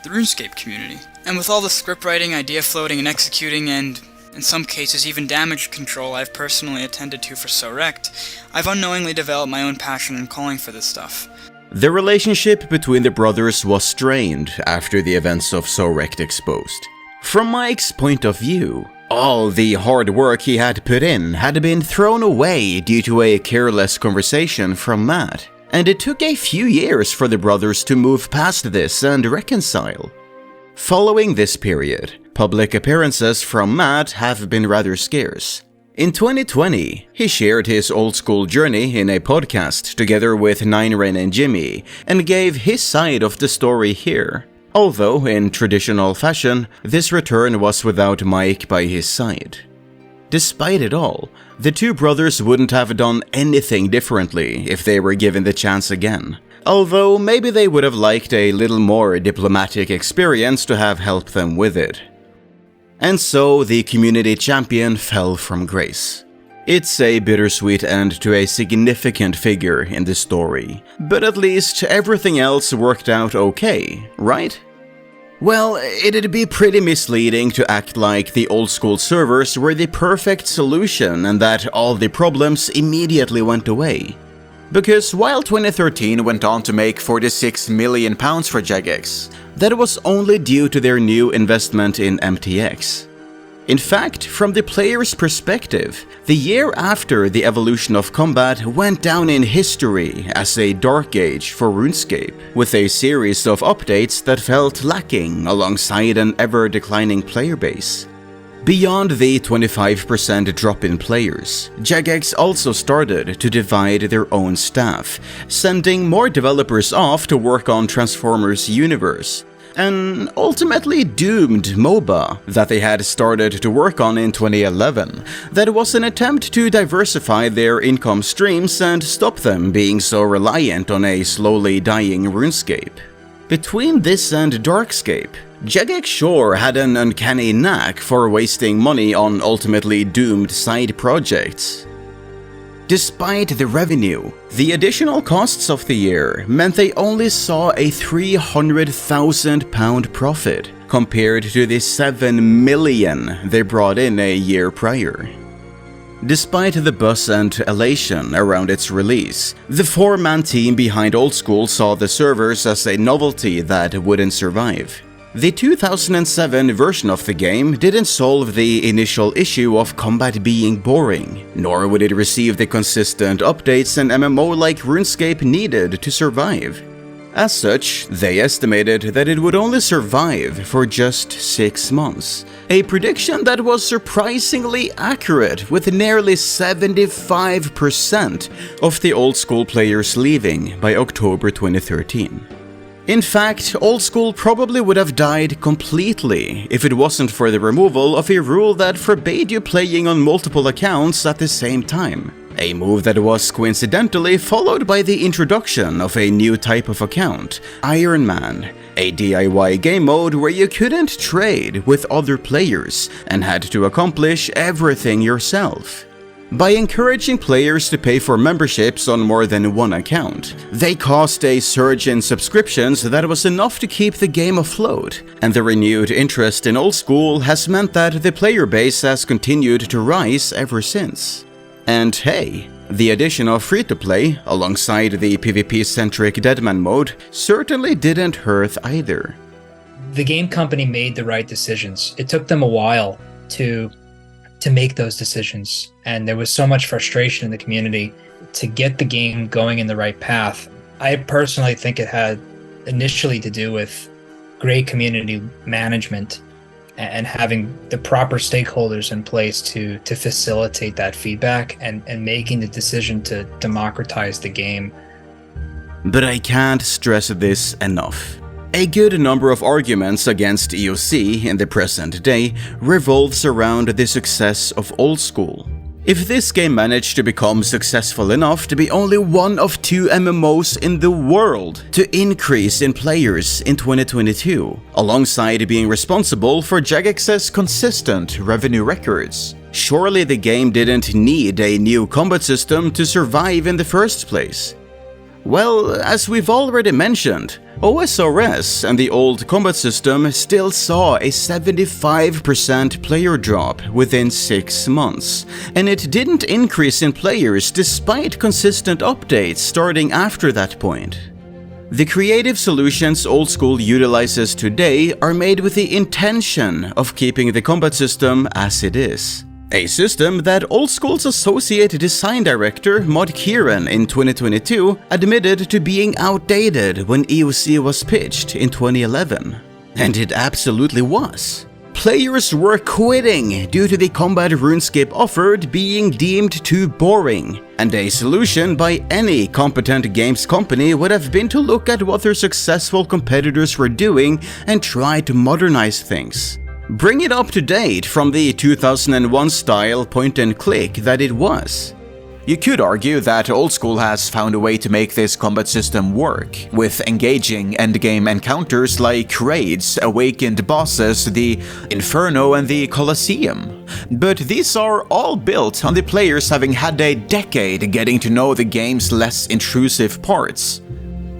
the RuneScape community. And with all the script writing, idea floating, and executing, and in some cases even damage control I've personally attended to for Sorect, I've unknowingly developed my own passion and calling for this stuff. The relationship between the brothers was strained after the events of Sorect Exposed. From Mike's point of view, all the hard work he had put in had been thrown away due to a careless conversation from Matt, and it took a few years for the brothers to move past this and reconcile. Following this period, public appearances from Matt have been rather scarce. In 2020, he shared his old school journey in a podcast together with Nine Rain and Jimmy, and gave his side of the story here. Although, in traditional fashion, this return was without Mike by his side. Despite it all, the two brothers wouldn't have done anything differently if they were given the chance again. Although maybe they would have liked a little more diplomatic experience to have helped them with it. And so the community champion fell from grace. It's a bittersweet end to a significant figure in the story, but at least everything else worked out okay, right? Well, it'd be pretty misleading to act like the old school servers were the perfect solution and that all the problems immediately went away. Because while 2013 went on to make £46 million for Jagex, that was only due to their new investment in MTX. In fact, from the player's perspective, the year after the evolution of combat went down in history as a dark age for RuneScape, with a series of updates that felt lacking alongside an ever-declining player base. Beyond the 25% drop in players, Jagex also started to divide their own staff, sending more developers off to work on Transformers Universe, an ultimately doomed MOBA that they had started to work on in 2011 that was an attempt to diversify their income streams and stop them being so reliant on a slowly dying RuneScape. Between this and Darkscape, Jagex sure had an uncanny knack for wasting money on ultimately doomed side projects. Despite the revenue, the additional costs of the year meant they only saw a £300,000 profit compared to the $7 million they brought in a year prior. Despite the buzz and elation around its release, the four-man team behind Old School saw the servers as a novelty that wouldn't survive. The 2007 version of the game didn't solve the initial issue of combat being boring, nor would it receive the consistent updates an MMO like RuneScape needed to survive. As such, they estimated that it would only survive for just 6 months, a prediction that was surprisingly accurate, with nearly 75% of the Old School players leaving by October 2013. In fact, Old School probably would have died completely if it wasn't for the removal of a rule that forbade you playing on multiple accounts at the same time. A move that was coincidentally followed by the introduction of a new type of account, Iron Man, a DIY game mode where you couldn't trade with other players and had to accomplish everything yourself. By encouraging players to pay for memberships on more than one account, they caused a surge in subscriptions that was enough to keep the game afloat, and the renewed interest in Old School has meant that the player base has continued to rise ever since. And hey, the addition of free-to-play, alongside the PvP-centric Deadman mode, certainly didn't hurt either. The game company made the right decisions. It took them a while to make those decisions, and there was so much frustration in the community to get the game going in the right path. I personally think it had initially to do with great community management and having the proper stakeholders in place to facilitate that feedback and making the decision to democratize the game. But I can't stress this enough. A good number of arguments against EOC in the present day revolves around the success of Old School. If this game managed to become successful enough to be only one of 2 MMOs in the world to increase in players in 2022, alongside being responsible for Jagex's consistent revenue records, surely the game didn't need a new combat system to survive in the first place. Well, as we've already mentioned, OSRS and the old combat system still saw a 75% player drop within 6 months, and it didn't increase in players despite consistent updates starting after that point. The creative solutions Old School utilizes today are made with the intention of keeping the combat system as it is. A system that Old School's associate design director Mod Kieran in 2022 admitted to being outdated when EOC was pitched in 2011. And it absolutely was. Players were quitting due to the combat RuneScape offered being deemed too boring, and a solution by any competent games company would have been to look at what their successful competitors were doing and try to modernize things. Bring it up to date from the 2001 style point and click that it was. You could argue that Old School has found a way to make this combat system work, with engaging endgame encounters like raids, awakened bosses, the Inferno and the Colosseum. But these are all built on the players having had a decade getting to know the game's less intrusive parts.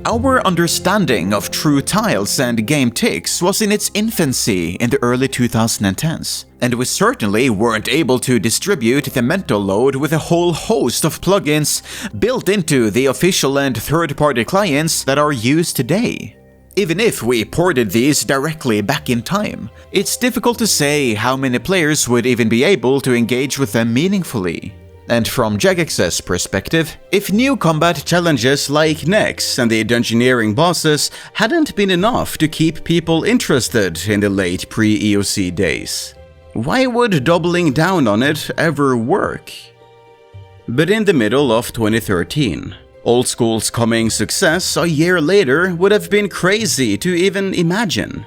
Our understanding of true tiles and game ticks was in its infancy in the early 2010s, and we certainly weren't able to distribute the mental load with a whole host of plugins built into the official and third-party clients that are used today. Even if we ported these directly back in time, it's difficult to say how many players would even be able to engage with them meaningfully. And from Jagex's perspective, if new combat challenges like Nex and the dungeoneering bosses hadn't been enough to keep people interested in the late pre-EOC days, why would doubling down on it ever work? But in the middle of 2013, Old School's coming success a year later would have been crazy to even imagine.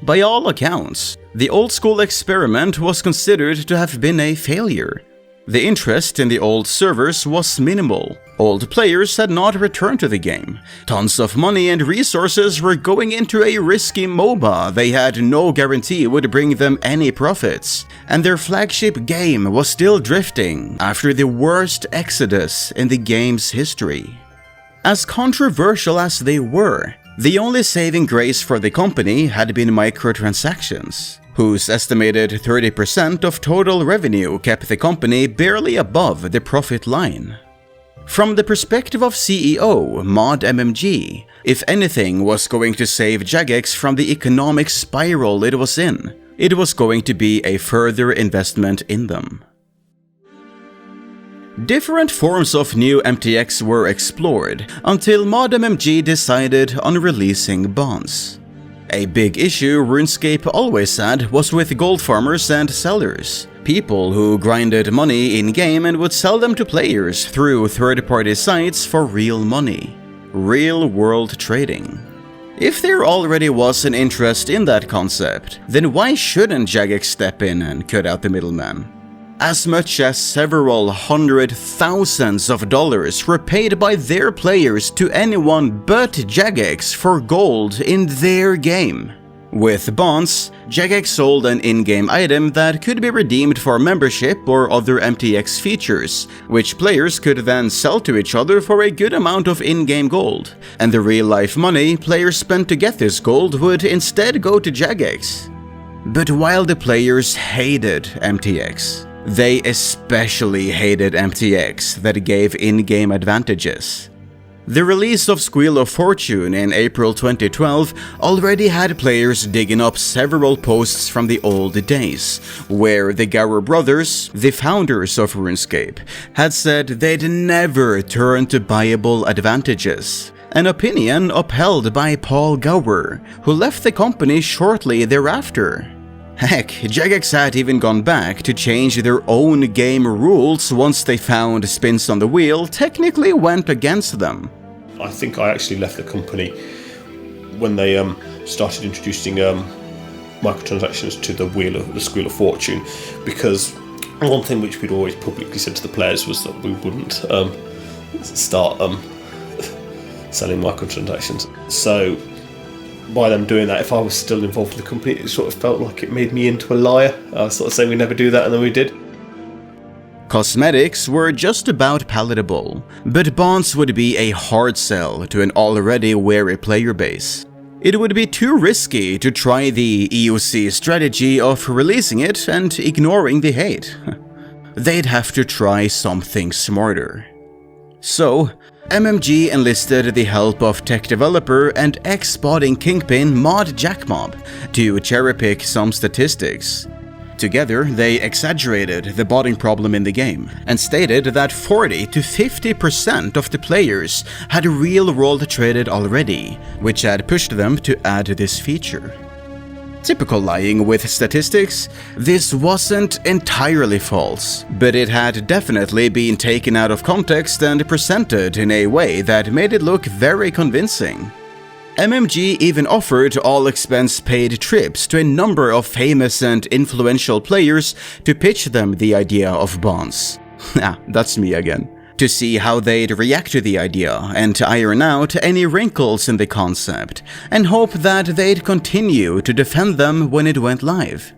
By all accounts, the Old School experiment was considered to have been a failure. The interest in the old servers was minimal. Old players had not returned to the game. Tons of money and resources were going into a risky MOBA they had no guarantee would bring them any profits, and their flagship game was still drifting after the worst exodus in the game's history. As controversial as they were, the only saving grace for the company had been microtransactions, whose estimated 30% of total revenue kept the company barely above the profit line. From the perspective of CEO Mod MMG, if anything was going to save Jagex from the economic spiral it was in, it was going to be a further investment in them. Different forms of new MTX were explored until Mod MMG decided on releasing bonds. A big issue RuneScape always had was with gold farmers and sellers, people who grinded money in-game and would sell them to players through third-party sites for real money. Real-world trading. If there already was an interest in that concept, then why shouldn't Jagex step in and cut out the middleman? As much as several hundred thousands of dollars were paid by their players to anyone but Jagex for gold in their game. With bonds, Jagex sold an in-game item that could be redeemed for membership or other MTX features, which players could then sell to each other for a good amount of in-game gold, and the real-life money players spent to get this gold would instead go to Jagex. But while the players hated MTX, they especially hated MTX that gave in-game advantages. The release of Squeal of Fortune in April 2012 already had players digging up several posts from the old days, where the Gower brothers, the founders of RuneScape, had said they'd never turn to buyable advantages, an opinion upheld by Paul Gower, who left the company shortly thereafter. Heck, Jagex had even gone back to change their own game rules once they found spins on the wheel technically went against them. I think I actually left the company when they started introducing microtransactions to the Squeal of Fortune, because one thing which we'd always publicly said to the players was that we wouldn't start selling microtransactions. So by them doing that, if I was still involved in the company, it sort of felt like it made me into a liar. I was sort of saying we never do that, and then we did. Cosmetics were just about palatable, but bonds would be a hard sell to an already wary player base. It would be too risky to try the EOC strategy of releasing it and ignoring the hate. They'd have to try something smarter. So, MMG enlisted the help of tech developer and ex-botting kingpin Mod Jackmob to cherry-pick some statistics. Together, they exaggerated the botting problem in the game and stated that 40 to 50% of the players had real world traded already, which had pushed them to add this feature. Typical lying with statistics, this wasn't entirely false, but it had definitely been taken out of context and presented in a way that made it look very convincing. MMG even offered all-expense-paid trips to a number of famous and influential players to pitch them the idea of bonds. That's me again. To see how they'd react to the idea and to iron out any wrinkles in the concept, and hope that they'd continue to defend them when it went live.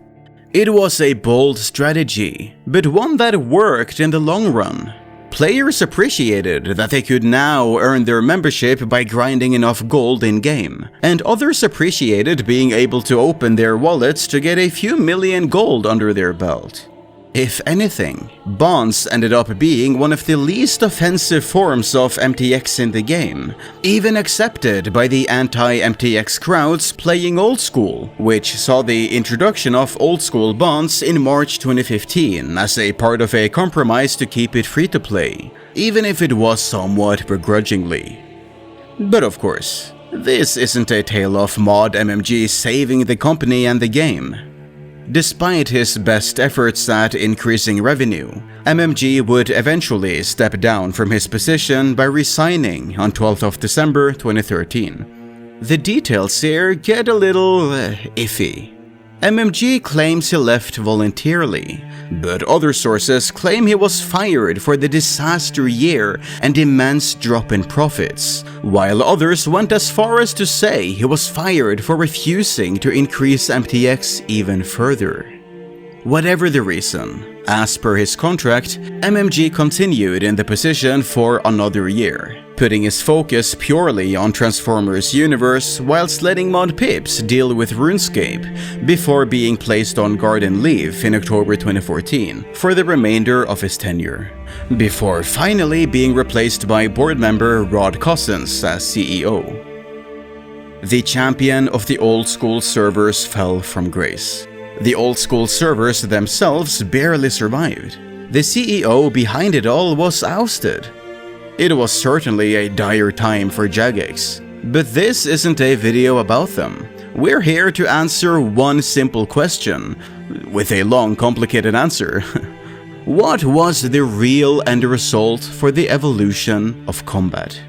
It was a bold strategy, but one that worked in the long run. Players appreciated that they could now earn their membership by grinding enough gold in-game, and others appreciated being able to open their wallets to get a few million gold under their belt. If anything, bonds ended up being one of the least offensive forms of MTX in the game, even accepted by the anti-MTX crowds playing Old School, which saw the introduction of Old School bonds in March 2015 as a part of a compromise to keep it free to play, even if it was somewhat begrudgingly. But of course, this isn't a tale of Mod MMG saving the company and the game. Despite his best efforts at increasing revenue, MMG would eventually step down from his position by resigning on 12th of December 2013. The details here get a little iffy. MMG claims he left voluntarily, but other sources claim he was fired for the disaster year and immense drop in profits, while others went as far as to say he was fired for refusing to increase MTX even further. Whatever the reason, as per his contract, MMG continued in the position for another year, putting his focus purely on Transformers universe whilst letting Mod Pips deal with RuneScape, before being placed on garden leave in October 2014 for the remainder of his tenure, before finally being replaced by board member Rod Cousins as CEO. The champion of the Old School servers fell from grace. The Old School servers themselves barely survived. The CEO behind it all was ousted. It was certainly a dire time for Jagex, but this isn't a video about them. We're here to answer one simple question, with a long complicated answer. What was the real end result for the evolution of combat?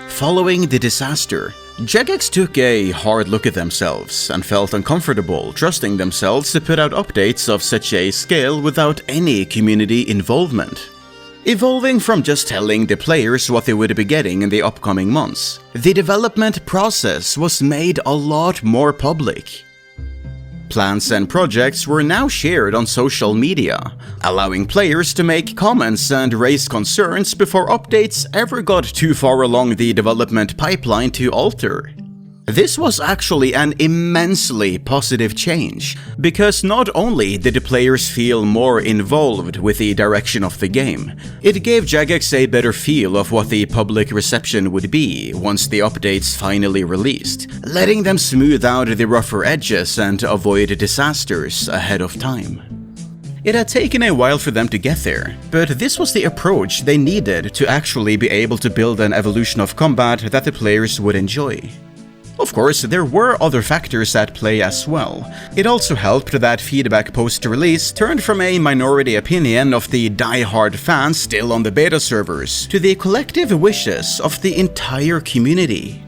Following the disaster, Jagex took a hard look at themselves and felt uncomfortable trusting themselves to put out updates of such a scale without any community involvement. Evolving from just telling the players what they would be getting in the upcoming months, the development process was made a lot more public. Plans and projects were now shared on social media, allowing players to make comments and raise concerns before updates ever got too far along the development pipeline to alter. This was actually an immensely positive change, because not only did the players feel more involved with the direction of the game, it gave Jagex a better feel of what the public reception would be once the updates finally released, letting them smooth out the rougher edges and avoid disasters ahead of time. It had taken a while for them to get there, but this was the approach they needed to actually be able to build an evolution of combat that the players would enjoy. Of course, there were other factors at play as well. It also helped that feedback post-release turned from a minority opinion of the die-hard fans still on the beta servers to the collective wishes of the entire community.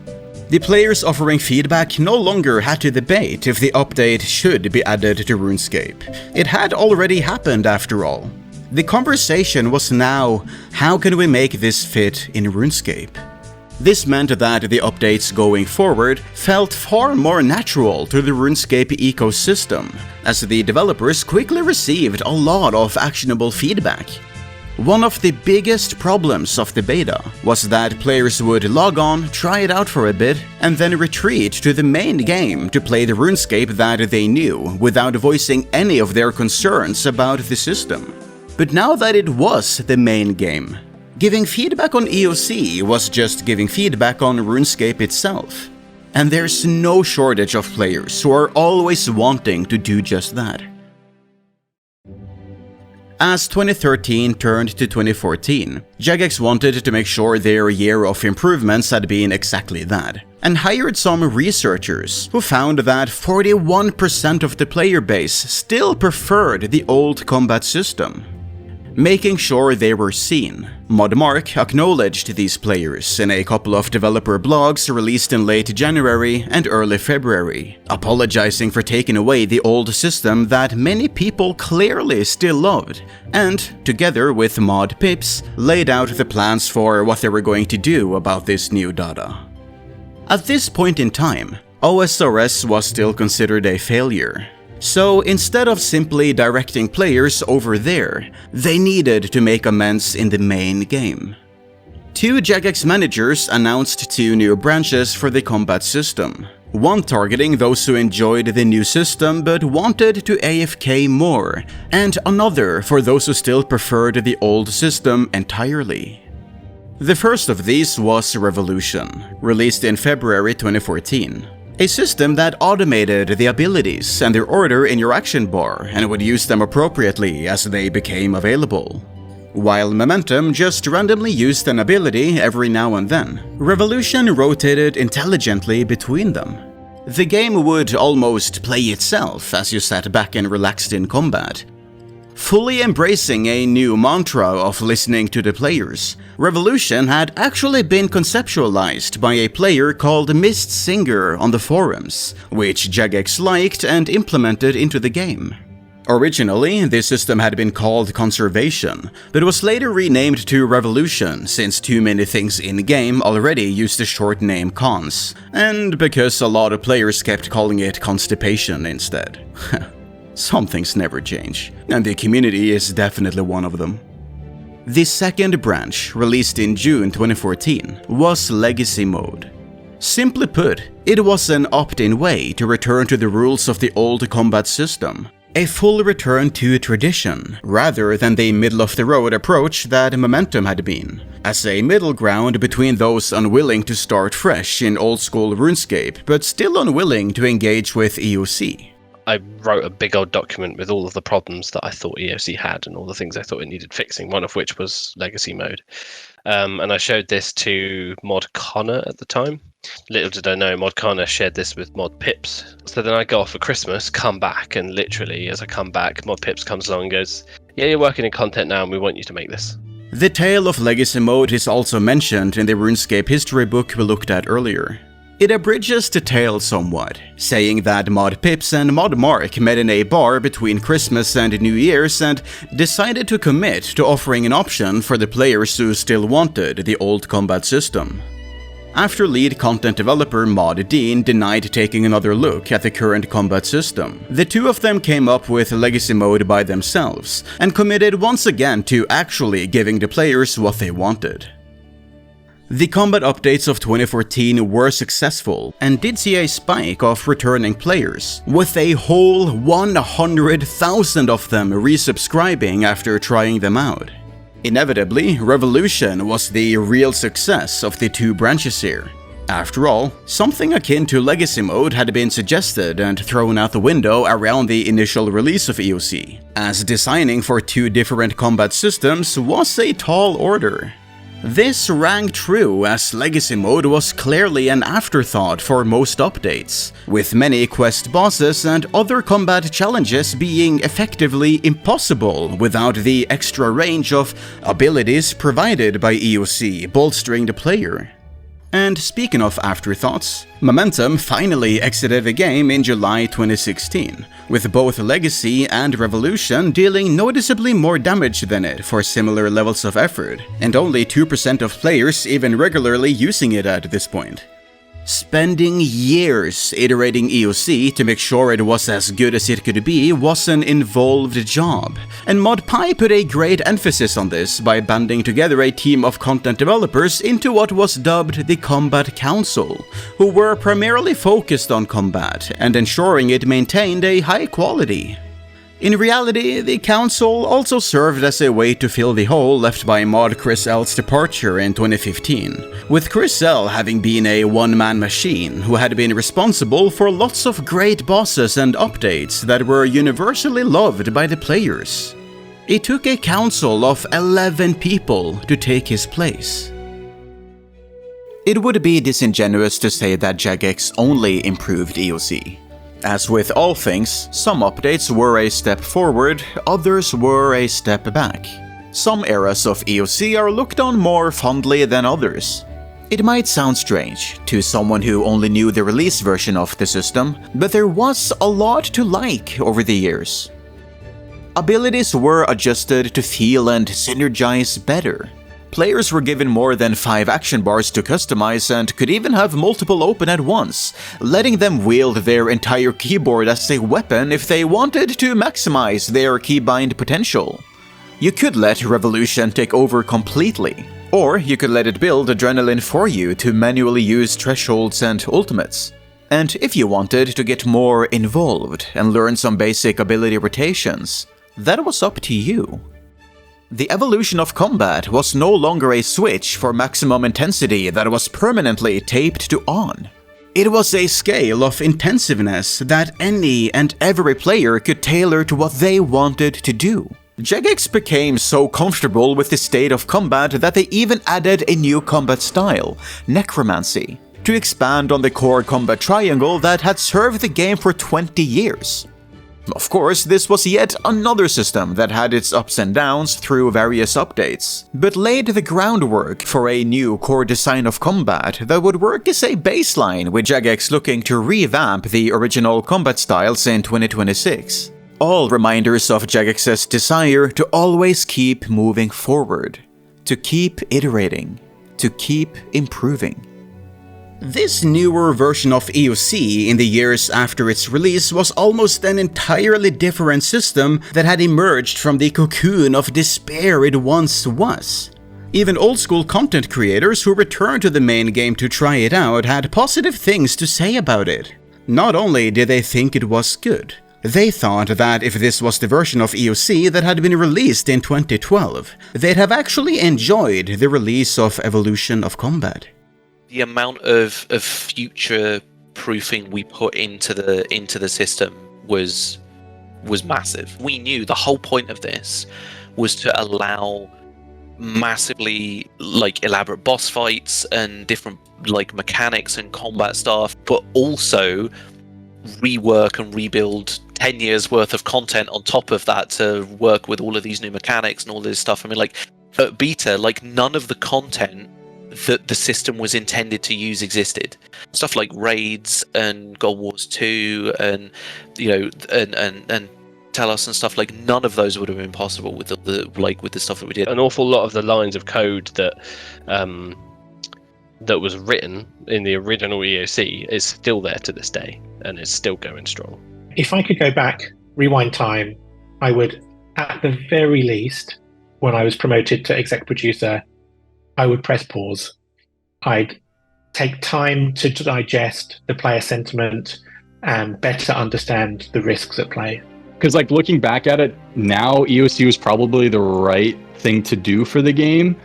The players offering feedback no longer had to debate if the update should be added to RuneScape. It had already happened after all. The conversation was now, how can we make this fit in RuneScape? This meant that the updates going forward felt far more natural to the RuneScape ecosystem, as the developers quickly received a lot of actionable feedback. One of the biggest problems of the beta was that players would log on, try it out for a bit, and then retreat to the main game to play the RuneScape that they knew without voicing any of their concerns about the system. But now that it was the main game, giving feedback on EOC was just giving feedback on RuneScape itself. And there's no shortage of players who are always wanting to do just that. As 2013 turned to 2014, Jagex wanted to make sure their year of improvements had been exactly that, and hired some researchers who found that 41% of the player base still preferred the old combat system. Making sure they were seen, ModMark acknowledged these players in a couple of developer blogs released in late January and early February, apologizing for taking away the old system that many people clearly still loved, and, together with Mod Pips, laid out the plans for what they were going to do about this new data. At this point in time, OSRS was still considered a failure. So instead of simply directing players over there, they needed to make amends in the main game. 2 Jagex managers announced 2 new branches for the combat system, one targeting those who enjoyed the new system but wanted to AFK more, and another for those who still preferred the old system entirely. The first of these was Revolution, released in February 2014. A system that automated the abilities and their order in your action bar and would use them appropriately as they became available. While Momentum just randomly used an ability every now and then, Revolution rotated intelligently between them. The game would almost play itself as you sat back and relaxed in combat. Fully embracing a new mantra of listening to the players, Revolution had actually been conceptualized by a player called Mist Singer on the forums, which Jagex liked and implemented into the game. Originally, this system had been called Conservation, but was later renamed to Revolution since too many things in-game already used the short name Cons, and because a lot of players kept calling it Constipation instead. Some things never change, and the community is definitely one of them. The second branch, released in June 2014, was Legacy Mode. Simply put, it was an opt-in way to return to the rules of the old combat system, a full return to tradition, rather than the middle-of-the-road approach that Momentum had been, as a middle ground between those unwilling to start fresh in Old School RuneScape but still unwilling to engage with EOC. I wrote a big old document with all of the problems that I thought EOC had and all the things I thought it needed fixing, one of which was Legacy Mode. And I showed this to Mod Connor at the time. Little did I know, Mod Connor shared this with Mod Pips. So then I go off for Christmas, come back, and literally as I come back, Mod Pips comes along and goes, "Yeah, you're working in content now and we want you to make this." The tale of Legacy Mode is also mentioned in the RuneScape history book we looked at earlier. It abridges the tale somewhat, saying that Mod Pips and Mod Mark met in a bar between Christmas and New Year's and decided to commit to offering an option for the players who still wanted the old combat system. After lead content developer Mod Dean denied taking another look at the current combat system, the two of them came up with Legacy Mode by themselves and committed once again to actually giving the players what they wanted. The combat updates of 2014 were successful and did see a spike of returning players, with a whole 100,000 of them resubscribing after trying them out. Inevitably, Revolution was the real success of the 2 branches here. After all, something akin to Legacy Mode had been suggested and thrown out the window around the initial release of EOC, as designing for 2 different combat systems was a tall order. This rang true as Legacy Mode was clearly an afterthought for most updates, with many quest bosses and other combat challenges being effectively impossible without the extra range of abilities provided by EOC bolstering the player. And speaking of afterthoughts, Momentum finally exited the game in July 2016, with both Legacy and Revolution dealing noticeably more damage than it for similar levels of effort, and only 2% of players even regularly using it at this point. Spending years iterating EOC to make sure it was as good as it could be was an involved job, and ModPie put a great emphasis on this by banding together a team of content developers into what was dubbed the Combat Council, who were primarily focused on combat and ensuring it maintained a high quality. In reality, the council also served as a way to fill the hole left by mod Chris L's departure in 2015, with Chris L having been a one-man machine who had been responsible for lots of great bosses and updates that were universally loved by the players. It took a council of 11 people to take his place. It would be disingenuous to say that Jagex only improved EOC. As with all things, some updates were a step forward, others were a step back. Some eras of EOC are looked on more fondly than others. It might sound strange to someone who only knew the release version of the system, but there was a lot to like over the years. Abilities were adjusted to feel and synergize better. Players were given more than 5 action bars to customize and could even have multiple open at once, letting them wield their entire keyboard as a weapon if they wanted to maximize their keybind potential. You could let Revolution take over completely, or you could let it build adrenaline for you to manually use thresholds and ultimates. And if you wanted to get more involved and learn some basic ability rotations, that was up to you. The evolution of combat was no longer a switch for maximum intensity that was permanently taped to on. It was a scale of intensiveness that any and every player could tailor to what they wanted to do. Jagex became so comfortable with the state of combat that they even added a new combat style, Necromancy, to expand on the core combat triangle that had served the game for 20 years. Of course, this was yet another system that had its ups and downs through various updates, but laid the groundwork for a new core design of combat that would work as a baseline, with Jagex looking to revamp the original combat styles in 2026. All reminders of Jagex's desire to always keep moving forward, to keep iterating, to keep improving. This newer version of EOC in the years after its release was almost an entirely different system that had emerged from the cocoon of despair it once was. Even old school content creators who returned to the main game to try it out had positive things to say about it. Not only did they think it was good, they thought that if this was the version of EOC that had been released in 2012, they'd have actually enjoyed the release of Evolution of Combat. The amount of future proofing we put into the system was massive. We knew the whole point of this was to allow massively elaborate boss fights and different mechanics and combat stuff, but also rework and rebuild 10 years worth of content on top of that to work with all of these new mechanics and all this stuff. I mean, at beta, none of the content that the system was intended to use existed. Stuff like raids and Gold Wars 2 and and Telos and stuff, none of those would have been possible with the stuff that we did. An awful lot of the lines of code that was written in the original EOC is still there to this day and is still going strong. If I could go back, rewind time, I would, at the very least, when I was promoted to exec producer, I would press pause. I'd take time to digest the player sentiment and better understand the risks at play. Because looking back at it now, EOC was probably the right thing to do for the game.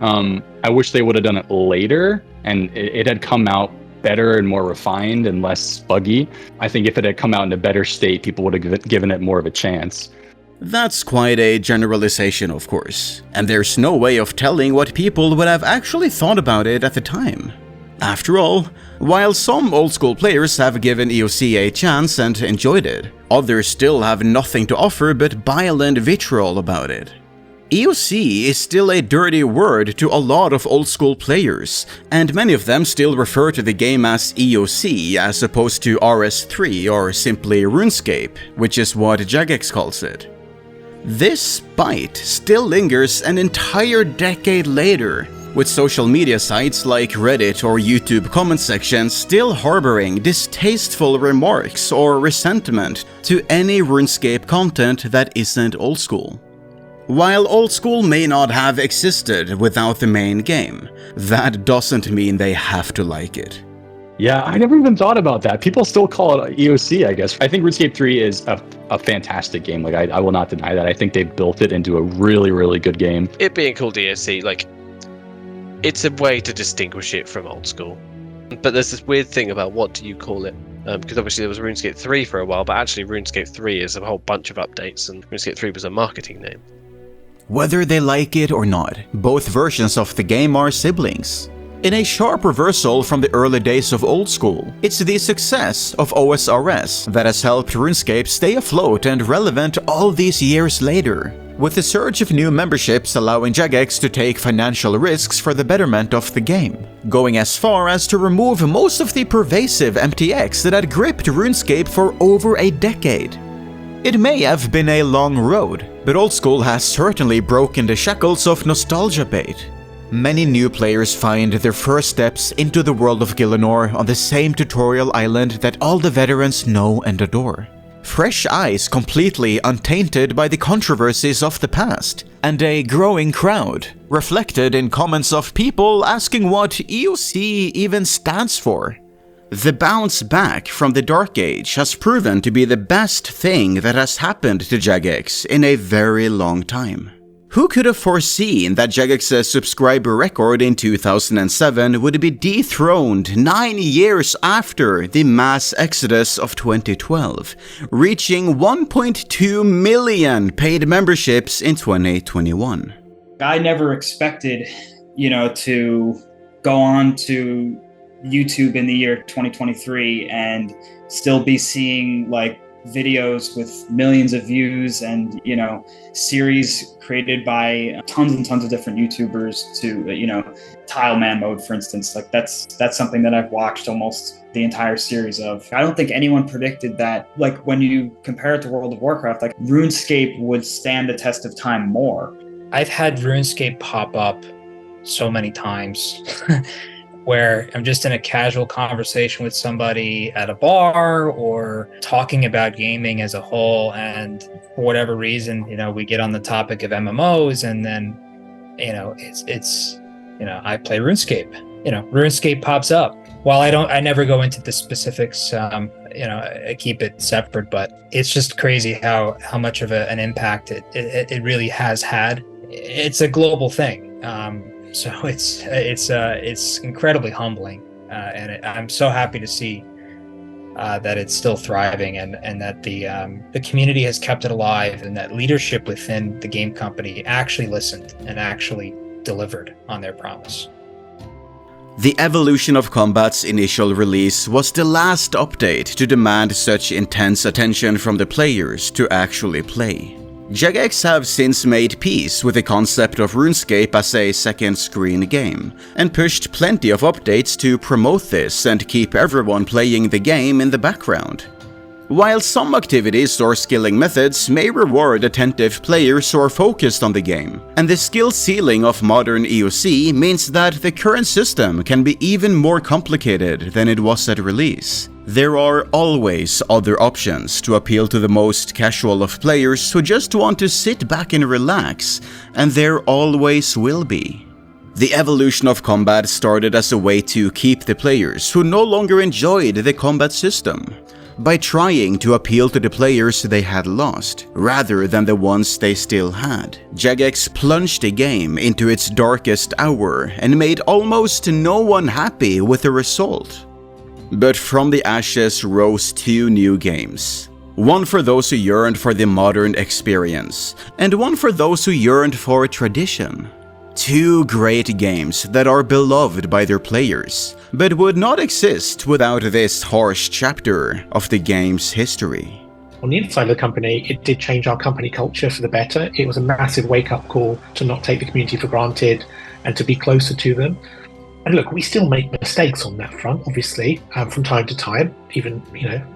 I wish they would have done it later and it had come out better and more refined and less buggy. I think if it had come out in a better state, people would have given it more of a chance. That's quite a generalization, of course, and there's no way of telling what people would have actually thought about it at the time. After all, while some old school players have given EOC a chance and enjoyed it, others still have nothing to offer but bile and vitriol about it. EOC is still a dirty word to a lot of old school players, and many of them still refer to the game as EOC as opposed to RS3 or simply RuneScape, which is what Jagex calls it. This bite still lingers an entire decade later, with social media sites like Reddit or YouTube comment sections still harboring distasteful remarks or resentment to any RuneScape content that isn't Old School. While Old School may not have existed without the main game, that doesn't mean they have to like it. Yeah, I never even thought about that. People still call it EOC, I guess. I think RuneScape 3 is a fantastic game. Like, I will not deny that. I think they've built it into a really, really good game. It being called EOC, like, it's a way to distinguish it from Old School. But there's this weird thing about what do you call it? Because obviously there was RuneScape 3 for a while, but actually RuneScape 3 is a whole bunch of updates, and RuneScape 3 was a marketing name. Whether they like it or not, both versions of the game are siblings. In a sharp reversal from the early days of Old School, it's the success of OSRS that has helped RuneScape stay afloat and relevant all these years later, with the surge of new memberships allowing Jagex to take financial risks for the betterment of the game, going as far as to remove most of the pervasive MTX that had gripped RuneScape for over a decade. It may have been a long road, but Old School has certainly broken the shackles of nostalgia bait. Many new players find their first steps into the world of Gielinor on the same tutorial island that all the veterans know and adore. Fresh eyes completely untainted by the controversies of the past, and a growing crowd, reflected in comments of people asking what EOC even stands for. The bounce back from the Dark Age has proven to be the best thing that has happened to Jagex in a very long time. Who could have foreseen that Jagex's subscriber record in 2007 would be dethroned 9 years after the mass exodus of 2012, reaching 1.2 million paid memberships in 2021? I never expected, to go on to YouTube in the year 2023 and still be seeing videos with millions of views and series created by tons and tons of different YouTubers to Tile Man Mode, for instance. That's something that I've watched almost the entire series of. I don't think anyone predicted that when you compare it to World of Warcraft, RuneScape would stand the test of time more. I've had RuneScape pop up so many times where I'm just in a casual conversation with somebody at a bar or talking about gaming as a whole, and for whatever reason, we get on the topic of MMOs, and then, I play RuneScape. RuneScape pops up. While I never go into the specifics, I keep it separate, but it's just crazy how much of an impact it really has had. It's a global thing. So it's incredibly humbling, and I'm so happy to see that it's still thriving, and that the community has kept it alive, and that leadership within the game company actually listened and actually delivered on their promise. The Evolution of Combat's initial release was the last update to demand such intense attention from the players to actually play. Jagex have since made peace with the concept of RuneScape as a second-screen game, and pushed plenty of updates to promote this and keep everyone playing the game in the background. While some activities or skilling methods may reward attentive players who are focused on the game, and the skill ceiling of modern EOC means that the current system can be even more complicated than it was at release, there are always other options to appeal to the most casual of players who just want to sit back and relax, and there always will be. The Evolution of Combat started as a way to keep the players who no longer enjoyed the combat system, by trying to appeal to the players they had lost, rather than the ones they still had. Jagex plunged the game into its darkest hour and made almost no one happy with the result. But from the ashes rose two new games. One for those who yearned for the modern experience, and one for those who yearned for tradition. Two great games that are beloved by their players, but would not exist without this harsh chapter of the game's history. On the inside of the company, it did change our company culture for the better. It was a massive wake-up call to not take the community for granted and to be closer to them. And look, we still make mistakes on that front, obviously, from time to time, even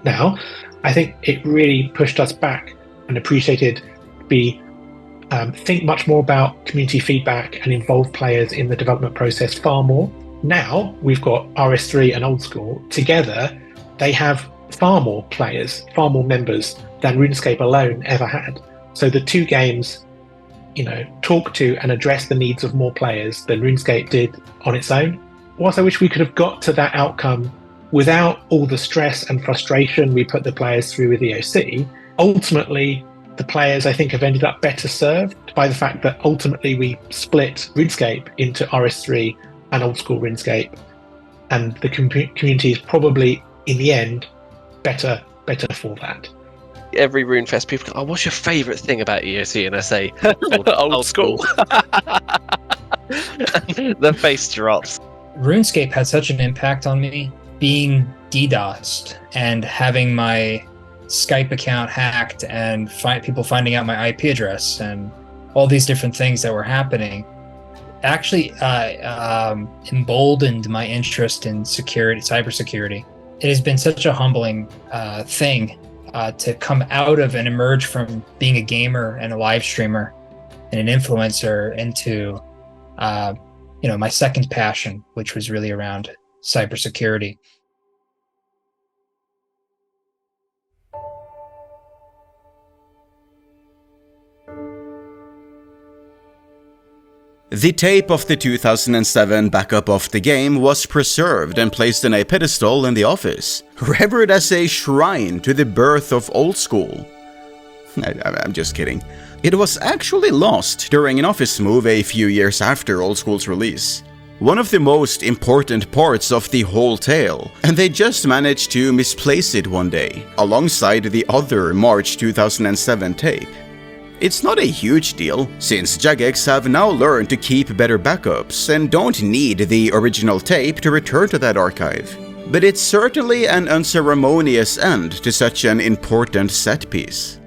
now. I think it really pushed us back and appreciated be think much more about community feedback and involve players in the development process far more. Now we've got RS3 and Old School together. They have far more players, far more members than RuneScape alone ever had. So the two games, talk to and address the needs of more players than RuneScape did on its own. Whilst I wish we could have got to that outcome without all the stress and frustration we put the players through with EOC, ultimately the players, I think, have ended up better served by the fact that ultimately we split RuneScape into RS3 and Old School RuneScape, and the community is probably, in the end, better for that. Every RuneFest, people go, "Oh, what's your favourite thing about EOC?" And I say, "Old school." The face drops. RuneScape had such an impact on me, being DDoSed and having my Skype account hacked and people finding out my IP address and all these different things that were happening. Actually, emboldened my interest in cybersecurity. It has been such a humbling thing to come out of and emerge from being a gamer and a live streamer and an influencer into, my second passion, which was really around cybersecurity. The tape of the 2007 backup of the game was preserved and placed in a pedestal in the office, revered as a shrine to the birth of Old School. I'm just kidding. It was actually lost during an office move a few years after Old School's release. One of the most important parts of the whole tale, and they just managed to misplace it one day, alongside the other March 2007 tape. It's not a huge deal, since Jagex have now learned to keep better backups and don't need the original tape to return to that archive. But it's certainly an unceremonious end to such an important set piece.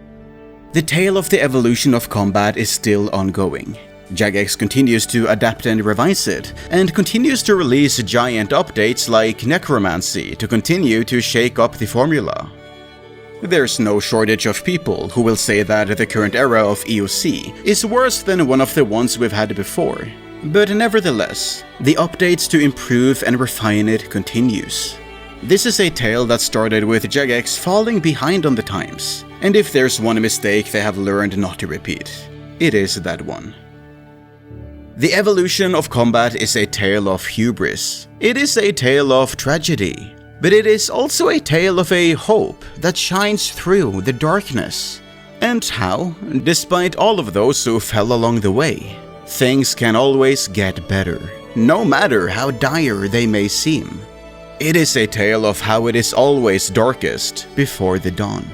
The tale of the evolution of combat is still ongoing. Jagex continues to adapt and revise it, and continues to release giant updates like Necromancy to continue to shake up the formula. There's no shortage of people who will say that the current era of EOC is worse than one of the ones we've had before. But nevertheless, the updates to improve and refine it continues. This is a tale that started with Jagex falling behind on the times, and if there's one mistake they have learned not to repeat, it is that one. The evolution of combat is a tale of hubris. It is a tale of tragedy. But it is also a tale of a hope that shines through the darkness. And how, despite all of those who fell along the way, things can always get better, no matter how dire they may seem. It is a tale of how it is always darkest before the dawn.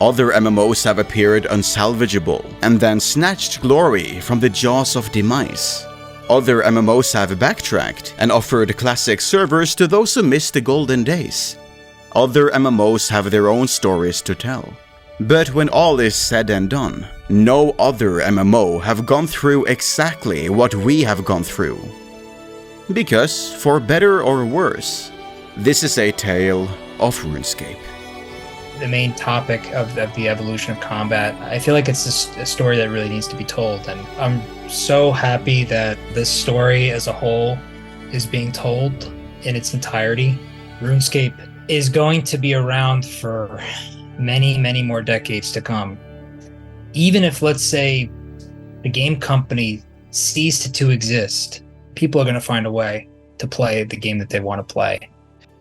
Other MMOs have appeared unsalvageable and then snatched glory from the jaws of demise. Other MMOs have backtracked and offered classic servers to those who missed the golden days. Other MMOs have their own stories to tell. But when all is said and done, no other MMO have gone through exactly what we have gone through. Because, for better or worse, this is a tale of RuneScape. The main topic of the evolution of combat, I feel like it's a story that really needs to be told, and I'm so happy that this story as a whole is being told in its entirety. RuneScape is going to be around for many, many more decades to come. Even if, let's say, the game company ceased to exist, people are going to find a way to play the game that they want to play.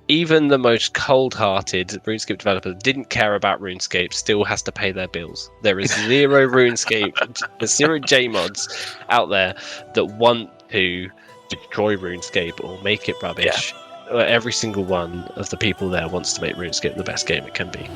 Even the most cold-hearted RuneScape developer that didn't care about RuneScape still has to pay their bills. There is zero RuneScape, there's zero JMods out there that want to destroy RuneScape or make it rubbish. Yeah. Every single one of the people there wants to make RuneScape the best game it can be.